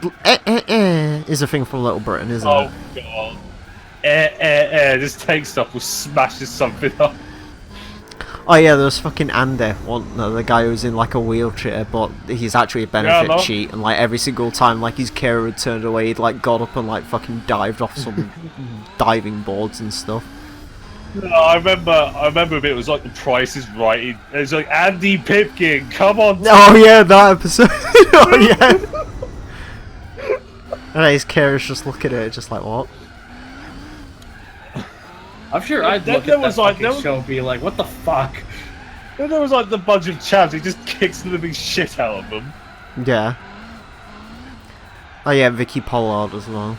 is a thing from Little Britain, isn't Oh it? god. This tank stuff will smashes something up. Oh yeah, there was fucking Andy, the guy who was in like a wheelchair, but he's actually a benefit cheat, and like every single time like his carer had turned away, he'd like got up and like fucking dived off some diving boards and stuff. No, I remember a bit. It was like The Price is Right. It was like Andy Pipkin, come on. Oh yeah, that episode. Oh yeah. And his carer's just looking at it, just like what? I'm sure I'd look at that fucking show and be like, what the fuck? Then there was like the bunch of chaps. He just kicks the living shit out of them. Yeah. Oh yeah, Vicky Pollard as well.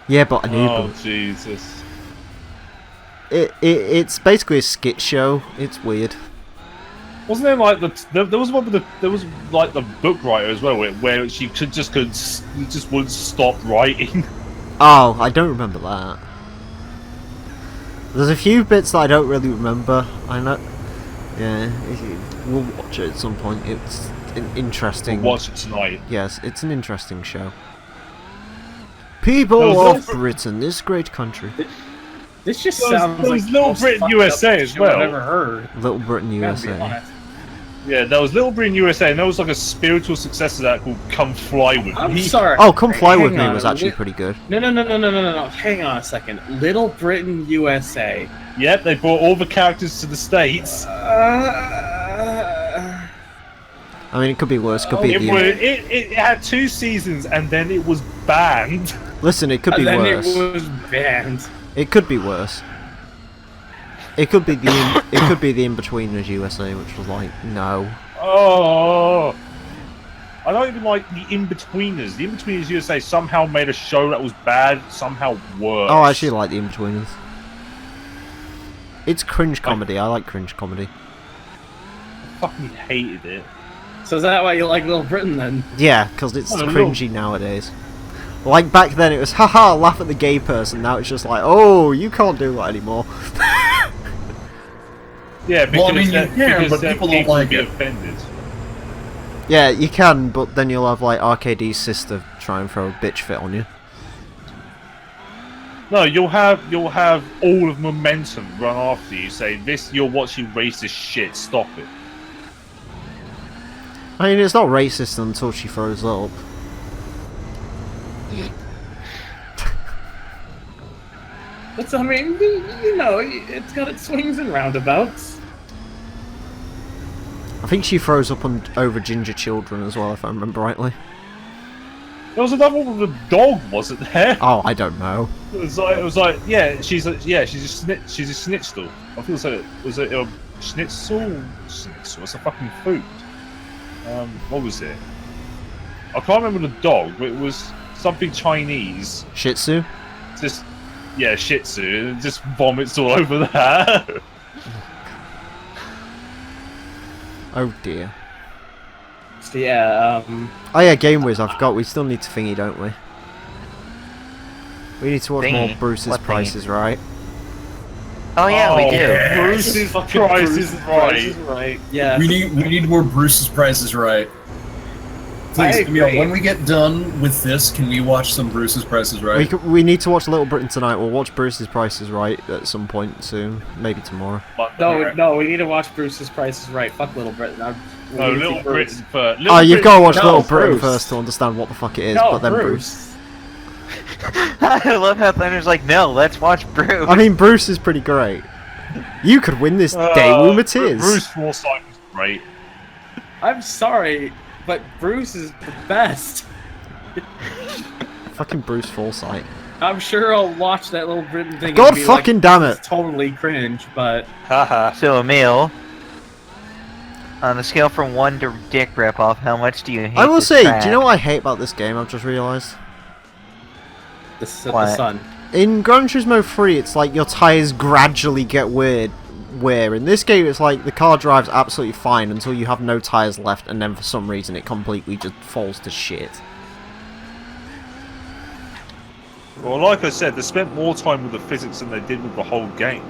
Yeah, but I need Oh them. Jesus. It's basically a skit show. It's weird. Wasn't there like there was one with there was like the book writer as well, where she just wouldn't stop writing. Oh, I don't remember that. There's a few bits that I don't really remember. I know. Yeah, we'll watch it at some point. It's an interesting. We'll watch it tonight. Yes, it's an interesting show. People of Britain, this great country. This just sounds like Little Britain USA as well. I've ever heard. Little Britain USA. Yeah, there was Little Britain USA, and there was like a spiritual successor to that called Come Fly With Me. I'm sorry. Oh, Come Fly With Me was actually pretty good. No. Hang on a second. Little Britain USA. Yep, they brought all the characters to the States. I mean, it could be worse. Could be It had 2 seasons, and then it was banned. Listen, it could be worse. It was banned. It could be worse. It could be the In-Betweeners USA, which was like, no. Oh, I don't even like the In-Betweeners. The In-Betweeners USA somehow made a show that was bad, somehow worse. Oh, I actually like the In-Betweeners. It's cringe comedy. I like cringe comedy. I fucking hated it. So is that why you like Little Britain then? Yeah, because it's cringy nowadays. Like back then it was, haha, laugh at the gay person. Now it's just like, oh, you can't do that anymore. Yeah, because Well, I mean, you can, but people don't like it. Offended. Yeah, you can, but then you'll have like RKD's sister try and throw a bitch fit on you. No, you'll have all of momentum run after you. Say this, you're watching racist shit. Stop it. I mean, it's not racist until she throws up. It's, I mean, you know, it's got its swings and roundabouts. I think she throws up over ginger children as well, if I remember rightly. There was another one with a dog, wasn't there? Oh, I don't know. It was like, yeah, she's a schnitzel. I feel like was it a schnitzel? Schnitzel. It's a fucking food. What was it? I can't remember the dog, but it was something Chinese. Shih Tzu? Just, yeah, Shih Tzu. And just vomits all over that. Oh dear. So yeah, Oh yeah, Game Wiz, I forgot, we still need to thingy, don't we? We need to watch more Bruce's What Price is Right. Oh yeah, we do. Yeah. Bruce's Price is Right. yeah. We need more Bruce's Price is Right. Please, Emile, when we get done with this, can we watch some Bruce's Price is Right? We need to watch Little Britain tonight. We'll watch Bruce's Price is Right at some point soon. Maybe tomorrow. No, we need to watch Bruce's Price is Right. Fuck Little Britain. No, Little Britain first. Oh, you've got to watch Little Bruce. Britain first to understand what the fuck it is, No, but then Bruce. I love how Thunder's like, no, let's watch Bruce. I mean, Bruce is pretty great. You could win this day, womb it is. Bruce Forsyth was great. I'm sorry, but Bruce is the best. Fucking Bruce Forsyth. I'm sure I'll watch that Little Britain thing. God and be fucking like, damn it. It's totally cringe, but Haha. So Emile, on a scale from 1 to dick ripoff, how much do you hate I will this say, track? do you know what I hate about this game? I've just realised. the What? sun. In Gran Turismo 3, it's like your tyres gradually get wear. In this game, it's like the car drives absolutely fine until you have no tyres left, and then for some reason it completely just falls to shit. Well, like I said, they spent more time with the physics than they did with the whole game.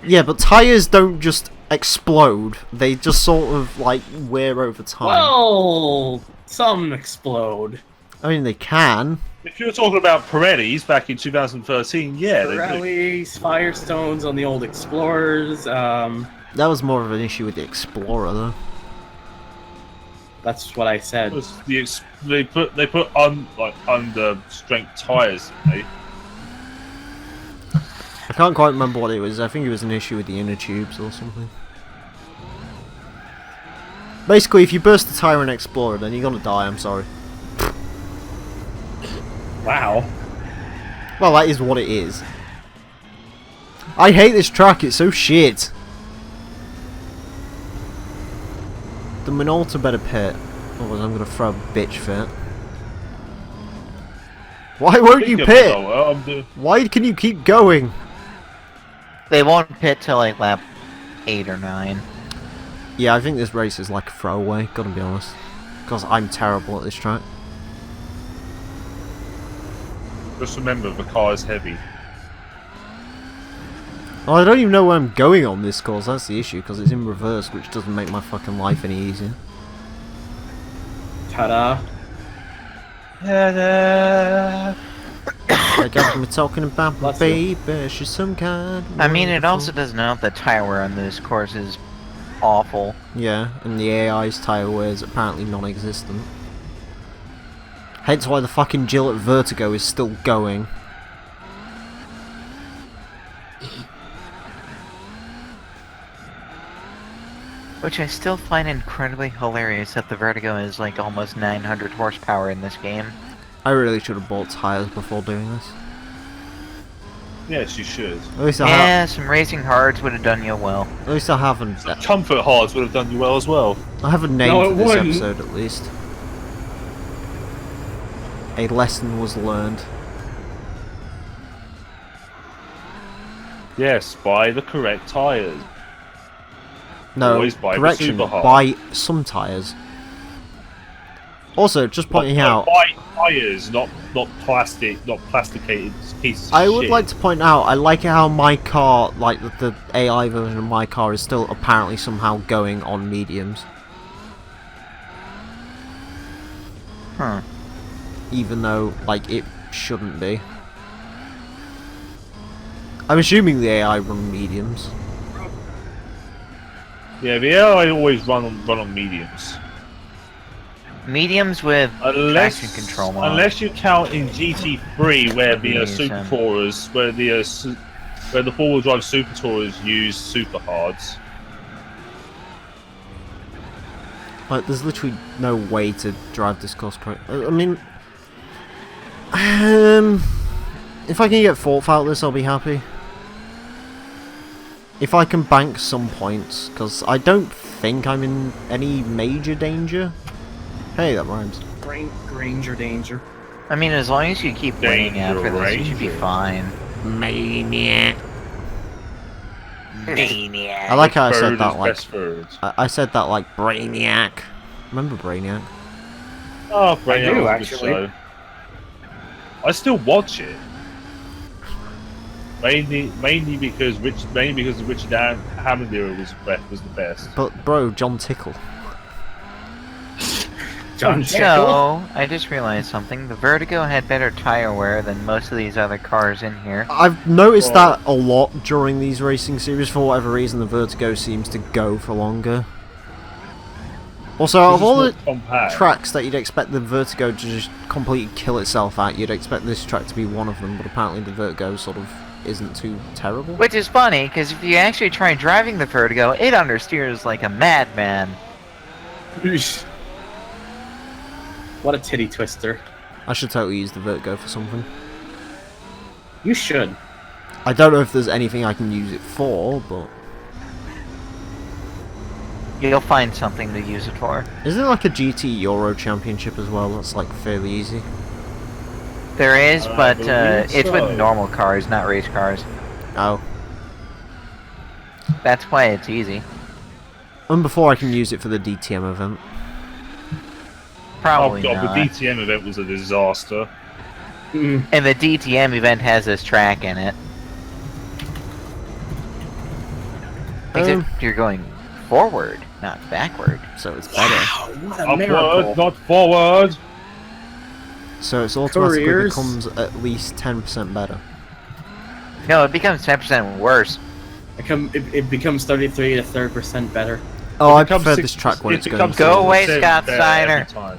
Yeah, but tyres don't just explode. They just sort of, like, wear over time. Well, some explode. I mean, they can. If you're talking about Pirellis back in 2013, yeah, they do. Pirellis, Firestones on the old Explorers. That was more of an issue with the Explorer, though. That's what I said. They put under strength tires. They. I can't quite remember what it was. I think it was an issue with the inner tubes or something. Basically, if you burst a tyre in Explorer, then you're gonna die, I'm sorry. Wow. Well, that is what it is. I hate this track, it's so shit. The Minolta better pit. Otherwise I'm gonna throw a bitch fit. Why won't you pit? Why can you keep going? They won't pit till like lap 8 or 9. Yeah, I think this race is like a throwaway, gotta be honest. Because I'm terrible at this track. Just remember, the car is heavy. Well, I don't even know where I'm going on this course, that's the issue, because it's in reverse, which doesn't make my fucking life any easier. Ta-da. Like we're talking about my baby, she's some kind of I mean, it wonderful. also doesn't help that tire wear on this course is awful. Yeah, and the AI's tyre wear is apparently non-existent. Hence why the fucking Jill at Vertigo is still going. Which I still find incredibly hilarious that the Vertigo is like almost 900 horsepower in this game. I really should have bought tyres before doing this. Yes, you should. At least I Yeah, some racing hards would have done you well. At least I haven't. Comfort hards would have done you well as well. I have a name No, for it this wouldn't. episode at least. A lesson was learned. Yes, buy the correct tyres. No, Always buy the correction, super hard. buy some tyres. Also, just pointing out, Buy tyres, not plastic, not plasticated pieces of I would shit. like to point out, I like how my car, like the AI version of my car, is still apparently somehow going on mediums. Huh. Even though, like, it shouldn't be. I'm assuming the AI run mediums. Yeah, the AI always run on mediums. Mediums with traction control on. Unless you count in GT3 where the Super Tourers, where the four-wheel drive Super Tourers use super hards. Like, there's literally no way to drive this course correctly. I mean, if I can get fourth out of this, I'll be happy. If I can bank some points, because I don't think I'm in any major danger. Hey, that rhymes. Granger danger. I mean, as long as you keep winning after this, you should be Ranger. fine. Maniac. Maniac. I like how I Bird said is that like best bird. I said that like Brainiac. Remember Brainiac? Oh, Brainiac do, was a good actually. show. I still watch it. Mainly because the Richard Hammond era was the best. But bro, John Tickle. John So, I just realized something. The Vertigo had better tire wear than most of these other cars in here. I've noticed Well- that a lot during these racing series. For whatever reason, the Vertigo seems to go for longer. Also, out of all the compact. tracks that you'd expect the Vertigo to just completely kill itself at, you'd expect this track to be one of them, but apparently the Vertigo sort of isn't too terrible. Which is funny, because if you actually try driving the Vertigo, it understeers like a madman. What a titty twister. I should totally use the Vertigo for something. You should. I don't know if there's anything I can use it for, but... You'll find something to use it for. Isn't there like a GT Euro Championship as well that's like fairly easy? There is, but believe it's so. with normal cars, not race cars. Oh. That's why it's easy. And before I can use it for the DTM event. Probably Oh god, not. the DTM event was a disaster. Mm. And the DTM event has this track in it. Except you're going forward, not backward. So it's better. What a Upward, miracle. not forward. So it's automatically Careers. becomes at least 10% better. No, it becomes 10% worse. It becomes 33 to 30% better. Oh, I becomes prefer six- this track when it it's going becomes Go away, 6% Scott better Steiner. every time.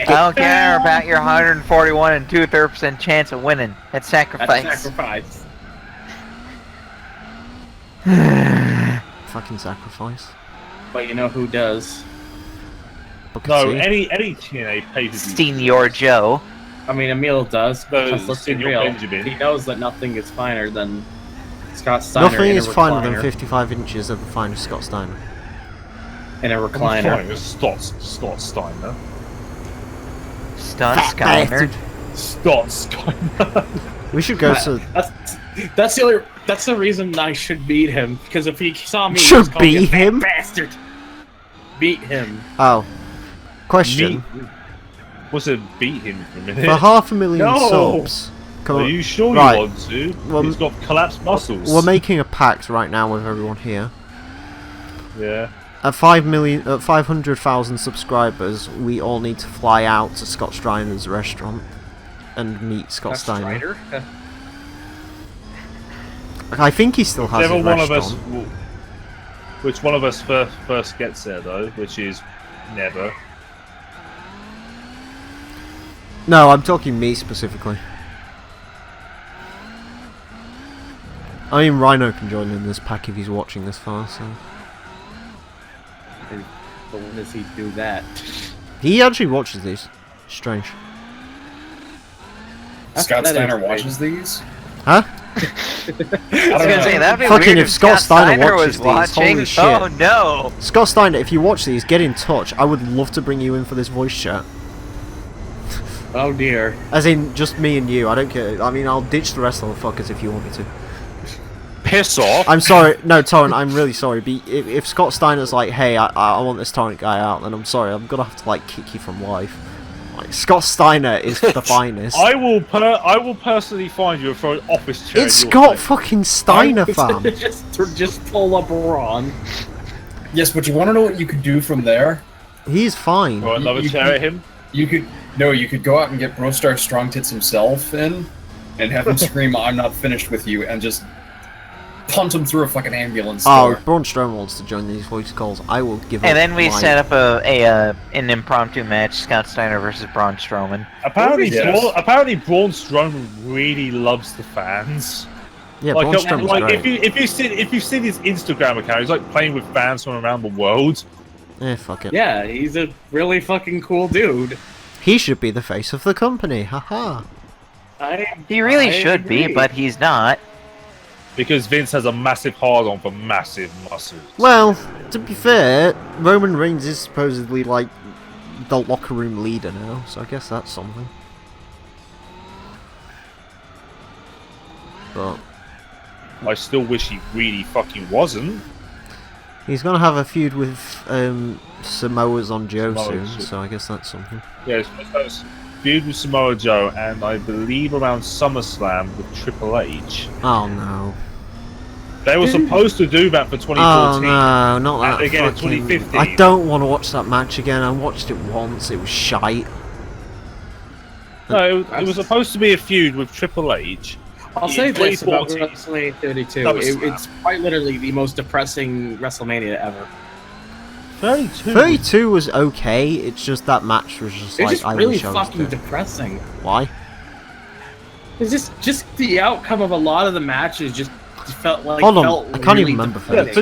I don't care about your 141 and 2/3% chance of winning. That's sacrifice. That's sacrifice. Fucking sacrifice. But you know who does? Booker No, T. any TNA pay-per-view. Senior Joe. I mean, Emile does, because let's be Senor real. Benjamin. He knows that nothing is finer than Scott Steiner Nothing in a is finer than recliner. 55 inches of the finest Scott Steiner. In a recliner. Fine, it's Scott Steiner. Stunt Skyner. Scott Steiner. We should go to... That's the only. That's the reason I should beat him, because if he saw me, Should he'd call me a beat fat him? bastard. Beat him. Oh. Question. What's it? Beat him for a minute. For 500,000 No! subs. Come Are on. you sure Right. you want to? Well, He's got collapsed muscles. We're making a pact right now with everyone here. Yeah. At 500,000 subscribers, we all need to fly out to Scott Steiner's restaurant and meet Scott Steiner. I think he still has Whichever his one of us, restaurant. which one of us first gets there though, which is never. No, I'm talking me specifically. I mean, Rhino can join in this pack if he's watching this far, so... But when does he do that? He actually watches these. Strange. Scott That is Steiner great. watches these? Huh? I was gonna say that'd be Fucking weird if Scott Steiner was watches these, holy watching. shit. Oh no! Scott Steiner, if you watch these, get in touch. I would love to bring you in for this voice chat. Oh dear. As in, just me and you. I don't care. I mean, I'll ditch the rest of the fuckers if you want me to. Piss off! I'm sorry. No, Torrent, I'm really sorry. But if Scott Steiner's like, hey, I want this Torrent guy out, then I'm sorry. I'm gonna have to, like, kick you from life. Like, Scott Steiner is the finest. I will personally find you for an office chair. It's in your Scott face. fucking Steiner, fam. just pull up Ron. Yes, but you want to know what you could do from there? He's fine. Throw another chair at him. You could go out and get Brostar Strong Tits himself in, and have him scream, "I'm not finished with you," and just punt him through a fucking ambulance Oh, door. Braun Strowman wants to join these voice calls. I will give up. And then we my- set up an impromptu match: Scott Steiner versus Braun Strowman. Apparently, Yes. Braun Strowman really loves the fans. Yeah, Like, Braun Strowman's like great. if you've seen his Instagram account, he's like playing with fans from around the world. Fuck it. Yeah, he's a really fucking cool dude. He should be the face of the company. Haha. He really I should be, agree. but he's not. Because Vince has a massive hard on for massive muscles. Well, to be fair, Roman Reigns is supposedly like the locker room leader now, so I guess that's something. But I still wish he really fucking wasn't. he's gonna have a feud with Samoa's on Joe Samoa soon, Joe. so I guess that's something. Yeah, it's feud with Samoa Joe, and I believe around SummerSlam with Triple H. Oh no. They were supposed to do that for 2014. Oh no, not that And again in fucking... 2015. I don't want to watch that match again. I watched it once, it was shite. No, it was supposed to be a feud with Triple H. I'll say this about 2014. WrestleMania 32. That was It's quite literally the most depressing WrestleMania ever. 32. 32 was okay, it's just that match was just It's like, just I really wish I was fucking there. depressing. Why? It's just the outcome of a lot of the matches just felt like. Hold on, felt I can't even really remember deflating.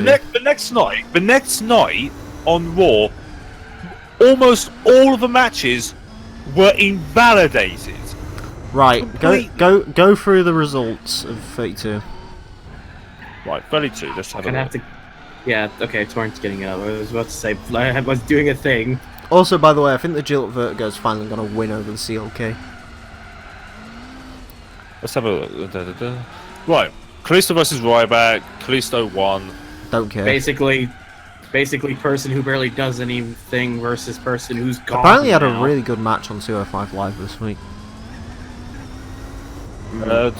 The next night on Raw, almost all of the matches were invalidated. Right, Complete- go through the results of 32. Right, 32. Let's have a Gonna look. have to. Yeah, okay, Torrent's getting it up. I was about to say, I was doing a thing. Also, by the way, I think the Jill Vertigo's finally going to win over the CLK. Let's have a look. Right, Kalisto versus Ryback. Kalisto won. Don't care. Basically, person who barely does anything versus person who's gone. Apparently had a now. really good match on 205 Live this week.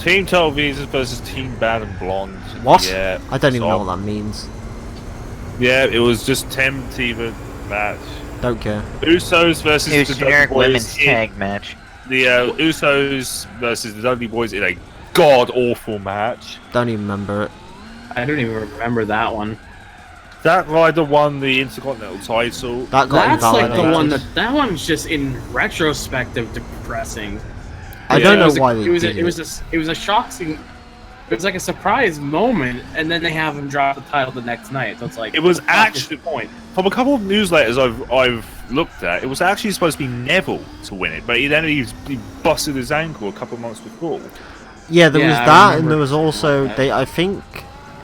Team Television versus Team Bad and Blonde. What? Yeah. I don't even know so- what that means. Yeah, it was just 10 team match. Don't care. Usos versus It was the a generic Dudley Boys women's in- tag match. The Usos versus the Dudley Boys in a god-awful match. Don't even remember it. I don't even remember that one. Zack Ryder won the Intercontinental title. That got That's like the invalidated. one that one's just in retrospective depressing. I Yeah, don't it know was why they It was did it was a shocking. It was like a surprise moment, and then they have him drop the title the next night. So it's like It was what the fuck is actually- the point. From a couple of newsletters I've looked at, it was actually supposed to be Neville to win it, but he busted his ankle a couple of months before. Yeah, there was Yeah, I that, and remember there was also that. I think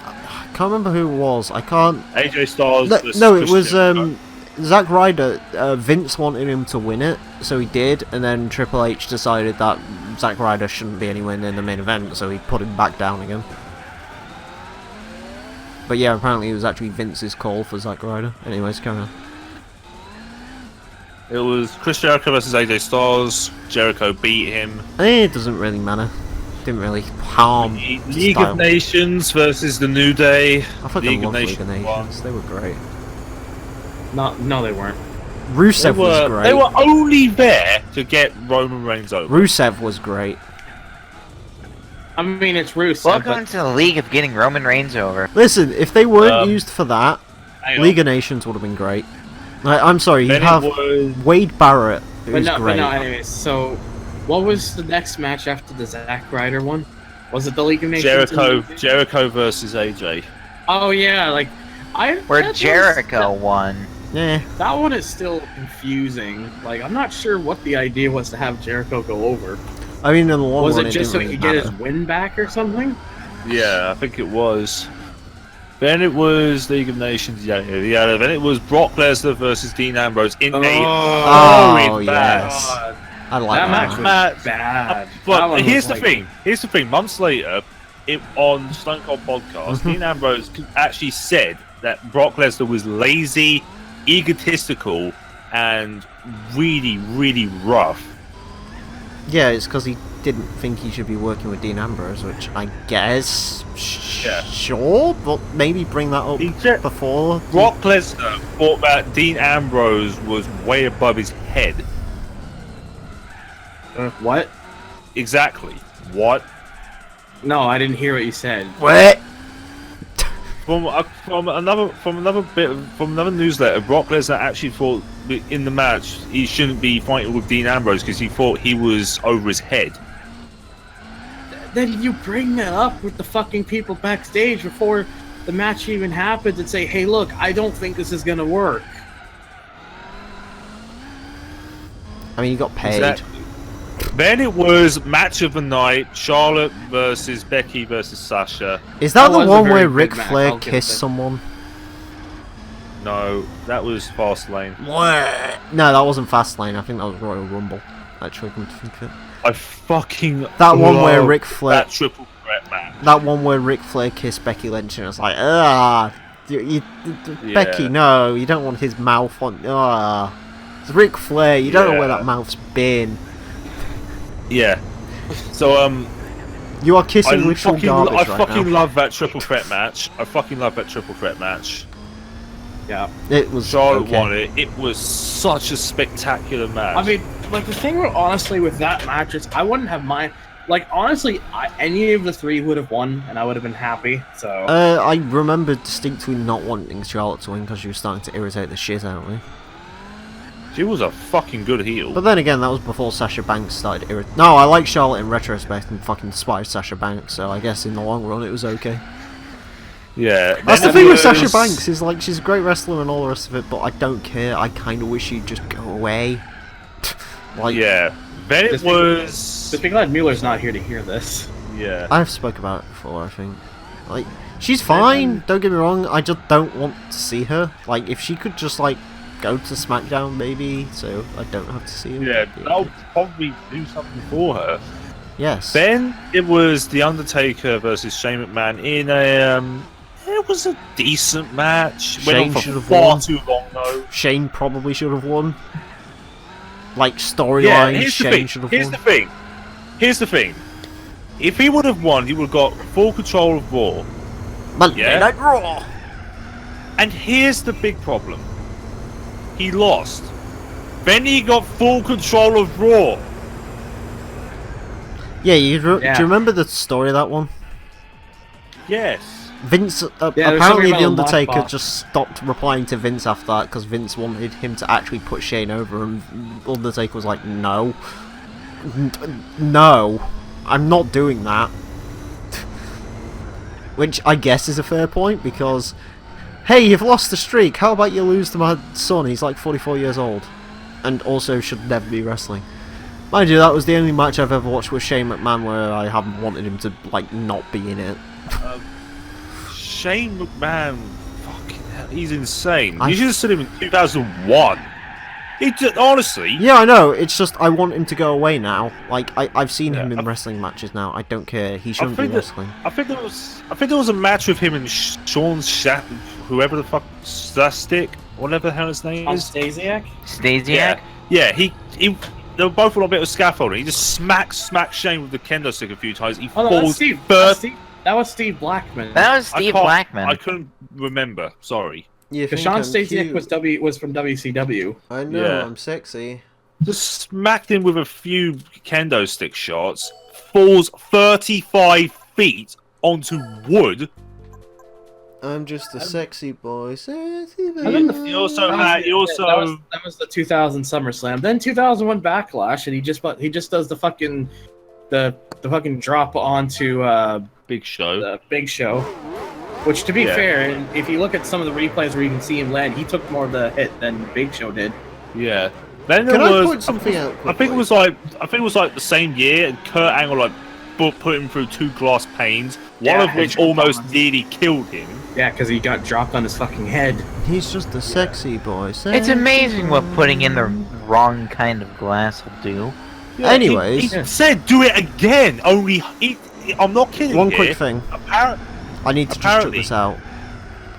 I can't remember who it was. I can't. AJ Styles. No, versus no, it was Christian. Zack Ryder. Vince wanted him to win it, so he did, and then Triple H decided that Zack Ryder shouldn't be anywhere near the main event, so he put him back down again. But yeah, apparently it was actually Vince's call for Zack Ryder. Anyways, carry on. It was Chris Jericho versus AJ Styles. Jericho beat him. It doesn't really matter. Didn't really harm. League of Nations versus the New Day. I fucking love League of Nations. They were great. No, they weren't. Rusev was great. They were only there to get Roman Reigns over. Rusev was great. I mean, it's Rusev. Welcome to the league of getting Roman Reigns over. Listen, if they weren't used for that, League of Nations would have been great. I'm sorry, you have Wade Barrett, who's great. But no, anyways, so what was the next match after the Zack Ryder one? Was it the League of Nations? Jericho versus AJ. Oh yeah, where Jericho won. Yeah. That one is still confusing. Like, I'm not sure what the idea was to have Jericho go over. I mean, in the long was run, it just so he could get his win back or something? Yeah, I think it was. Then it was League of Nations. Yeah. Then it was Brock Lesnar versus Dean Ambrose in yes. I like that match. Bad. But here's the thing. Here's the thing. Months later, on Stone Cold Podcast, Dean Ambrose actually said that Brock Lesnar was lazy, egotistical, and really, really rough. Yeah, it's because he didn't think he should be working with Dean Ambrose, which I guess, sure, but maybe bring that up before. Brock Lesnar thought that Dean Ambrose was way above his head. What? Exactly. What? No, I didn't hear what you said. What? From another newsletter, Brock Lesnar actually thought in the match he shouldn't be fighting with Dean Ambrose because he thought he was over his head. Then you bring that up with the fucking people backstage before the match even happens and say, "Hey, look, I don't think this is gonna work." I mean, you got paid. Exactly. Then it was match of the night: Charlotte versus Becky versus Sasha. Is that the one where Ric Flair kissed someone? No, that was Fastlane. What? No, that wasn't Fastlane. I think that was Royal Rumble. Actually, come to think of it. I fucking that one where Ric Flair. That triple threat match. That one where Ric Flair kissed Becky Lynch, and it's like, Becky, no, you don't want his mouth on. It's Ric Flair. You don't know where that mouth's been. Yeah. So you are kissing literal garbage I fucking love that triple threat match. Yeah. It was Charlotte won it. It was such a spectacular match. I mean, like, the thing honestly with that match is I wouldn't have mind. Like, honestly, any of the three would have won, and I would have been happy. So. I remember distinctly not wanting Charlotte to win because she was starting to irritate the shit out of me. She was a fucking good heel. But then again, that was before Sasha Banks started irritating. No, I like Charlotte in retrospect and fucking despised Sasha Banks, so I guess in the long run it was okay. Yeah. That's the thing with Sasha Banks, is like, she's a great wrestler and all the rest of it, but I don't care. I kind of wish she'd just go away. Like, yeah. Then it was... Just be glad Mueller's not here to hear this. Yeah. I've spoke about it before, I think. Like, she's fine, don't get me wrong, I just don't want to see her. Like, if she could just, like, go to SmackDown, maybe, so I don't have to see her. Yeah, that'll probably do something for her. Yes. Then it was The Undertaker versus Shane McMahon in a... it was a decent match. Shane should have far won. Too long, though. Shane probably should have won. Like, storyline, Shane should have won. Here's the thing. If he would have won, he would have got full control of Raw. Monday Night Raw! And here's the big problem. He lost. Then he got full control of Raw. Yeah, do you remember the story of that one? Yes. Vince, apparently The Undertaker just stopped replying to Vince after that because Vince wanted him to actually put Shane over, and Undertaker was like, no. No. I'm not doing that. Which I guess is a fair point, because, hey, you've lost the streak, how about you lose to my son? He's like 44 years old. And also should never be wrestling. Mind you, that was the only match I've ever watched with Shane McMahon where I haven't wanted him to, like, not be in it. Shane McMahon, fucking hell, he's insane. You should have seen him in 2001. Honestly. Yeah, I know. It's just I want him to go away now. Like I've seen him in wrestling matches now. I don't care. He shouldn't be wrestling. I think there was a match with him and Sean whoever the fuck Stick, whatever the hell his name is. Stasiak? Stasiak? Yeah. He they were both on a bit of scaffolding. He just smacks Shane with the kendo stick a few times. He falls first. That was Steve Blackman. That was Steve Blackman. I couldn't remember. Sorry. Because Sean Stasiak was from WCW. I know. Yeah. I'm sexy. Just smacked him with a few kendo stick shots. Falls 35 feet onto wood. I'm just a sexy boy. Sexy boy. And then that was the 2000 SummerSlam. Then 2001 Backlash, and he just does the fucking drop onto Big Show. The Big Show. Which, to be fair, if you look at some of the replays where you can see him land, he took more of the hit than Big Show did. Yeah. Then there Can I was point something out? I think it was like the same year, and Kurt Angle put him through 2 glass panes, one of which almost nearly killed him. Yeah, because he got dropped on his fucking head. He's just a sexy boy. It's amazing what putting in the wrong kind of glass will do. Yeah, Anyways, he said do it again. Only I'm not kidding. One quick thing. I need to just check this out.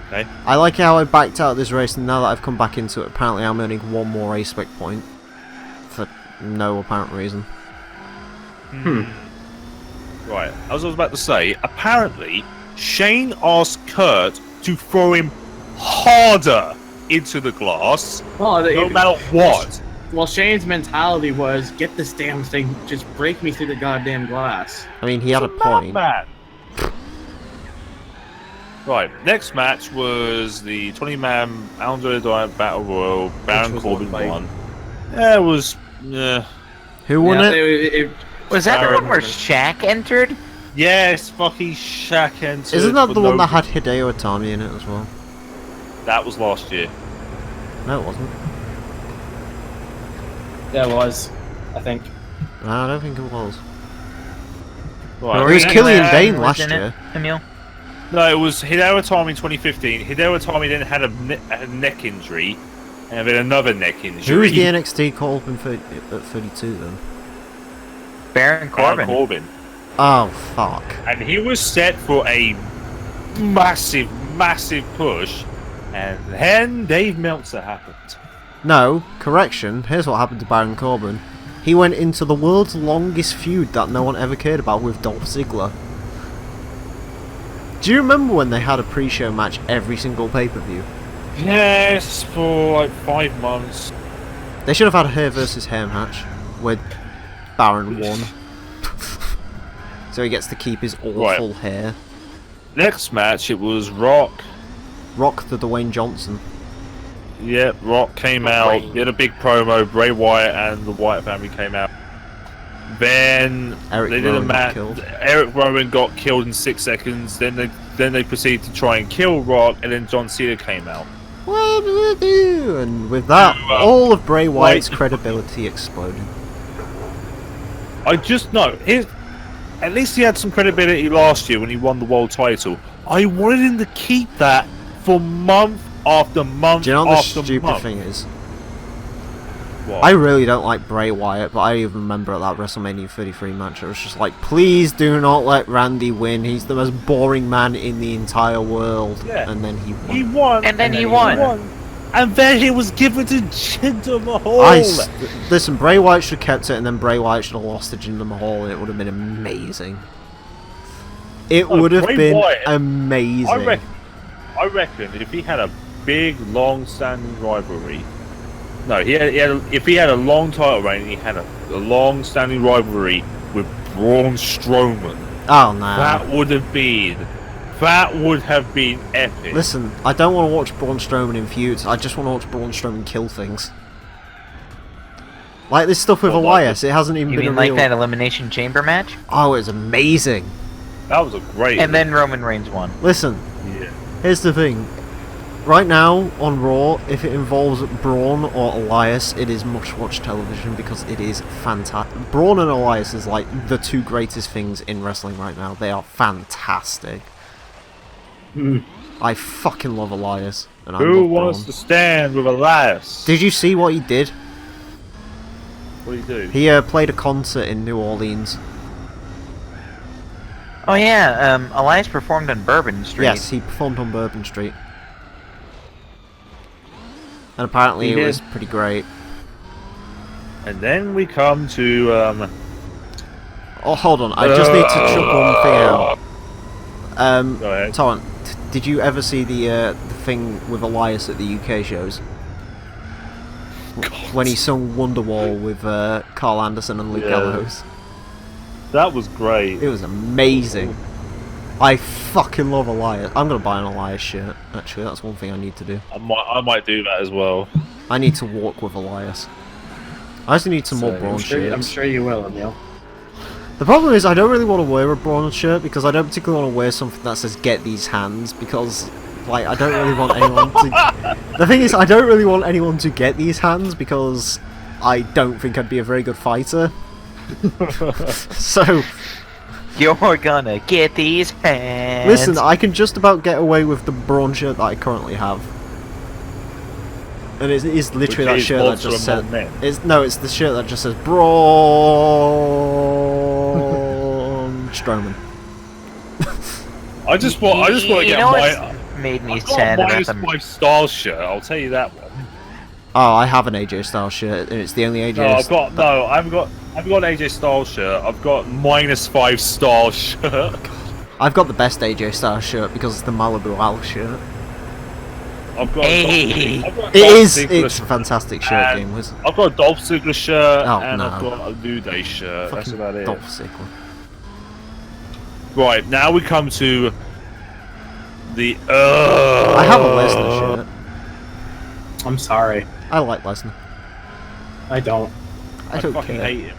Okay. I like how I backed out of this race, and now that I've come back into it, apparently I'm earning 1 more A-spec point for no apparent reason. Right, as I was about to say, apparently Shane asked Kurt to throw him harder into the glass, no matter what. Well, Shane's mentality was, get this damn thing, just break me through the goddamn glass. I mean, he had a point. Right, next match was the 20-man Andre the Giant Battle Royal. Baron Corbin won. Yeah, it was... Who won it? Was that the one where Shaq entered? Yes, fucking Shaq entered. Isn't that the one that had Hideo Itami in it as well? That was last year. No, it wasn't. Yeah, it was. I think. No, I don't think it was. Right. It was Killian Dane last year. Emile? No, it was Hideo Itami in 2015. Hideo Itami then had a neck injury, and then another neck injury. Who was the NXT Corbin at 32 then? Baron Corbin. Oh, fuck. And he was set for a massive, massive push, and then Dave Meltzer happened. No, correction. Here's what happened to Baron Corbin. He went into the world's longest feud that no one ever cared about with Dolph Ziggler. Do you remember when they had a pre-show match every single pay-per-view? Yes, for like 5 months. They should have had a hair versus hair match where Baron won. So he gets to keep his awful hair. Next match, it was Rock. Rock the Dwayne Johnson. Yep, Rock came out, he had a big promo, Bray Wyatt and the Wyatt family came out. Then they did a match. Eric Rowan got killed in 6 seconds. Then they proceeded to try and kill Rock, and then John Cena came out. What do I do? And with that, all of Bray Wyatt's credibility exploded. I just know at least he had some credibility last year when he won the world title. I wanted him to keep that for month after month. Do you know what the after stupid month. thing is? What? I really don't like Bray Wyatt, but I even remember at that WrestleMania 33 match, it was just like, please do not let Randy win. He's the most boring man in the entire world. Yeah. And then he won. He won. And then he won. And then he was given to Jinder Mahal. Listen, Bray Wyatt should have kept it, and then Bray Wyatt should have lost to Jinder Mahal, and it would have been amazing. It would have been amazing. I reckon if he had a big, long-standing rivalry. No, if he had a long title reign, he had a long-standing rivalry with Braun Strowman. Oh no! That would have been epic. Listen, I don't want to watch Braun Strowman in feuds. I just want to watch Braun Strowman kill things. Like this stuff with Elias, it hasn't even been a real... like that Elimination Chamber match? Oh, it was amazing. That was a great. And then Roman Reigns won. Listen, here's the thing. Right now, on Raw, if it involves Braun or Elias, it is must-watch television because it is fantastic. Braun and Elias is like the 2 greatest things in wrestling right now. They are fantastic. I fucking love Elias. And Who wants to stand with Elias? Did you see what he did? What did he do? He played a concert in New Orleans. Oh yeah, Elias performed on Bourbon Street. Yes, he performed on Bourbon Street. And apparently it was pretty great. And then we come to Oh, hold on, I just need to chuck one thing out. Go ahead. Torrent, did you ever see the thing with Elias at the UK shows? When he sung Wonderwall with Carl Anderson and Luke Gallows. That was great. It was amazing. I fucking love Elias. I'm gonna buy an Elias shirt. Actually, that's one thing I need to do. I might do that as well. I need to walk with Elias. I also need some more Braun shirts. I'm sure you will, Emile. The problem is I don't really want to wear a Braun shirt because I don't particularly want to wear something that says "Get these hands" because, like, I don't really want anyone to. The thing is, I don't really want anyone to get these hands because I don't think I'd be a very good fighter. So. You're gonna get these hands. Listen, I can just about get away with the Braun shirt that I currently have. And it is literally that shirt that just says... It's the shirt that just says Braun Strowman. I just want to get my... Made me sad about them. -5 Styles shirt, I'll tell you that one. Oh, I have an AJ Styles shirt, and it's the only AJ. I haven't got an AJ Styles shirt. I've got -5 Styles shirt. I've got the best AJ Styles shirt because it's the Malibu Al shirt. It's a fantastic shirt, Game Wizard. I've got a Dolph Ziggler shirt, and no. I've got a New Day shirt. Fucking That's about it. Dolph Ziggler. Right, now we come to the. I have a Lesnar shirt. I'm sorry. I like Lesnar. I don't. I don't fucking care. hate him.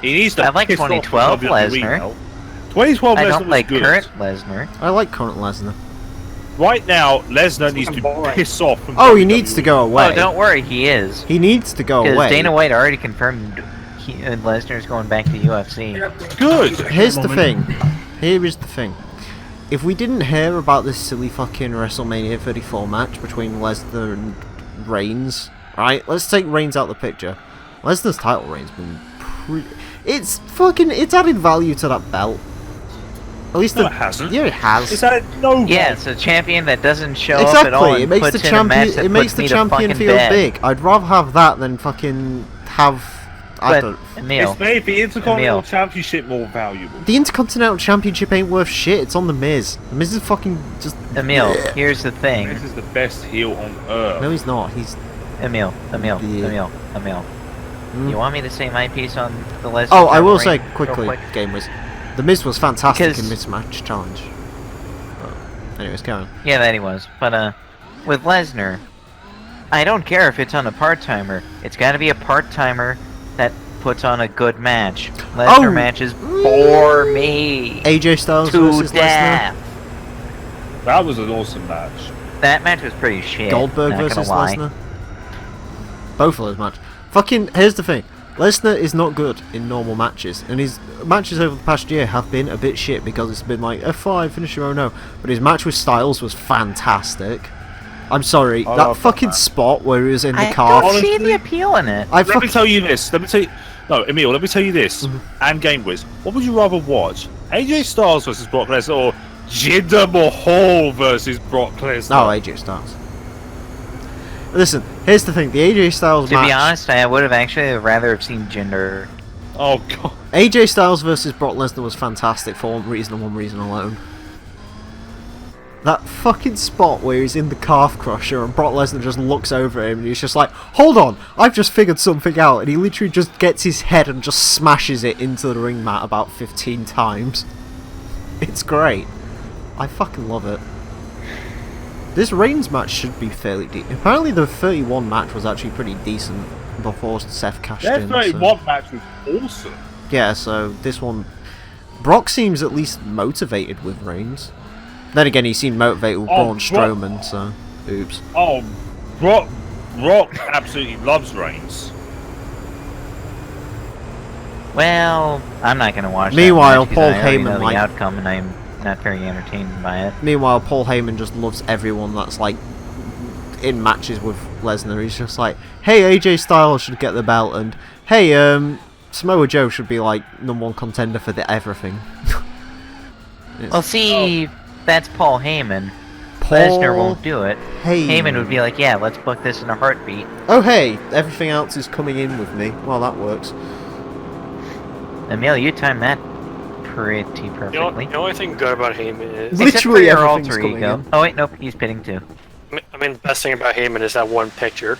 He needs to. I like piss off 2012 WWE Lesnar. now. 2012 I Lesnar don't was like good. current Lesnar. I like current Lesnar. Right now, Lesnar needs to piss off. From Oh, he WWE. needs to go away. Oh, don't worry, he is. He needs to go Because away. Dana White already confirmed Lesnar's going back to UFC. Good. Here's the thing. Here is the thing. If we didn't hear about this silly fucking WrestleMania 34 match between Lesnar and Reigns, right? Let's take Reigns out of the picture. Lesnar's title reign's been it's added value to that belt. At least No, it hasn't. Yeah, it has. It's added no. Yeah, it's a champion that doesn't show Exactly. up at all. And It makes puts the in a match champion. that It makes puts the me to champion fucking feel bed. big. I'd rather have that than fucking have. I But don't. Emile, It's made the Intercontinental Emile. Championship more valuable. The Intercontinental Championship ain't worth shit. It's on the Miz. The Miz is fucking just. Emile, here's the thing. This is the best heel on earth. No, he's not. He's. Emile. Yeah. You want me to say my piece on the Lesnar? Oh, I will say reign real quickly, quick? Game Wiz. The Miz was fantastic Because- in Mismatch Challenge. But, anyways, carry on. Yeah, that he was. But with Lesnar, I don't care if it's on a part-timer. It's got to be a part-timer that puts on a good match. Lesnar matches bore me AJ Styles to versus death. That was an awesome match. That match was pretty shit. Lesnar. Goldberg not versus gonna lie. Lesnar. Both of those matches. Fucking, here's the thing. Lesnar is not good in normal matches, and his matches over the past year have been a bit shit because it's been like F5, finish your own no. But his match with Styles was fantastic. I'm sorry, I that love fucking that match. spot where he was in the I car. don't see the appeal in it. I Let me tell you this. No, Emile, let me tell you this. And Game Wiz, what would you rather watch? AJ Styles versus Brock Lesnar or Jinder Mahal versus Brock Lesnar? No, AJ Styles. Listen, here's the thing. The AJ Styles To match. be honest, I would have actually rather have seen Jinder. Oh god. AJ Styles versus Brock Lesnar was fantastic for one reason and one reason alone. That fucking spot where he's in the calf crusher and Brock Lesnar just looks over him and he's just like, hold on, I've just figured something out, and he literally just gets his head and just smashes it into the ring mat about 15 times. It's great. I fucking love it. This Reigns match should be fairly deep. Apparently the 31 match was actually pretty decent before Seth cashed That in. 31 match was awesome. Yeah, so this one... Brock seems at least motivated with Reigns. Then again, he seemed motivated with Braun Strowman, so... Oops. Oh, Brock absolutely loves Reigns. Well, I'm not going to watch Meanwhile, that match 'cause Paul I already Heyman, know the like- outcome, and I'm not very entertained by it. Meanwhile, Paul Heyman just loves everyone that's, like, in matches with Lesnar. He's just like, hey, AJ Styles should get the belt, and hey, Samoa Joe should be like #1 contender for the everything. Well, see, that's Paul Heyman. Paul Lesnar won't do it. Heyman. Heyman would be like, yeah, let's book this in a heartbeat. Oh hey, everything else is coming in with me. Well, that works. Emile, you timed that pretty perfectly. The only thing good about Heyman is... Literally Except for your everything's alter coming ego. in. Oh wait, nope, he's pitting too. I mean, the best thing about Heyman is that one picture.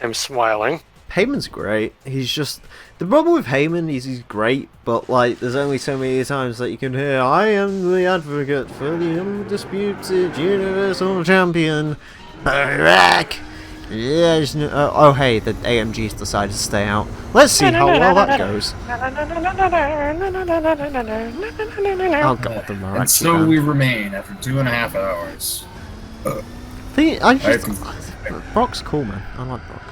Him smiling. Heyman's great. He's just... The problem with Heyman is he's great, but, like, there's only so many times that you can hear, I am the advocate for the undisputed Universal Champion, Barack. Yes, oh, hey, the AMG's decided to stay out. Let's see how well that goes. Oh, God, the Barack. And so we remain after 2.5 hours. Brock's cool, man. I like Brock.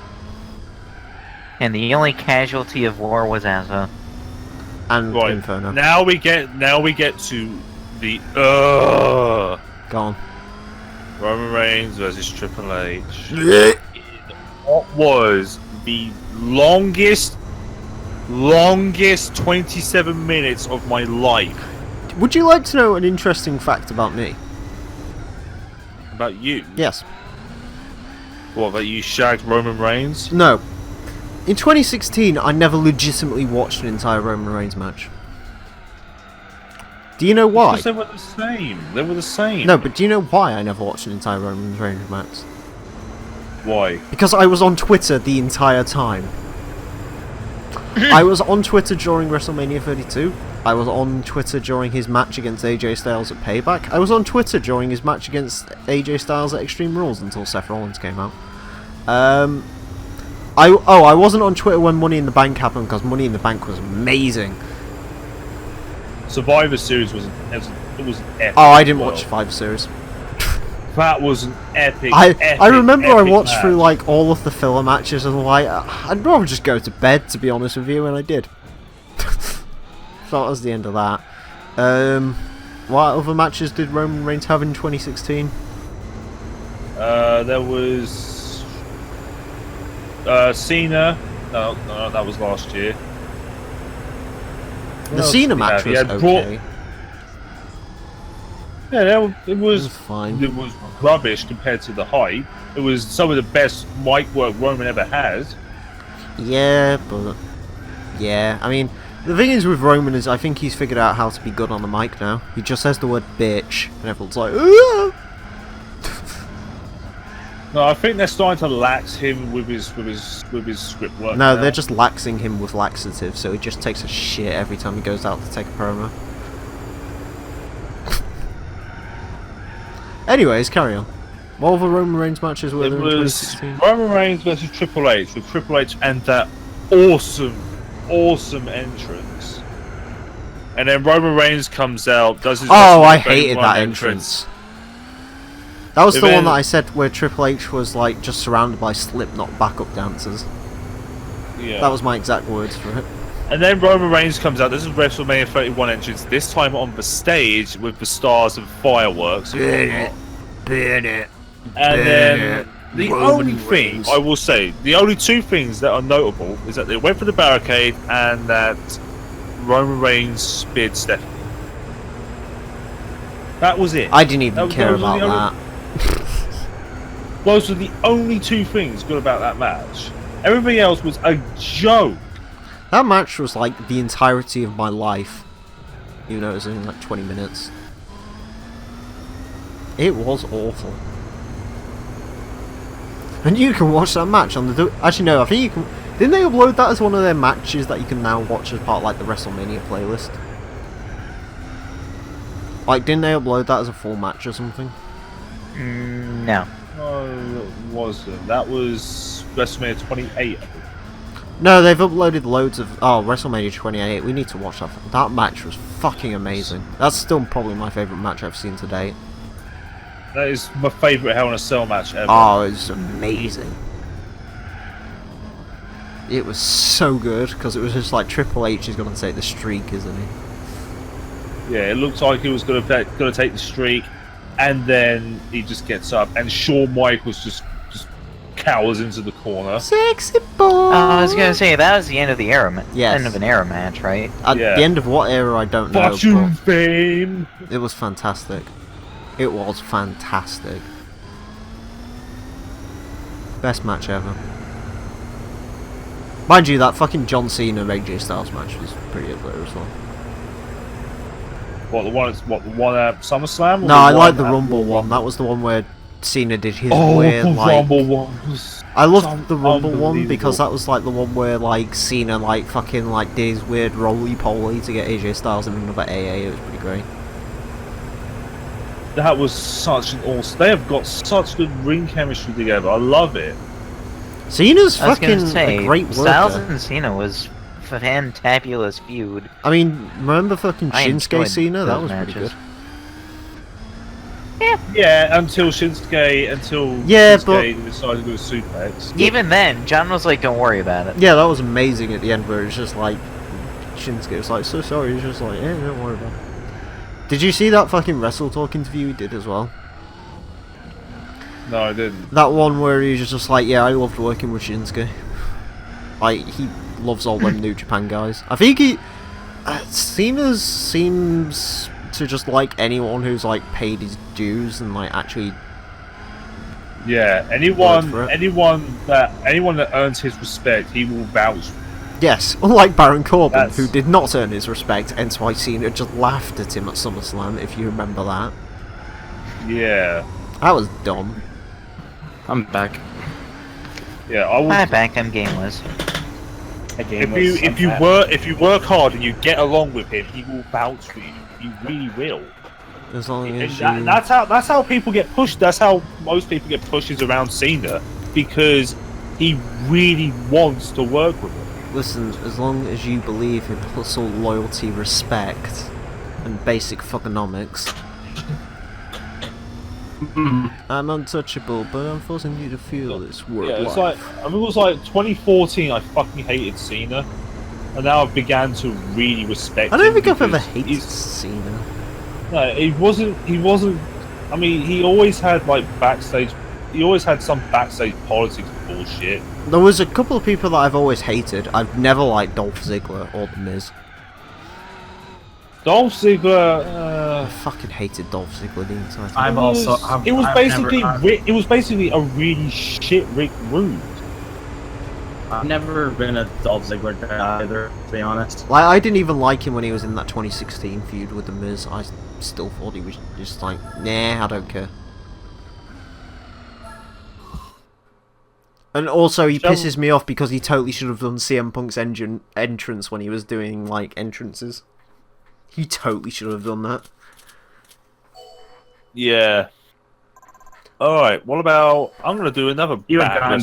And the only casualty of war was Asa. And Right. Inferno. Now we get to the Go on. Roman Reigns versus Triple H. What was the longest 27 minutes of my life? Would you like to know an interesting fact about me? About you? Yes. What, that you shagged Roman Reigns? No. In 2016, I never legitimately watched an entire Roman Reigns match. Do you know why? Because they were the same. They were the same. No, but do you know why I never watched an entire Roman Reigns match? Why? Because I was on Twitter the entire time. I was on Twitter during WrestleMania 32. I was on Twitter during his match against AJ Styles at Payback. I was on Twitter during his match against AJ Styles at Extreme Rules until Seth Rollins came out. I wasn't on Twitter when Money in the Bank happened because Money in the Bank was amazing. Survivor Series was epic. Oh, I didn't watch Survivor Series. That was an epic. I remember I epic watched match. through like all of the filler matches and like I'd rather just go to bed, to be honest with you, and I did. So that was the end of that. What other matches did Roman Reigns have in 2016? There was Cena. No, that was last year. The Cena match was okay. Yeah, it was fine. It was rubbish compared to the hype. It was some of the best mic work Roman ever had. Yeah, but yeah, I mean, the thing is with Roman is I think he's figured out how to be good on the mic now. He just says the word bitch, and everyone's like, "Aah!" No, I think they're starting to lax him with his script work. No, now. they're just laxing him with laxatives, so he just takes a shit every time he goes out to take a promo. Anyways, carry on. What other Roman Reigns matches were there in 2016? Roman Reigns versus Triple H, with Triple H and that awesome entrance. And then Roman Reigns comes out, does his Oh, I WrestleMania hated 31 that entrance. That was the one that I said where Triple H was like just surrounded by Slipknot backup dancers. Yeah. That was my exact words for it. And then Roman Reigns comes out. This is WrestleMania 31 entrance. This time on the stage with the stars and fireworks. And then the only thing I will say, the only two things that are notable is that they went for the barricade and that Roman Reigns speared Stephanie. That was it. I didn't even care about that. Those were the only two things good about that match. Everything else was a joke. That match was like the entirety of my life. Even though it was in like 20 minutes. It was awful. And you can watch that match on the... Actually no, I think you can... Didn't they upload that as one of their matches that you can now watch as part of like the WrestleMania playlist? Like, didn't they upload that as a full match or something? No. No, it wasn't. That was WrestleMania 28. No, they've uploaded loads of... Oh, WrestleMania 28. We need to watch that. That match was fucking amazing. That's still probably my favourite match I've seen to date. That is my favourite Hell in a Cell match ever. Oh, it was amazing. It was so good, because it was just like Triple H is going to take the streak, isn't he? Yeah, it looked like he was going to take the streak, and then he just gets up, and Shawn Michaels just cowers into the corner. Sexy boy. I was gonna say that was the end of the era. Yes. End of an era match, right? At the end of what era, I don't know. Fortune fame. It was fantastic. It was fantastic. Best match ever. Mind you, that fucking John Cena AJ Styles match was pretty up there as well. What the one at SummerSlam? No, I like the Rumble one. That was the one where Cena did his weird like. Rumble one was I loved the Rumble one because that was like the one where like Cena like fucking like did his weird roly-poly to get AJ Styles in another AA. It was pretty great. That was such an awesome. They have got such good ring chemistry together. I love it. Cena's I was fucking gonna say, a great worker. Styles and Cena was a fantabulous feud. I mean, remember fucking I Shinsuke enjoyed Cena? That those was matches. pretty good. Yeah, until Shinsuke Yeah, Shinsuke decided to do a suplex. Even then, John was like, "Don't worry about it." Yeah, that was amazing at the end where it's just like Shinsuke was like, "So sorry." He's just like, "Yeah, don't worry about it." Did you see that fucking Wrestle Talk interview he did as well? No, I didn't. That one where he was just like, "Yeah, I loved working with Shinsuke. Like, he loves all them New Japan guys." I think he Cena seems to just like anyone who's like paid his dues and like actually. Yeah, anyone that earns his respect, he will vouch. Yes, unlike Baron Corbin, who did not earn his respect, hence why Cena just laughed at him at SummerSlam, if you remember that. Yeah. That was dumb. I'm back. Yeah, I will. Hi, back. I'm gameless. If you work hard and you get along with him, he will vouch for you. He really will. As long as that's how people get pushed. That's how most people get pushes around Cena, because he really wants to work with him. Listen, as long as you believe in hustle, loyalty, respect, and basic fuckonomics. I'm untouchable, but I'm forcing you to feel this work. Yeah, it's like, I mean, it was like 2014. I fucking hated Cena, and now I've began to really respect. I don't him think I've ever because hated Cena. No, he wasn't. He wasn't. I mean, he always had like backstage. He always had some backstage politics bullshit. There was a couple of people that I've always hated. I've never liked Dolph Ziggler or The Miz. Dolph Ziggler. I fucking hated Dolph Ziggler the entire time. I've also. It was basically a really shit Rick Rude. I've never been a Dolph Ziggler guy either, to be honest. Like, I didn't even like him when he was in that 2016 feud with The Miz. I still thought he was just like, nah, I don't care. And also, he pisses me off because he totally should have done CM Punk's entrance when he was doing, like, entrances. He totally should have done that. Yeah. Alright, what about... I'm going to do another bad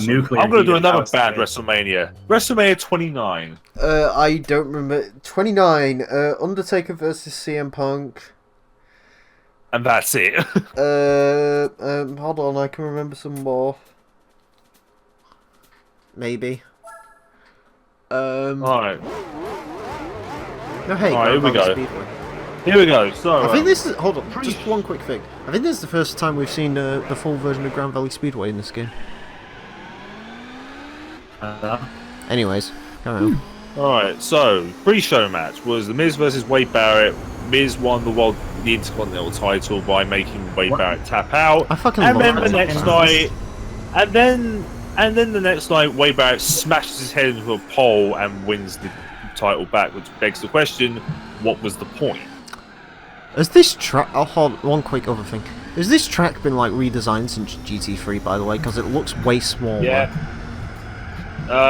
WrestleMania. WrestleMania 29. I don't remember. 29, Undertaker versus CM Punk. And that's it. Hold on, I can remember some more. Maybe. Alright. No, hey, Alright, here we go. Speedway. Here we go. So, I think this is... Hold on, just one quick thing. I think this is the first time we've seen the full version of Grand Valley Speedway in this game. Anyways, carry on. Alright, so, pre-show match was The Miz versus Wade Barrett. Miz won the Intercontinental title by making Wade Barrett tap out. I fucking and love then that. the next night... And then the next night, Wade Barrett smashes his head into a pole and wins the title back, which begs the question, what was the point? Has this track... Oh, hold on, one quick other thing. Has this track been, like, redesigned since GT3, by the way? Because it looks way smaller. Yeah.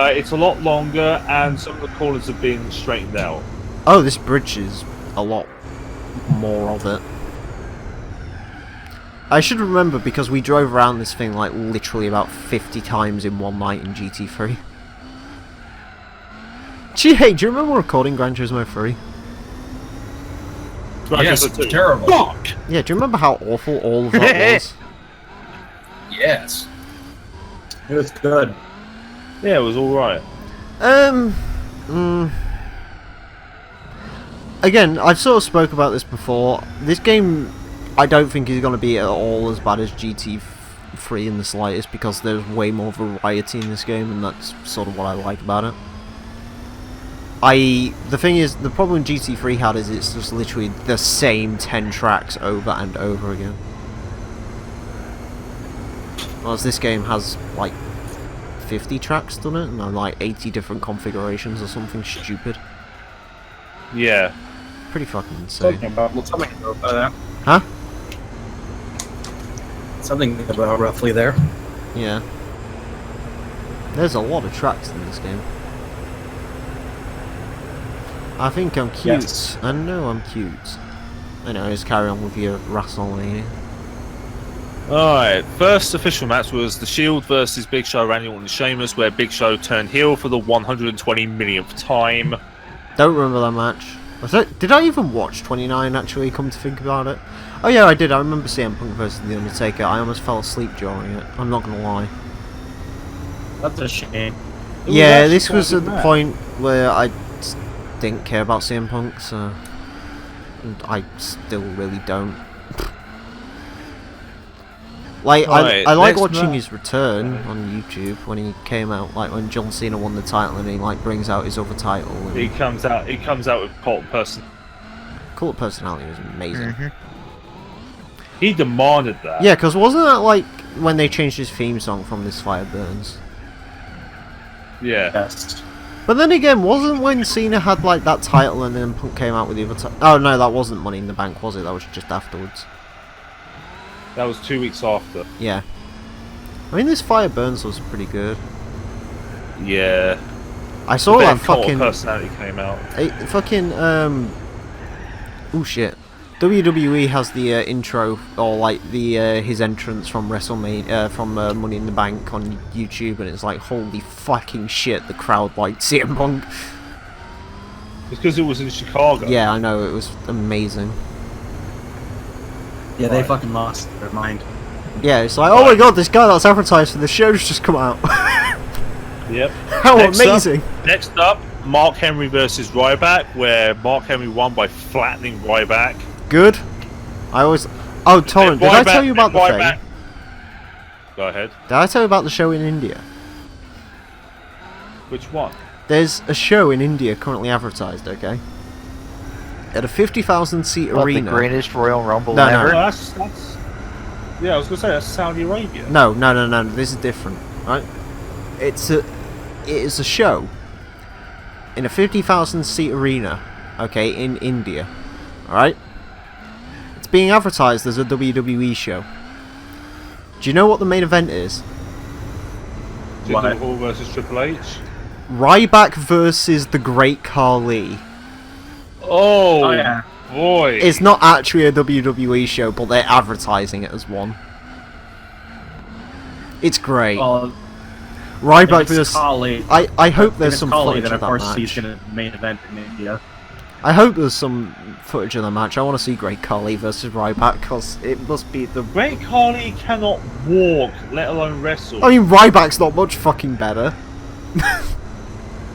It's a lot longer, and some of the corners have been straightened out. Oh, this bridge is a lot more of it. I should remember, because we drove around this thing, like, literally about 50 times in one night in GT3. Gee, hey, do you remember recording Gran Turismo 3? Yes, it's terrible. Fuck! Yeah, do you remember how awful all of that was? Yes. It was good. Yeah, it was alright. Again, I've sort of spoke about this before. This game, I don't think is going to be at all as bad as GT3 GT3 in the slightest because there's way more variety in this game, and that's sort of what I like about it. The thing is, the problem GT3 had is it's just literally the same 10 tracks over and over again. Whereas this game has like 50 tracks done it, and like 80 different configurations or something stupid. Yeah. Pretty fucking insane. Something about that. Huh? Something about roughly there. Yeah. There's a lot of tracks in this game. I think I'm cute. Yes. I know I'm cute. Anyways, carry on with your WrestleMania. Alright, first official match was The Shield versus Big Show, Randy Orton and Sheamus, where Big Show turned heel for the 120 millionth time. Don't remember that match. Did I even watch 29 actually, come to think about it? Oh yeah, I did. I remember CM Punk versus The Undertaker. I almost fell asleep during it. I'm not gonna lie. That's a shame. Yeah, this was at the point where I didn't care about CM Punk, so... And I still really don't. Like, Right, I like next watching match. his return on YouTube when he came out, like when John Cena won the title and he like brings out his other title. And He comes out with cult person. Cult personality was amazing. He demanded that. Yeah, because wasn't that like when they changed his theme song from This Fire Burns? Yeah. Yes. But then again, wasn't when Cena had like that title and then Punk came out with the other title? Oh no, that wasn't Money in the Bank, was it? That was just afterwards. That was 2 weeks after. Yeah. I mean, This Fire Burns was pretty good. Yeah. I saw Then that Cult fucking... personality came out. Oh shit. WWE has the intro, or like the his entrance from WrestleMania, from Money in the Bank on YouTube, and it's like, holy fucking shit, the crowd liked CM Punk. It's because it was in Chicago. Yeah, I know, it was amazing. Yeah, they fucking lost their mind. Yeah, it's like, oh my god, this guy that's advertised for the show's just come out. Yep. How amazing! Next up, Mark Henry versus Ryback, where Mark Henry won by flattening Ryback. Good. I always... Oh, Torrent, did I tell you about the thing? Go ahead. Did I tell you about the show in India? Which one? There's a show in India currently advertised, okay? At a 50,000 seat arena. The greatest Royal Rumble No, ever? No, that's... Yeah, I was going to say, that's Saudi Arabia. No, this is different, right? It is a show in a 50,000 seat arena, okay, in India, alright? It's being advertised as a WWE show. Do you know what the main event is? Jinder Mahal versus Triple H. Ryback versus the Great Khali. Oh yeah. Boy. It's not actually a WWE show, but they're advertising it as one. It's great. Ryback versus... I hope there's some footage of that match. He's going to main event in India. I hope there's some footage of the match. I want to see Great Khali versus Ryback, because it must be the... Great Khali cannot walk, let alone wrestle. I mean, Ryback's not much fucking better.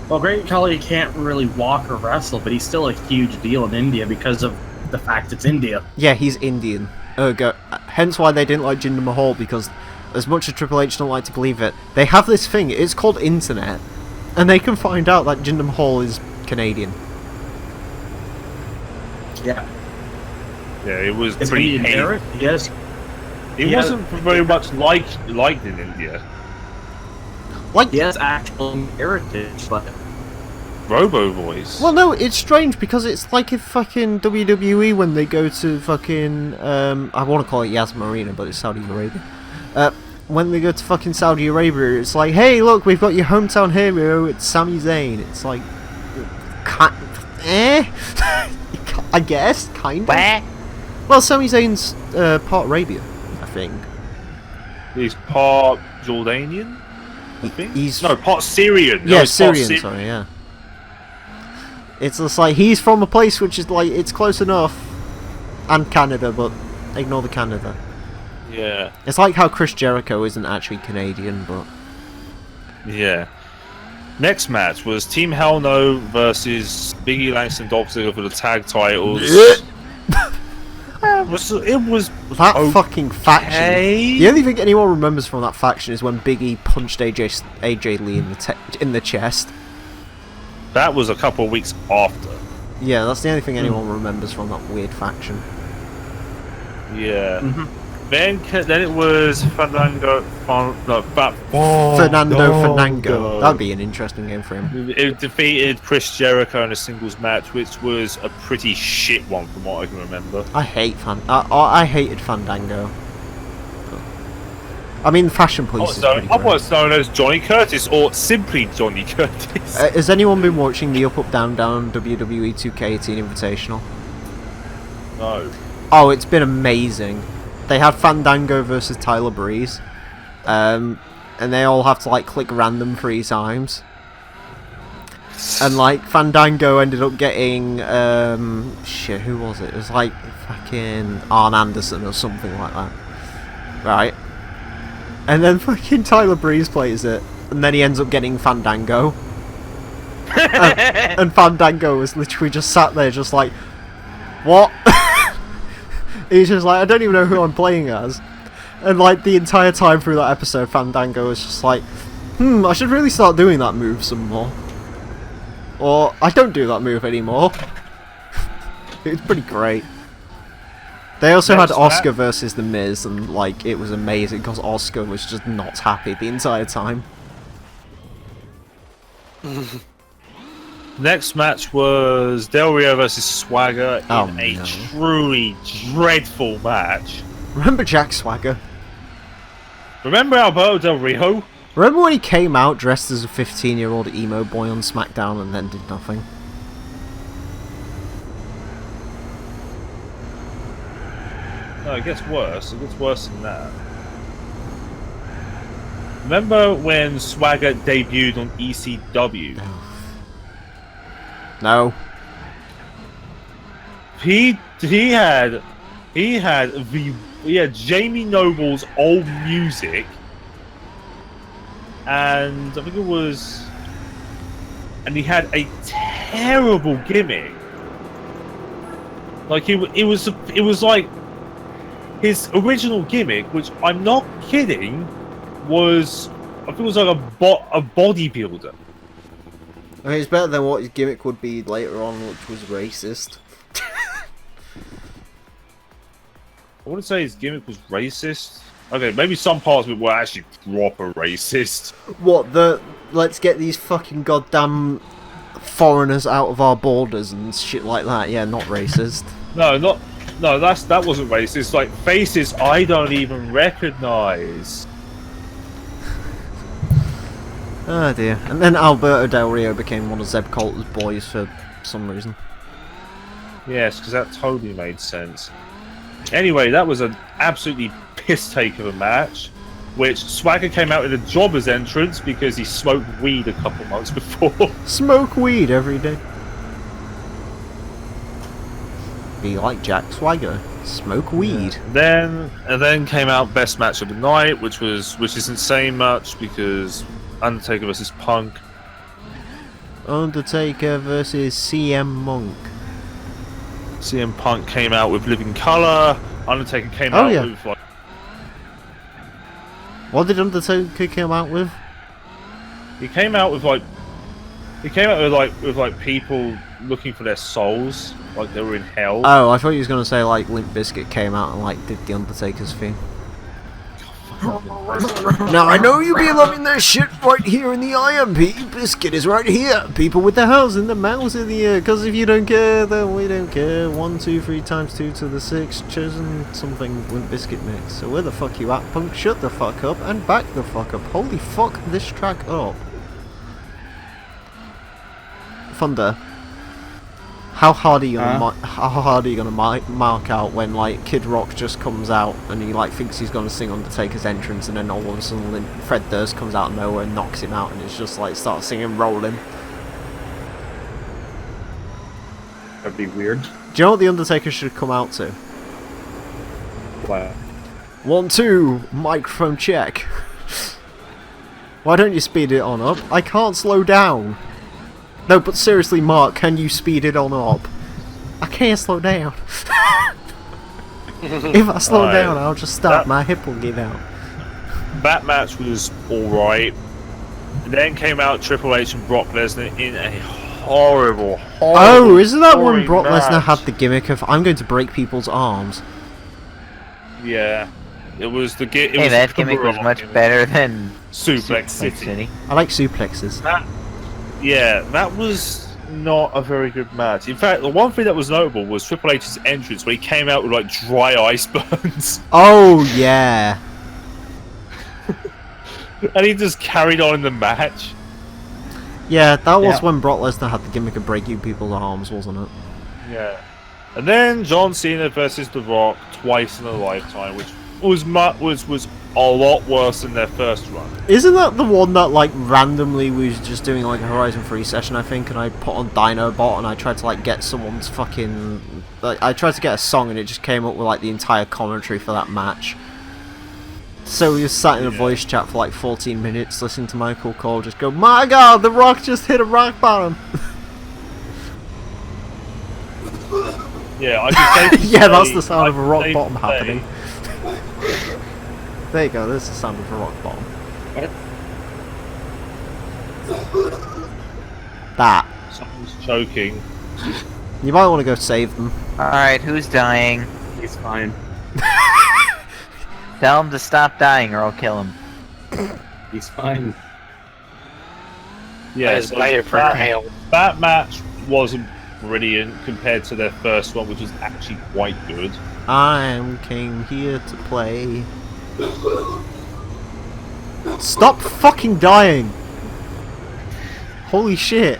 Well, Great Khali can't really walk or wrestle, but he's still a huge deal in India because of the fact it's India. Yeah, he's Indian. Hence why they didn't like Jinder Mahal, because as much as Triple H don't like to believe it, they have this thing, it's called internet, and they can find out that Jinder Mahal is Canadian. Yeah. Yeah, it was Is pretty he inherit? Yes. It wasn't very much liked in India. Like, he has actual heritage, but... Robo voice. Well, no, it's strange because it's like if fucking WWE when they go to fucking I want to call it Yas Marina, but it's Saudi Arabia. When they go to fucking Saudi Arabia, it's like, hey, look, we've got your hometown hero. It's Sami Zayn. It's like, I guess, kind of. Well, Sami Zayn's part Arabia, I think. He's part Jordanian. I think. He's part Syrian. Yeah, Syrian. Sorry, yeah. It's just like he's from a place which is like it's close enough, and Canada, but ignore the Canada. Yeah. It's like how Chris Jericho isn't actually Canadian, but yeah. Next match was Team Hell No versus Biggie Langston Dolph Ziggler for the tag titles. was that okay. fucking faction. The only thing anyone remembers from that faction is when Big E punched AJ Lee in the chest. That was a couple of weeks after. Yeah, that's the only thing anyone remembers from that weird faction. Yeah. Then it was Fernando. Fandango. That'd be an interesting game for him. It defeated Chris Jericho in a singles match, which was a pretty shit one from what I can remember. I hated Fandango. I mean, Fashion Police is pretty great. Otherwise known as Johnny Curtis, or simply Johnny Curtis. Has anyone been watching the Up Up Down Down WWE 2K18 Invitational? No. Oh, it's been amazing. They had Fandango versus Tyler Breeze, and they all have to like click random 3 times. And like Fandango ended up getting shit, who was it? It was like fucking Arn Anderson or something like that, right? And then fucking Tyler Breeze plays it, and then he ends up getting Fandango. And Fandango was literally just sat there, just like, what? He's just like, I don't even know who I'm playing as. And like the entire time through that episode, Fandango was just like, I should really start doing that move some more. Or, I don't do that move anymore. It's pretty great. They also had Oscar versus The Miz, and like, it was amazing, because Oscar was just not happy the entire time. Next match was Del Rio versus Swagger in a truly dreadful match. Remember Jack Swagger? Remember Alberto Del Rio? Remember when he came out dressed as a 15-year-old emo boy on SmackDown and then did nothing? No, it gets worse. It gets worse than that. Remember when Swagger debuted on ECW? No. He had Jamie Noble's old music, and I think it was, and he had a terrible gimmick. Like it was like his original gimmick, which I'm not kidding, was I think it was like a bodybuilder. I mean, it's better than what his gimmick would be later on, which was racist. I wouldn't say his gimmick was racist. Okay, maybe some parts of it were actually proper racist. What, let's get these fucking goddamn foreigners out of our borders and shit like that? Yeah, not racist. No, that wasn't racist. Like, faces I don't even recognize. Oh dear. And then Alberto Del Rio became one of Zeb Coulter's boys for some reason. Yes, because that totally made sense. Anyway, that was an absolutely piss take of a match, which Swagger came out in a jobber's entrance because he smoked weed a couple months before. Smoke weed every day. Be like Jack Swagger. Smoke weed. And then came out best match of the night, which isn't saying much because Undertaker versus Punk. Undertaker versus CM Punk. CM Punk came out with Living Colour. Undertaker came out with like. What did Undertaker come out with? He came out with people looking for their souls, like they were in hell. Oh, I thought you was gonna say like Limp Bizkit came out and like did the Undertaker's theme. Now I know you be loving that shit right here in the IMP. Biscuit is right here. People with their house in the mouths in the air. Because if you don't care, then we don't care. 1, 2, 3 times 2 to the 6. Chosen something Limp Biscuit mix. So where the fuck you at, punk? Shut the fuck up and back the fuck up. Holy fuck this track up. Thunder. How hard are you gonna mark out when like Kid Rock just comes out and he like thinks he's gonna sing Undertaker's entrance and then all of a sudden Fred Durst comes out of nowhere and knocks him out and it's just like starts singing Rolling. That'd be weird. Do you know what the Undertaker should come out to? Wow. 1, 2, microphone check. Why don't you speed it on up? I can't slow down. No, but seriously, Mark, can you speed it on up? I can't slow down. If I slow Alright. down, I'll just stop. My hip will give out. That match was alright. Then came out Triple H and Brock Lesnar in a horrible. Oh, isn't that when boring Brock Lesnar match. had the gimmick of I'm going to break people's arms? Yeah, it was the it Hey, was that the gimmick was Rock much gimmick. better than Suplex City. I like suplexes. That was not a very good match. In fact, the one thing that was notable was Triple H's entrance where he came out with like dry ice burns. Oh yeah. And he just carried on in the match. Yeah, that was Yeah. when Brock Lesnar had the gimmick of breaking people's arms, wasn't it? Yeah. And then John Cena versus The Rock twice in a lifetime, which was a lot worse than their first run. Isn't that the one that like randomly we was just doing like a Horizon 3 session, I think, and I put on Dinobot and I tried to like get someone's fucking like I tried to get a song and it just came up with like the entire commentary for that match. So we just sat in a voice chat for like 14 minutes listening to Michael Cole just go, "My God, The Rock just hit a rock bottom." Yeah, I can safely Yeah, that's say- the sound I of a can rock safely bottom say- happening. There you go, there's the sound of a rock bottom. That. Someone's choking. You might want to go save them. Alright, who's dying? He's fine. Tell him to stop dying or I'll kill him. He's fine. Yeah, That is later for hail. that match wasn't brilliant compared to their first one, which was actually quite good. I came here to play. Stop fucking dying! Holy shit.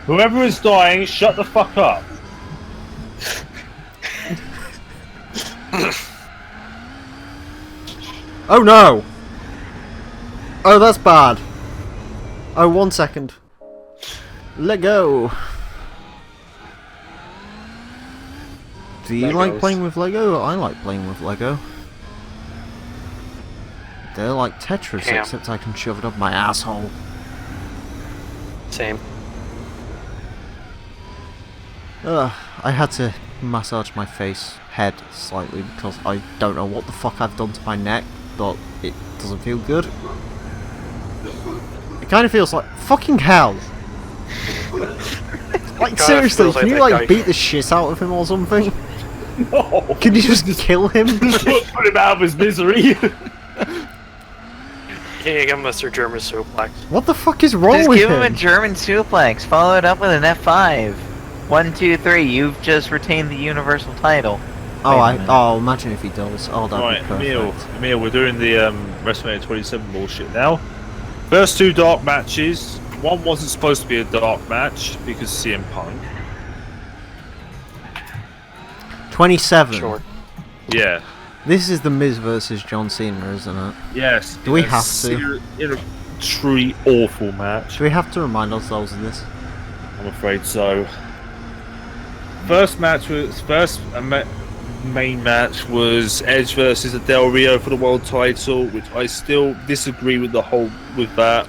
Whoever is dying, shut the fuck up. Oh no! Oh, that's bad. Oh, 1 second. Let go. Do you like Legos. playing with Lego? I like playing with Lego. They're like Tetris, Yeah. except I can shove it up my asshole. Same. Ugh, I had to massage my head slightly because I don't know what the fuck I've done to my neck, but it doesn't feel good. It kind of feels like fucking hell. Like Kinda seriously, feels can like you that like guy- beat the shit out of him or something? No. Can you just kill him? Put him out of his misery. Yeah, give him a Sir German suplex. What the fuck is wrong Just with give him a him? German suplex, follow it up with an F5. 1, 2, 3, you've just retained the Universal title. Oh, Wait a minute. oh, imagine if he does. Oh, that'd Right, be Emile, perfect. Emile, we're doing the WrestleMania 27 bullshit now. First two dark matches. One wasn't supposed to be a dark match because CM Punk. 27. Sure. Yeah. This is the Miz versus John Cena, isn't it? Yes. Do we in a have to? In a truly awful match. Do we have to remind ourselves of this? I'm afraid so. First main match was Edge versus Del Rio for the world title, which I still disagree with that.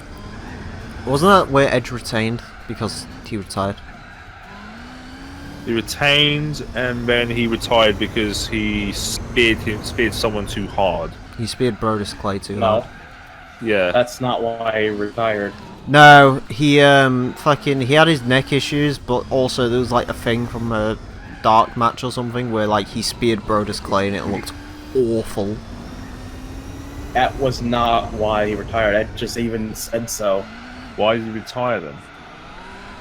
Wasn't that where Edge retained because he retired? He retained and then he retired because he speared someone too hard. He speared Brodus Clay too No, hard. Yeah. that's not why he retired. No, he he had his neck issues, but also there was like a thing from a dark match or something where like he speared Brodus Clay and it looked awful. That was not why he retired. I just even said so. Why did he retire then?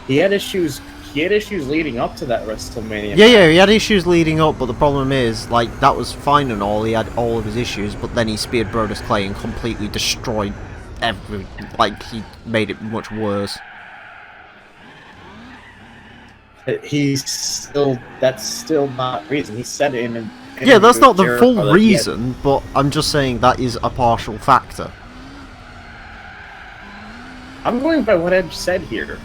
He had issues. He had issues leading up to that WrestleMania. Yeah, he had issues leading up, but the problem is, like, that was fine and all, he had all of his issues, but then he speared Brodus Clay and completely destroyed he made it much worse. That's still not reason. He said it in Yeah, that's not the Jericho full that he had- reason, but I'm just saying that is a partial factor. I'm going by what Edge said here.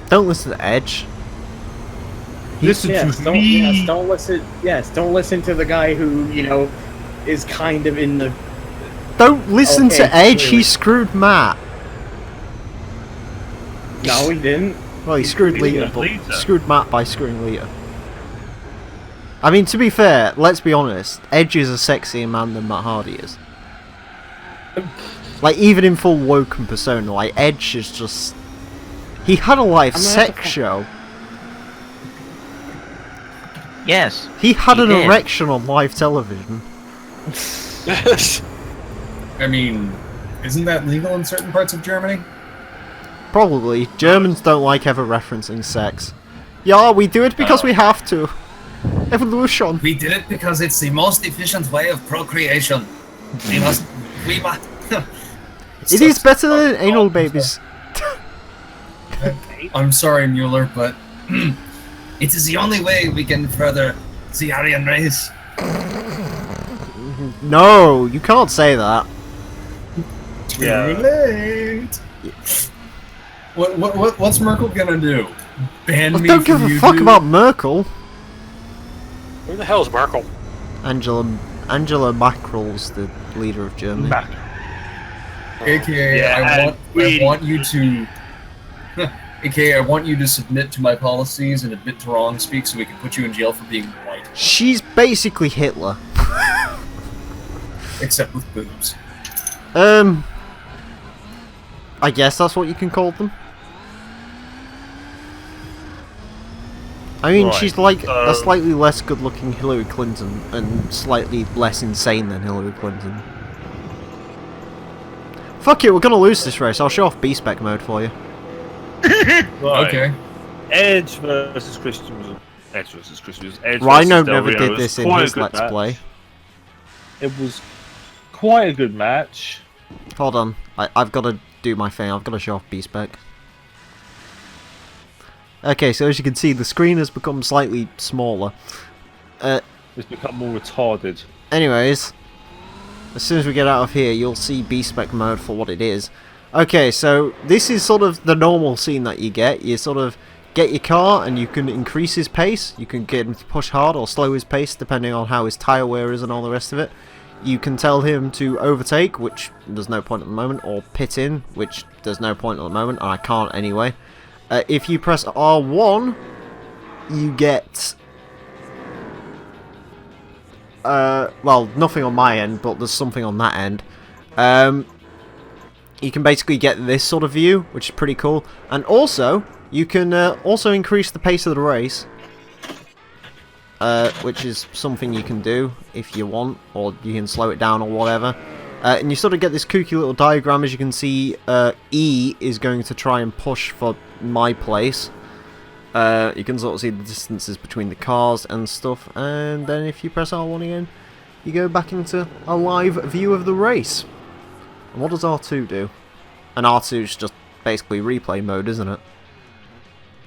Don't listen to Edge. Listen Yes, to don't, me. yes, don't listen. Yes, don't listen to the guy who is kind of in the. Don't listen Okay, to Edge, clearly. he screwed Matt. No, he didn't. Well, he screwed He Lita, screwed but Lita. screwed Matt by screwing Lita. I mean, to be fair, let's be honest, Edge is a sexier man than Matt Hardy is. Like, even in full Woken persona, like, Edge is just... He had a live sex show. Yes. He had an did. erection on live television. I mean, isn't that legal in certain parts of Germany? Probably. Germans don't like ever referencing sex. Yeah, we do it because we have to. Evolution. We did it because it's the most efficient way of procreation. We must... It is better than anal babies. I'm sorry, Mueller, but it is the only way we can further the Aryan race. No, you can't say that. Too late. What's Merkel gonna do? Ban me Don't from give a YouTube? fuck about Merkel. Who the hell is Merkel? Angela Merkel's the leader of Germany. AKA, I want you to... AKA, I want you to submit to my policies and admit to wrong speak so we can put you in jail for being white. She's basically Hitler. Except with boobs. I guess that's what you can call them. I mean, Right, she's like a slightly less good-looking Hillary Clinton and slightly less insane than Hillary Clinton. Fuck it, we're gonna lose this race. I'll show off B-spec mode for you. Right. Okay. Edge versus Christian. Edge versus Christian. Edge Rhino versus Del never Rio did was this in quite a his good Let's match. Play. It was quite a good match. Hold on, I've got to do my thing. I've got to show off B-spec. Okay, so as you can see, the screen has become slightly smaller. It's become more retarded. Anyways, as soon as we get out of here, you'll see B-spec mode for what it is. Okay, so this is sort of the normal scene that you get. You sort of get your car and you can increase his pace. You can get him to push hard or slow his pace depending on how his tyre wear is and all the rest of it. You can tell him to overtake, which there's no point at the moment, or pit in, which there's no point at the moment, and I can't anyway. If you press R1, you get... well, nothing on my end, but there's something on that end. You can basically get this sort of view, which is pretty cool. And also, you can also increase the pace of the race, which is something you can do if you want, or you can slow it down or whatever. And you sort of get this kooky little diagram. As you can see, E is going to try and push for my place. You can sort of see the distances between the cars and stuff, and then if you press R1 again, you go back into a live view of the race. And what does R2 do? And R2 is just basically replay mode, isn't it?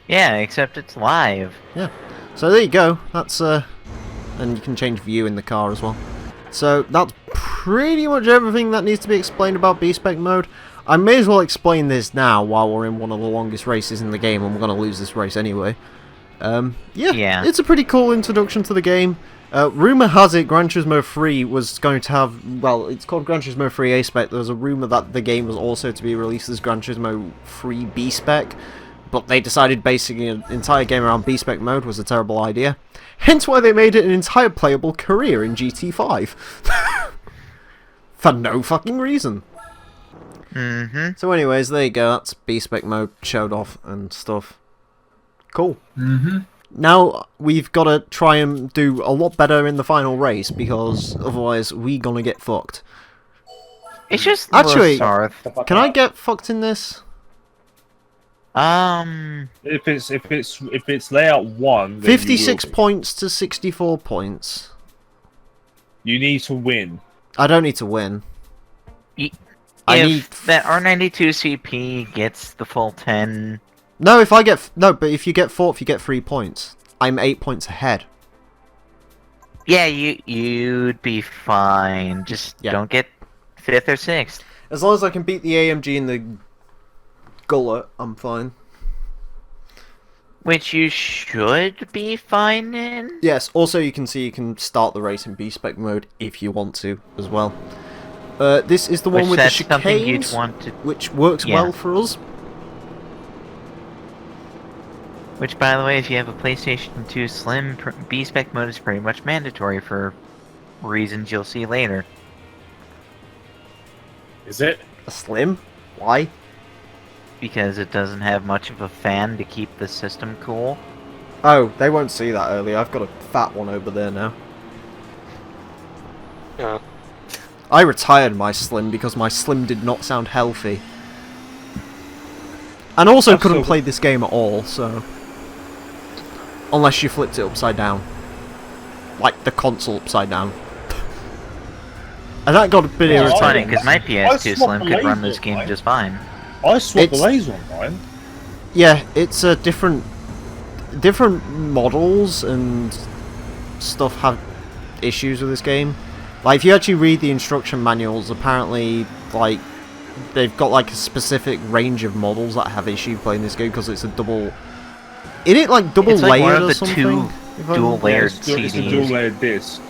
Yeah, except it's live. Yeah. So there you go. That's and you can change view in the car as well. So that's pretty much everything that needs to be explained about B-spec mode. I may as well explain this now while we're in one of the longest races in the game, and we're going to lose this race anyway. Yeah, it's a pretty cool introduction to the game. Rumour has it Gran Turismo 3 was going to have, well, it's called Gran Turismo 3 A-spec. There was a rumour that the game was also to be released as Gran Turismo 3 B-spec, but they decided basing an entire game around B-spec mode was a terrible idea. Hence why they made it an entire playable career in GT5. For no fucking reason. So anyways, there you go, that's B-spec mode showed off and stuff. Cool. Now we've got to try and do a lot better in the final race, because otherwise we gonna get fucked. It's just actually, North. can I get fucked in this? If it's layout 1, then 56 points to 64 points. You need to win. I don't need to win. If that R92 CP gets the full 10... No, if I get... No, but if you get 4th, you get 3 points. I'm 8 points ahead. Yeah, you'd be fine. Just don't get 5th or 6th. As long as I can beat the AMG in the gullet, I'm fine. Which you should be fine in? Yes, also you can see you can start the race in B-spec mode if you want to, as well. This is the one with the chicanes, which works well for us. Which, by the way, if you have a PlayStation 2 Slim, B-spec mode is pretty much mandatory for reasons you'll see later. Is it? A Slim? Why? Because it doesn't have much of a fan to keep the system cool. Oh, they won't see that early. I've got a fat one over there now. Yeah. I retired my Slim because my Slim did not sound healthy. And also couldn't play this game at all, so... Unless you flipped it upside down. Like the console upside down. And that got a bit It's irritating. funny, because my PS2 Slim could run this game just fine. I swapped the laser on mine. Yeah, it's a different models and stuff have issues with this game. Like, if you actually read the instruction manuals, apparently, like, they've got, like, a specific range of models that have issue playing this game because it's a double... Isn't it, like, double it's like layered one of or the something? dual-layered It's a CDs. dual-layered disc.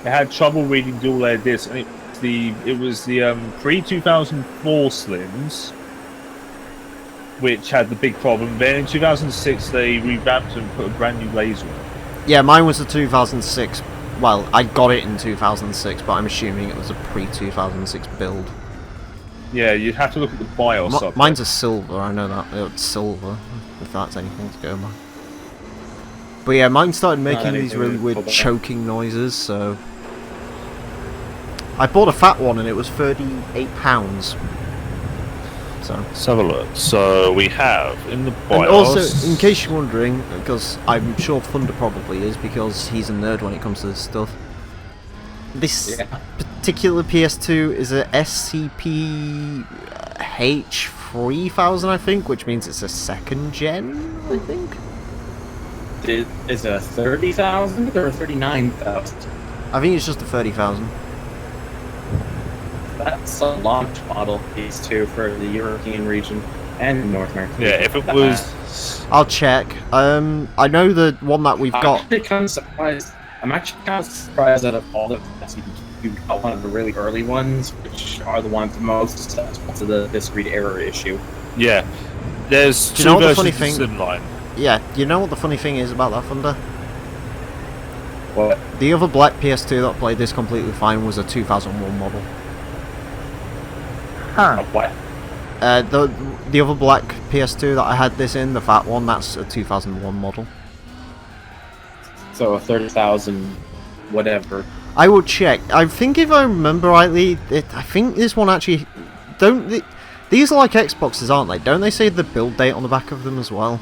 It had trouble reading dual-layered discs, and it was the pre-2004 Slims, which had the big problem. Then in 2006, they revamped and put a brand new laser on it. Yeah, mine was a 2006. Well, I got it in 2006, but I'm assuming it was a pre-2006 build. Yeah, you'd have to look at the BIOS up. Mine's a silver, I know that. It's silver, if that's anything to go by. But yeah, mine started making these really weird choking noises, so... I bought a fat one and it was £38. So. Let's have a look. So we have in the BIOS... And also, in case you're wondering, because I'm sure Thunder probably is, because he's a nerd when it comes to this stuff. This particular PS2 is a SCP H3000, I think, which means it's a second gen, I think. Is it a 30,000 or a 39,000? I think it's just a 30,000. That's a launch model PS2 for the European region and North America. Yeah, if it was... I'll check. I know the one that we've got... I'm actually kind of surprised that of all the you got one of the really early ones, which are the ones most susceptible to the discrete error issue. Yeah. There's Do you know two what the funny versions of thing? Slimline. Yeah, you know what the funny thing is about that, Thunder? What? The other black PS2 that played this completely fine was a 2001 model. Huh. What? The other black PS2 that I had this in, the fat one, that's a 2001 model. So a 30,000, whatever. I will check. I think if I remember rightly, I think this one actually... These are like Xboxes, aren't they? Don't they say the build date on the back of them as well?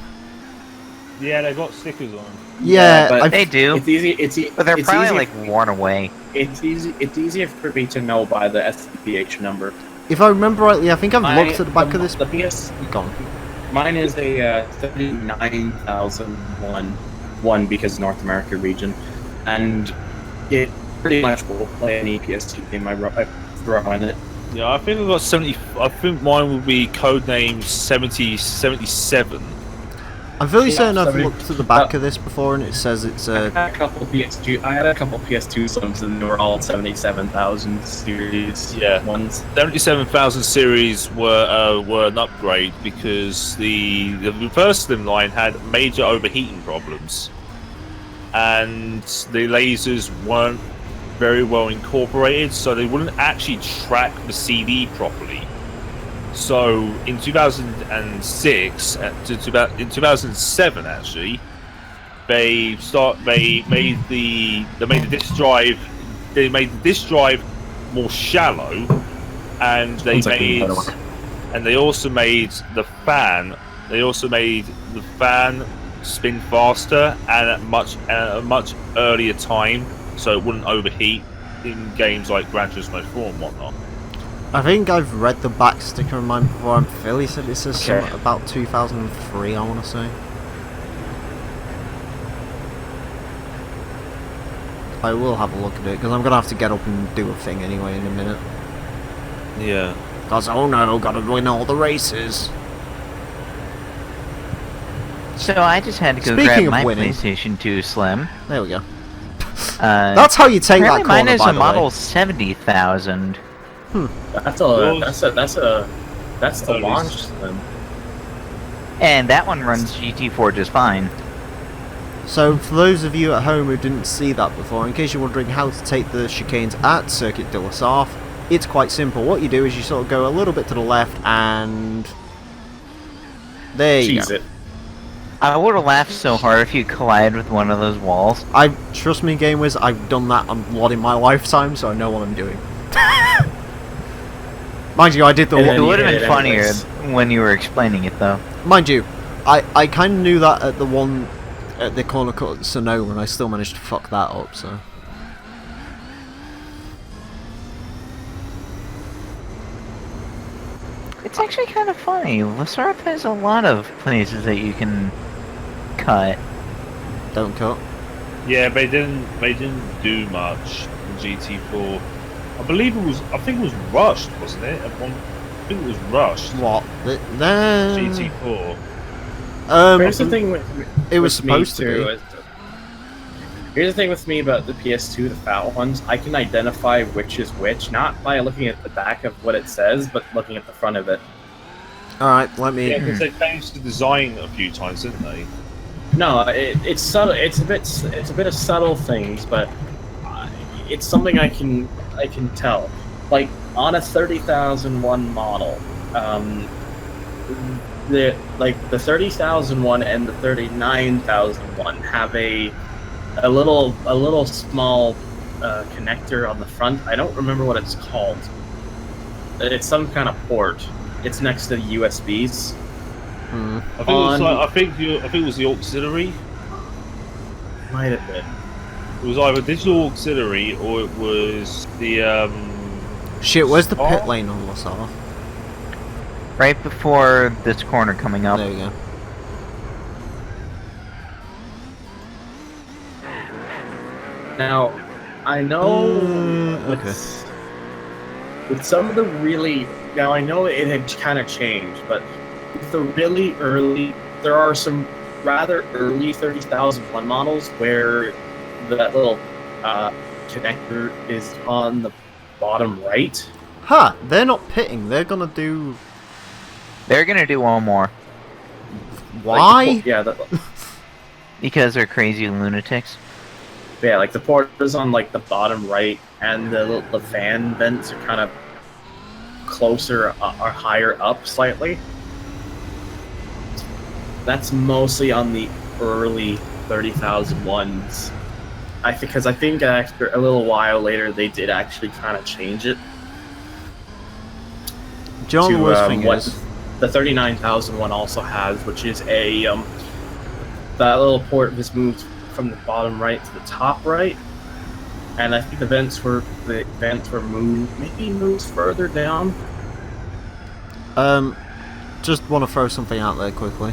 Yeah, they got stickers on. Yeah, but they do. It's easy. But they're probably like worn away. It's easy. It's easier for me to know by the SPH number. If I remember rightly, I think I've looked at the back of this. The PS. Gone. Mine is a 39,001 because North America region, and it pretty much will play any PS2 game I throw on it. Yeah, I think I've got 70. I think mine will be codename 7077. I'm fairly certain I've looked at the back of this before, and it says it's I had a couple PS2 Slims, and they were all 77,000 series. Yeah, ones. 77,000 series were an upgrade because the first Slimline had major overheating problems, and the lasers weren't very well incorporated, so they wouldn't actually track the CD properly. So in 2006, in 2007 actually, they made the disk drive more shallow, and they also made the fan spin faster and at a much earlier time, so it wouldn't overheat in games like Gran Turismo 4 and whatnot. I think I've read the back sticker of mine before. I'm fairly certain it says something about 2003, I want to say. I will have a look at it, because I'm going to have to get up and do a thing anyway in a minute. Yeah. Because, oh no, gotta win all the races. So I just had to go Speaking grab of my winning. PlayStation 2 Slim. There we go. That's how you take that corner, mine is by a the model way. 70,000. That's the launch Slim. And that one runs GT4 just fine. So, for those of you at home who didn't see that before, in case you're wondering how to take the chicanes at Circuit de la Sarthe, it's quite simple. What you do is you sort of go a little bit to the left and... there you go. Cheese it. I would have laughed so hard if you collided with one of those walls. Trust me, Game Wiz, I've done that a lot in my lifetime, so I know what I'm doing. Mind you, I did the... It would have been funnier when you were explaining it, though. Mind you, I kind of knew that at the one... at the corner cut at Sonoma, and I still managed to fuck that up, so... It's actually kind of funny. La Sarthe has a lot of places that you can cut. Don't cut. Yeah, they didn't do much in GT4. I think it was rushed, wasn't it? I think it was rushed. What? GT4. Here's the thing with it was with me supposed to too, be. is here's the thing with me about the PS2, the fat ones. I can identify which is which, not by looking at the back of what it says, but looking at the front of it. Alright, let me... Yeah, because they changed the design a few times, didn't they? No, it's subtle. It's a bit of subtle things, but it's something I can tell. Like on a 30,001 model, the 30,001 and the 39,001 have a little small connector on the front. I don't remember what it's called. It's some kind of port. It's next to the USBs. I think it was the auxiliary. Might have been. It was either digital auxiliary or it was the Shit, where's the pit lane on La Sarthe? Right before this corner coming up. There you go. Now, I know okay. with some of the really... Now, I know it had kind of changed, but with the really early... There are some rather early 30,001 models where that little connector is on the bottom right. Huh, they're not pitting, they're gonna do... They're gonna do one more. Why? Because they're crazy lunatics. Yeah, like the port is on like the bottom right, and the fan vents are kind of closer or higher up slightly. That's mostly on the early 30,001s. Because I think after a little while later they did actually kind of change it. Do you know what the worst thing is? The 39,001 also has, which is a that little port was moved from the bottom right to the top right, and I think the vents were moved further down. Just want to throw something out there quickly.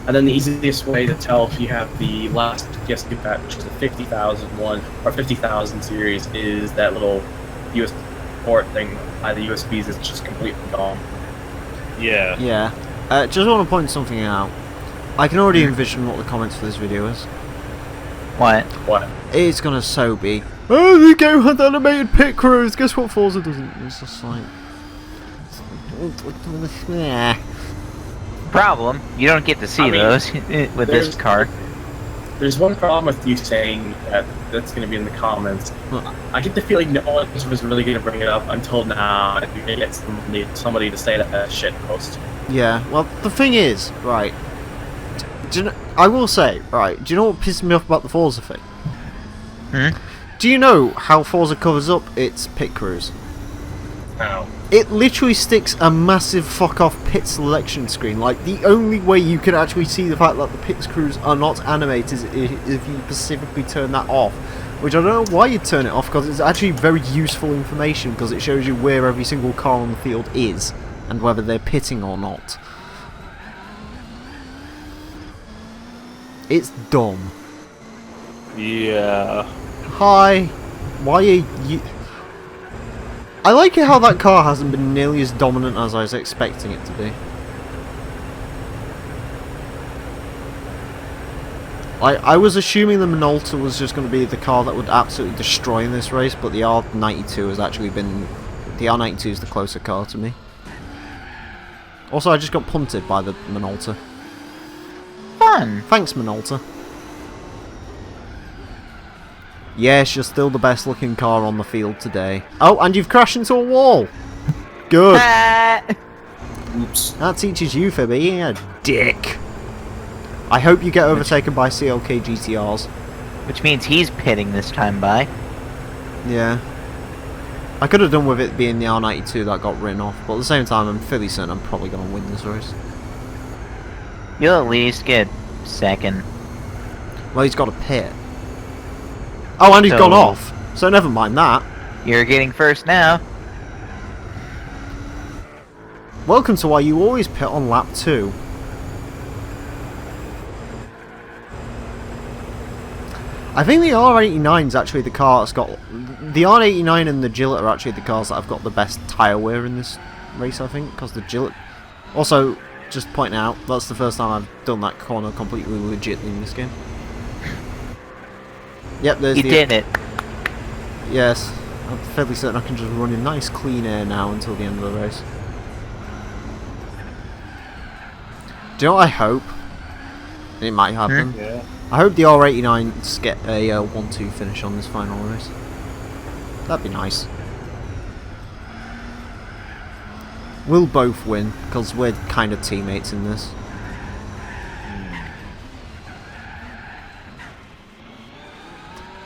And then the easiest way to tell if you have the last PS2 pack, which is the 50,001 or 50,000 series, is that little USB port thing by the USBs is just completely gone. Yeah. Yeah. Just want to point something out. I can already envision what the comments for this video is. What? It's gonna so be, oh, the game had animated pit crews. Guess what Forza doesn't? It's just like, nah. Problem, you don't get to see those with this car. There's one problem with you saying that's going to be in the comments. I get the feeling no one was really going to bring it up until now, and you're going to get somebody to say that shit post. Yeah, well, the thing is, right, do you know, I will say, right, do you know what pisses me off about the Forza thing? Do you know how Forza covers up its pit crews? How? It literally sticks a massive fuck off pit selection screen. Like, the only way you can actually see the fact that the pit crews are not animated is if you specifically turn that off. Which I don't know why you turn it off, because it's actually very useful information, because it shows you where every single car on the field is and whether they're pitting or not. It's dumb. Yeah. Hi. Why are you... I like it how that car hasn't been nearly as dominant as I was expecting it to be. I was assuming the Minolta was just going to be the car that would absolutely destroy in this race, but the R92 has actually been... The R92 is the closer car to me. Also, I just got punted by the Minolta. Fun. Thanks, Minolta. Yes, you're still the best looking car on the field today. Oh, and you've crashed into a wall. Good. Oops. That teaches you for being a dick. I hope you get overtaken by CLK GTRs. Which means he's pitting this time by. Yeah. I could have done with it being the R92 that got written off, but at the same time, I'm fairly certain I'm probably going to win this race. You'll at least get second. Well, he's got a pit. Oh, and he's So- gone off. So never mind that. You're getting first now. Welcome to why you always pit on lap 2. I think the R89 is actually the car that's got... The R89 and the Gillette are actually the cars that have got the best tyre wear in this race, I think, because the Gillette... Also, just pointing out, that's the first time I've done that corner completely legit in this game. Yep, there's You the... did it. Yes, I'm fairly certain I can just run in nice clean air now until the end of the race. Do you know what I hope? It might happen. Yeah. I hope the R89s get a 1-2 finish on this final race. That'd be nice. We'll both win, because we're kind of teammates in this.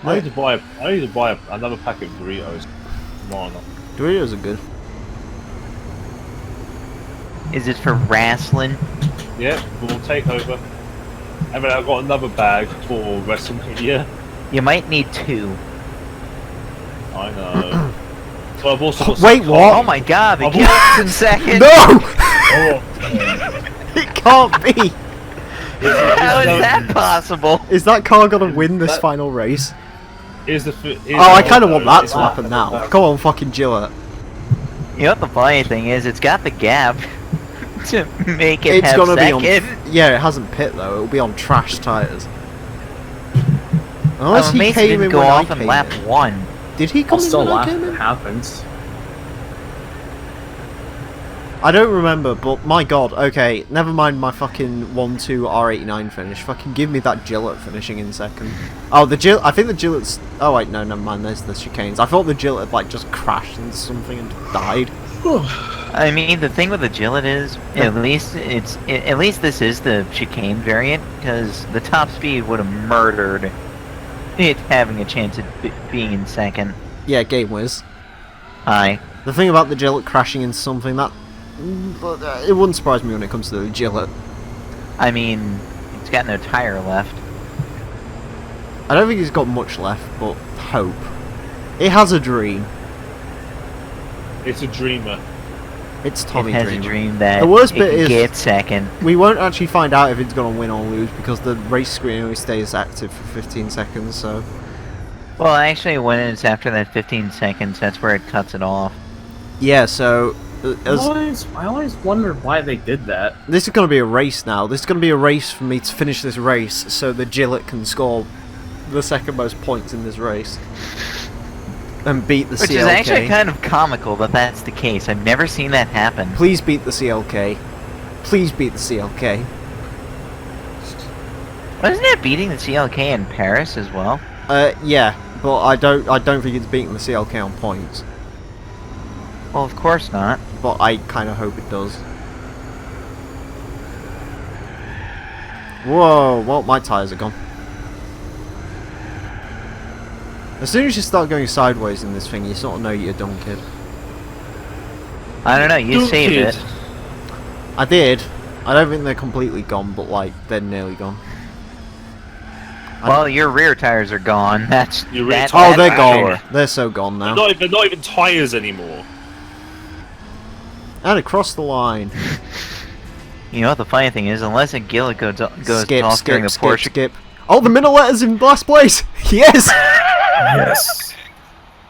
I need to buy another packet of Doritos. Come on. Doritos are good. Is it for wrestling? Yeah, we'll take over. And then I've got another bag for WrestleMania. You might need 2. I know. So I've also got Wait, what? Oh my god, the Gillet's in second! No! Oh. It can't be! How is that possible? Is that car gonna win this final race? Here's the Oh, I kind of want that to happen now. Come on, fucking Gillette. You know what the funny thing is? It's got the gap to make it It's have gonna second. be on... Yeah, it hasn't pit though. It'll be on trash tyres. Unless I'm he amazed it came didn't in go when I off in came lap in. 1. Did he come I'll in still when I laugh came if in? it happens. I don't remember, but my god, okay, never mind my fucking 1-2 R89 finish, fucking give me that Gillette finishing in second. Oh, I think the Gillette's... Oh wait, no, never mind, there's the chicanes. I thought the Gillette had, like, just crashed into something and died. I mean, the thing with the Gillette is, at least this is the chicane variant, because the top speed would have murdered it having a chance of being in second. Yeah, game whiz. Aye. The thing about the Gillette crashing into something, that... it wouldn't surprise me when it comes to the Gillette. I mean, it's got no tire left. I don't think he's got much left, but hope. It has a dream. It's a dreamer. It's Tommy it has Dreamer. a dream that The worst it bit can is get second. we won't actually find out if it's going to win or lose because the race screen only stays active for 15 seconds, so... Well, actually, when it's after that 15 seconds, that's where it cuts it off. Yeah, so... I always wondered why they did that. This is going to be a race now. This is going to be a race for me to finish this race so the Gillette can score the second most points in this race. And beat the CLK. Which is actually kind of comical that that's the case. I've never seen that happen. Please beat the CLK. Please beat the CLK. Wasn't it beating the CLK in Paris as well? Yeah, but I don't think it's beating the CLK on points. Well, of course not. But I kind of hope it does. Whoa, well, my tyres are gone. As soon as you start going sideways in this thing, you sort of know you're done, kid. I don't know, you saved it. I did. I don't think they're completely gone, but like, they're nearly gone. Well, your rear tires are gone. That's Your rear that, Oh, they're that's gone. sure. They're so gone now. They're not even tyres anymore. And across the line. You know what the funny thing is? Unless a Gillette goes Skip, off during the skip, Porsche. skip. Oh, the Minolette's in last place! Yes! Yes.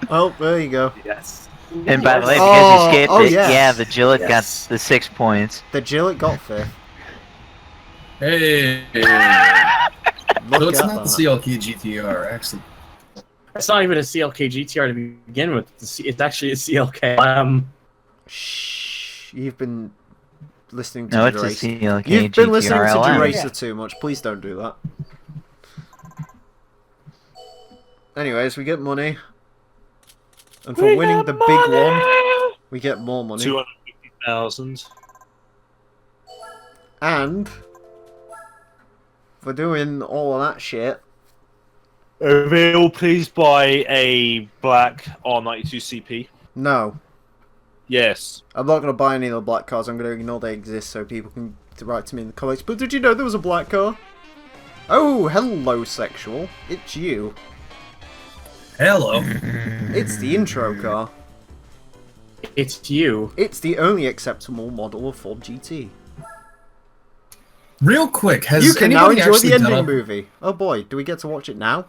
Well, there you go. Yes. And by the way, Oh, because you skipped oh, it, yes. yeah, the Gillette Yes. got the 6 points. The Gillette got 5th. Hey. Look So it's at not the that. CLK GTR. Excellent. It's not even a CLK GTR to begin with. It's actually a CLK. Shh. You've been listening to No, it's a Deracer. CLK You've been listening to GTRLM. Deracer too much. Please don't do that. Anyways, we get money. And for winning the big one, we get more money. 250,000. And for doing all of that shit, Emile, please buy a black R92 CP. no. Yes. I'm not going to buy any of the black cars. I'm going to ignore they exist so people can write to me in the comments. But did you know there was a black car? Oh, hello, sexual. It's you. Hello. It's the intro car. It's you. It's the only acceptable model of Ford GT. Real quick, has You can now anybody enjoy actually the done ending a- movie. Oh boy, do we get to watch it now?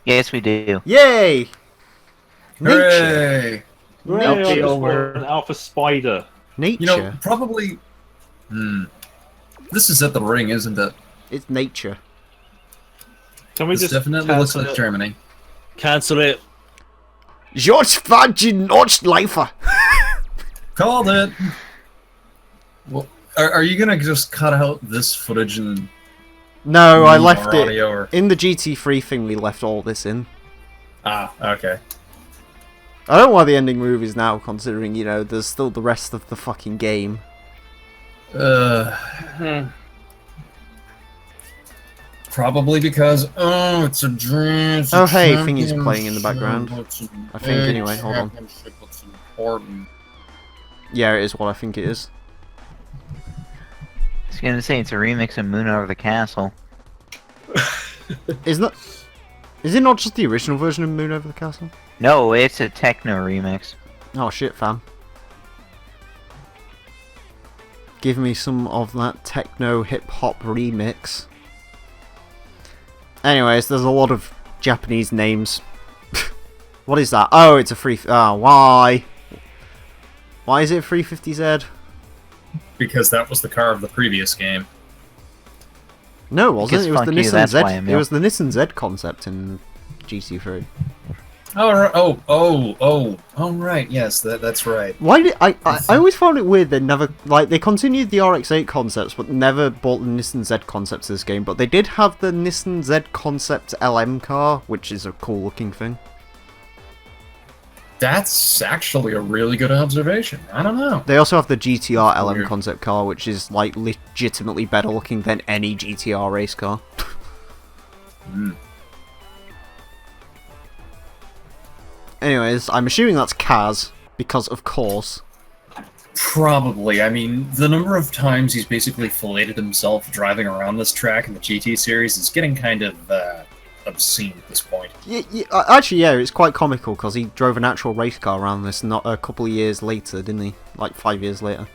Yes, we do. Yay! Nature. Hooray! Hooray, over. An Alpha Spider. Nature. You know, probably. This is at the ring, isn't it? It's nature. Can we This just definitely looks cancel like it? Germany. Cancel it. George Fadgen Notchleifer. Called it. Well, are you gonna just cut out this footage and? No, I move left our it. audio or- In the GT3 thing, we left all this in. Ah, okay. I don't want the ending movies now, considering, you know, there's still the rest of the fucking game. Probably because it's a dream. It's Oh, a hey, thingy's playing in the championship, background. it's a I think, big anyway, hold on. championship, it's important. Yeah, it is what I think it is. I was gonna say it's a remix of Moon Over the Castle. Is it not just the original version of Moon Over the Castle? No, it's a techno remix. Oh shit, fam. Give me some of that techno hip-hop remix. Anyways, there's a lot of Japanese names. What is that? Oh, it's a free... why? Why is it a 350Z? Because that was the car of the previous game. No, it wasn't. Because It was the fuck you, Nissan that's Z. why I'm It was the Nissan Z concept in GT3. Oh, right. Yes, that's right. Why did I always found it weird they never they continued the RX-8 concepts but never bought the Nissan Z concept to this game, but they did have the Nissan Z concept LM car, which is a cool looking thing. That's actually a really good observation. I don't know. They also have the GTR LM Weird. concept car, which is like legitimately better looking than any GTR race car. Anyways, I'm assuming that's Kaz, because of course. Probably. I mean, the number of times he's basically filleted himself driving around this track in the GT series is getting kind of obscene at this point. Actually, yeah, it's quite comical because he drove an actual race car around this not a couple of years later, didn't he? Like 5 years later.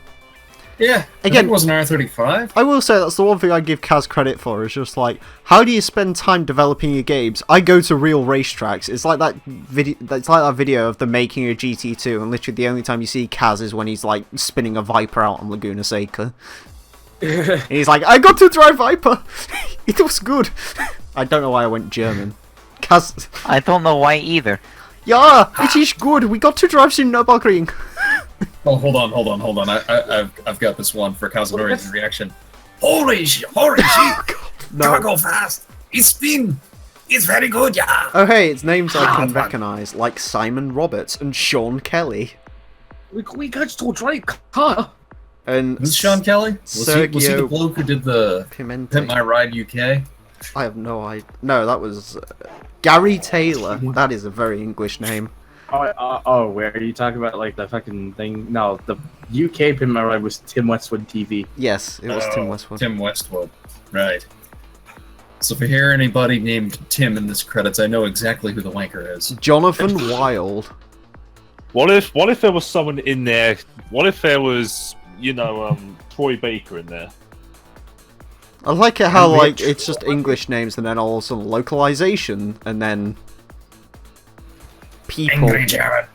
Yeah, Again, it was an R35. I will say that's the one thing I give Kaz credit for. Is just like, how do you spend time developing your games? I go to real racetracks. It's like that video. It's like that video of them making a GT2, and literally the only time you see Kaz is when he's like spinning a Viper out on Laguna Seca. And he's like, I got to drive Viper. It was good. I don't know why I went German. Kaz. I don't know why either. Yeah, it is good. We got to drive in Nürburgring. Oh, hold on. I've got this one for Kazunori's reaction. Holy shit! Gotta go fast. It's spin. It's very good, yeah. Oh hey, it's names I can recognise, like Simon Roberts and Sean Kelly. We got to drive car. And Who's Sean Kelly? Was he the Sergio bloke who did the Pimente. Pimp My Ride UK? I have no idea. No, that was Gary Taylor. That is a very English name. Oh, where are you talking about? Like the fucking thing? No, the UK Pin My Ride was Tim Westwood TV. Yes, it was Tim Westwood. Tim Westwood. Right. So if I hear anybody named Tim in this credits, I know exactly who the wanker is. Jonathan Wild. What if there was someone in there? What if there was, Troy Baker in there? I like it how like it's just English names and then all of a sudden localization and then people. Angry Jared.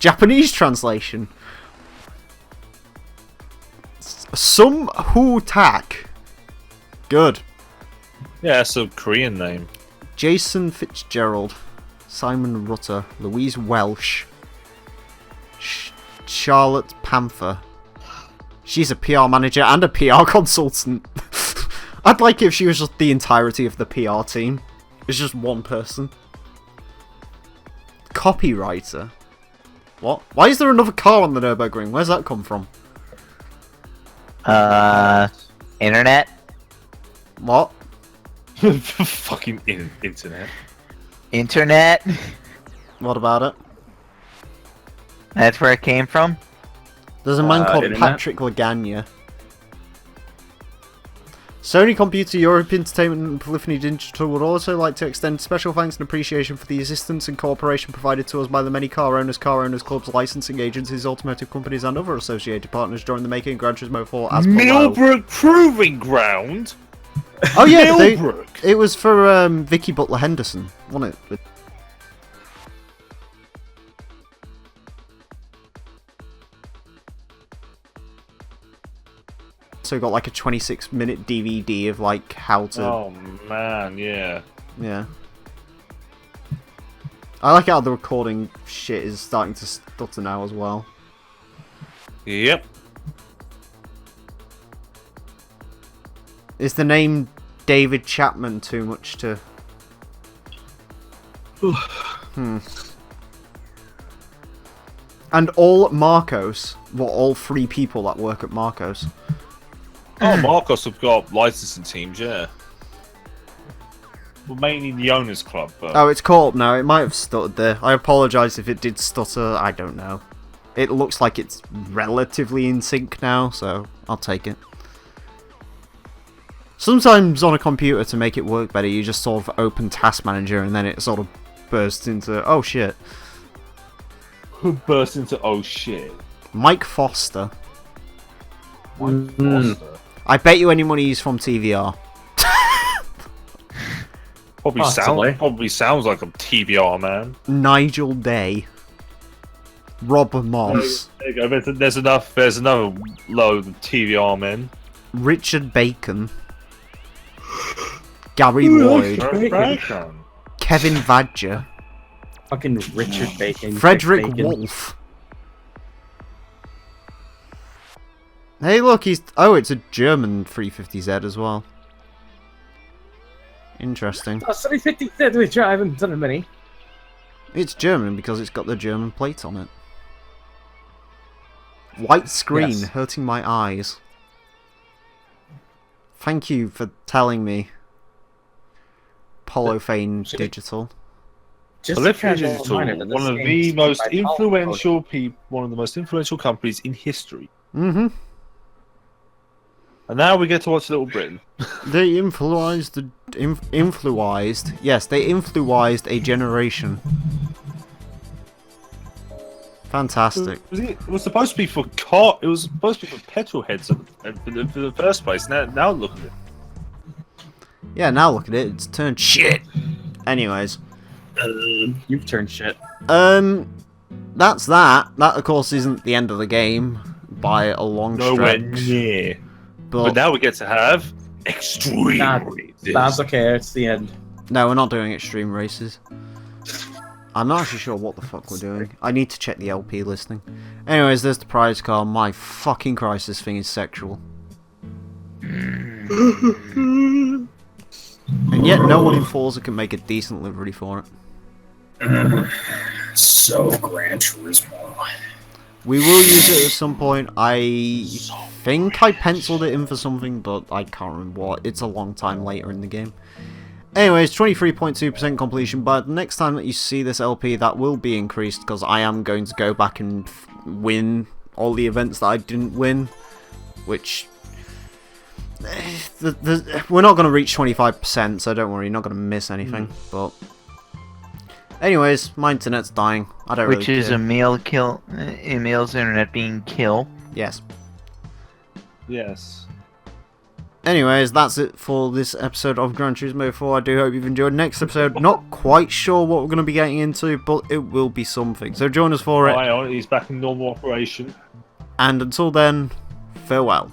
Japanese translation. Some Who Tak. Good. Yeah, it's a Korean name. Jason Fitzgerald, Simon Rutter, Louise Welsh, Charlotte Panther, She's a PR manager and a PR consultant. I'd like if she was just the entirety of the PR team. It's just one person. Copywriter. What? Why is there another car on the Nürburgring? Where's that come from? Internet? What? Fucking internet. Internet? What about it? That's where it came from? There's a man called internet? Patrick Lagagna. Sony Computer Europe Entertainment and Polyphony Digital would also like to extend special thanks and appreciation for the assistance and cooperation provided to us by the many car owners, clubs, licensing agencies, automotive companies and other associated partners during the making of Gran Turismo 4 as below. Millbrook Proving Ground? Oh yeah, Millbrook. it was for Vicky Butler Henderson, wasn't it? So got like a 26-minute DVD of like how to. Oh man, yeah. Yeah. I like how the recording shit is starting to stutter now as well. Yep. Is the name David Chapman too much to... And all Marcos, well, all 3 people that work at Marcos. Oh, Marcos have got licensing teams, yeah. Well, mainly the owners club, but... Oh, it's caught up now. It might have stuttered there. I apologise if it did stutter. I don't know. It looks like it's relatively in sync now, so I'll take it. Sometimes on a computer, to make it work better, you just sort of open Task Manager and then it sort of bursts into, oh shit. Burst into, oh shit. Mike Foster. Mike Foster. I bet you any money he's from TVR. Probably sounds like a TVR man. Nigel Day. Rob Moss. There you go. There's another load of TVR men. Richard Bacon. Gary Lloyd. Kevin Vadger. Fucking Richard Bacon. Frederick Bacon. Wolf. Hey, look, he's... Oh, it's a German 350Z as well. Interesting. Oh, 350Z, which I haven't done many. It's German because it's got the German plate on it. White screen, Yes. hurting my eyes. Thank you for telling me. Polyphone Digital. Just Polyphony a casual Digital, reminder that this one of game the is most by Paul influential one of the most influential companies in history. Mm-hmm. And now we get to watch Little Britain. They influenced yes, they influenced a generation. Fantastic. It was supposed to be for car. It was supposed to be for petrol heads for the first place. Now look at it. Yeah, now look at it. It's turned shit. Anyways. You've turned shit. That's that. That, of course, isn't the end of the game by a long Nowhere stretch. near. But But now we get to have extreme Nah, races. That's okay, it's the end. no, we're not doing extreme races. I'm not actually sure what the fuck we're doing. I need to check the LP listing. Anyways, there's the prize car. My fucking Christ, this thing is sexual. And yet no one in Forza can make a decent livery for it. So, Gran Turismo. We will use it at some point. I think I penciled it in for something, but I can't remember what. It's a long time later in the game. Anyways, 23.2% completion. But the next time that you see this LP, that will be increased because I am going to go back and win all the events that I didn't win, which we're not going to reach 25%, so don't worry, you're not going to miss anything. But anyways, my internet's dying. I don't really Which is care. Emile's internet being kill. Yes. Yes. Anyways, that's it for this episode of Gran Turismo 4. I do hope you've enjoyed. Next episode, not quite sure what we're going to be getting into, but it will be something. So join us for it. He's back in normal operation. And until then, farewell.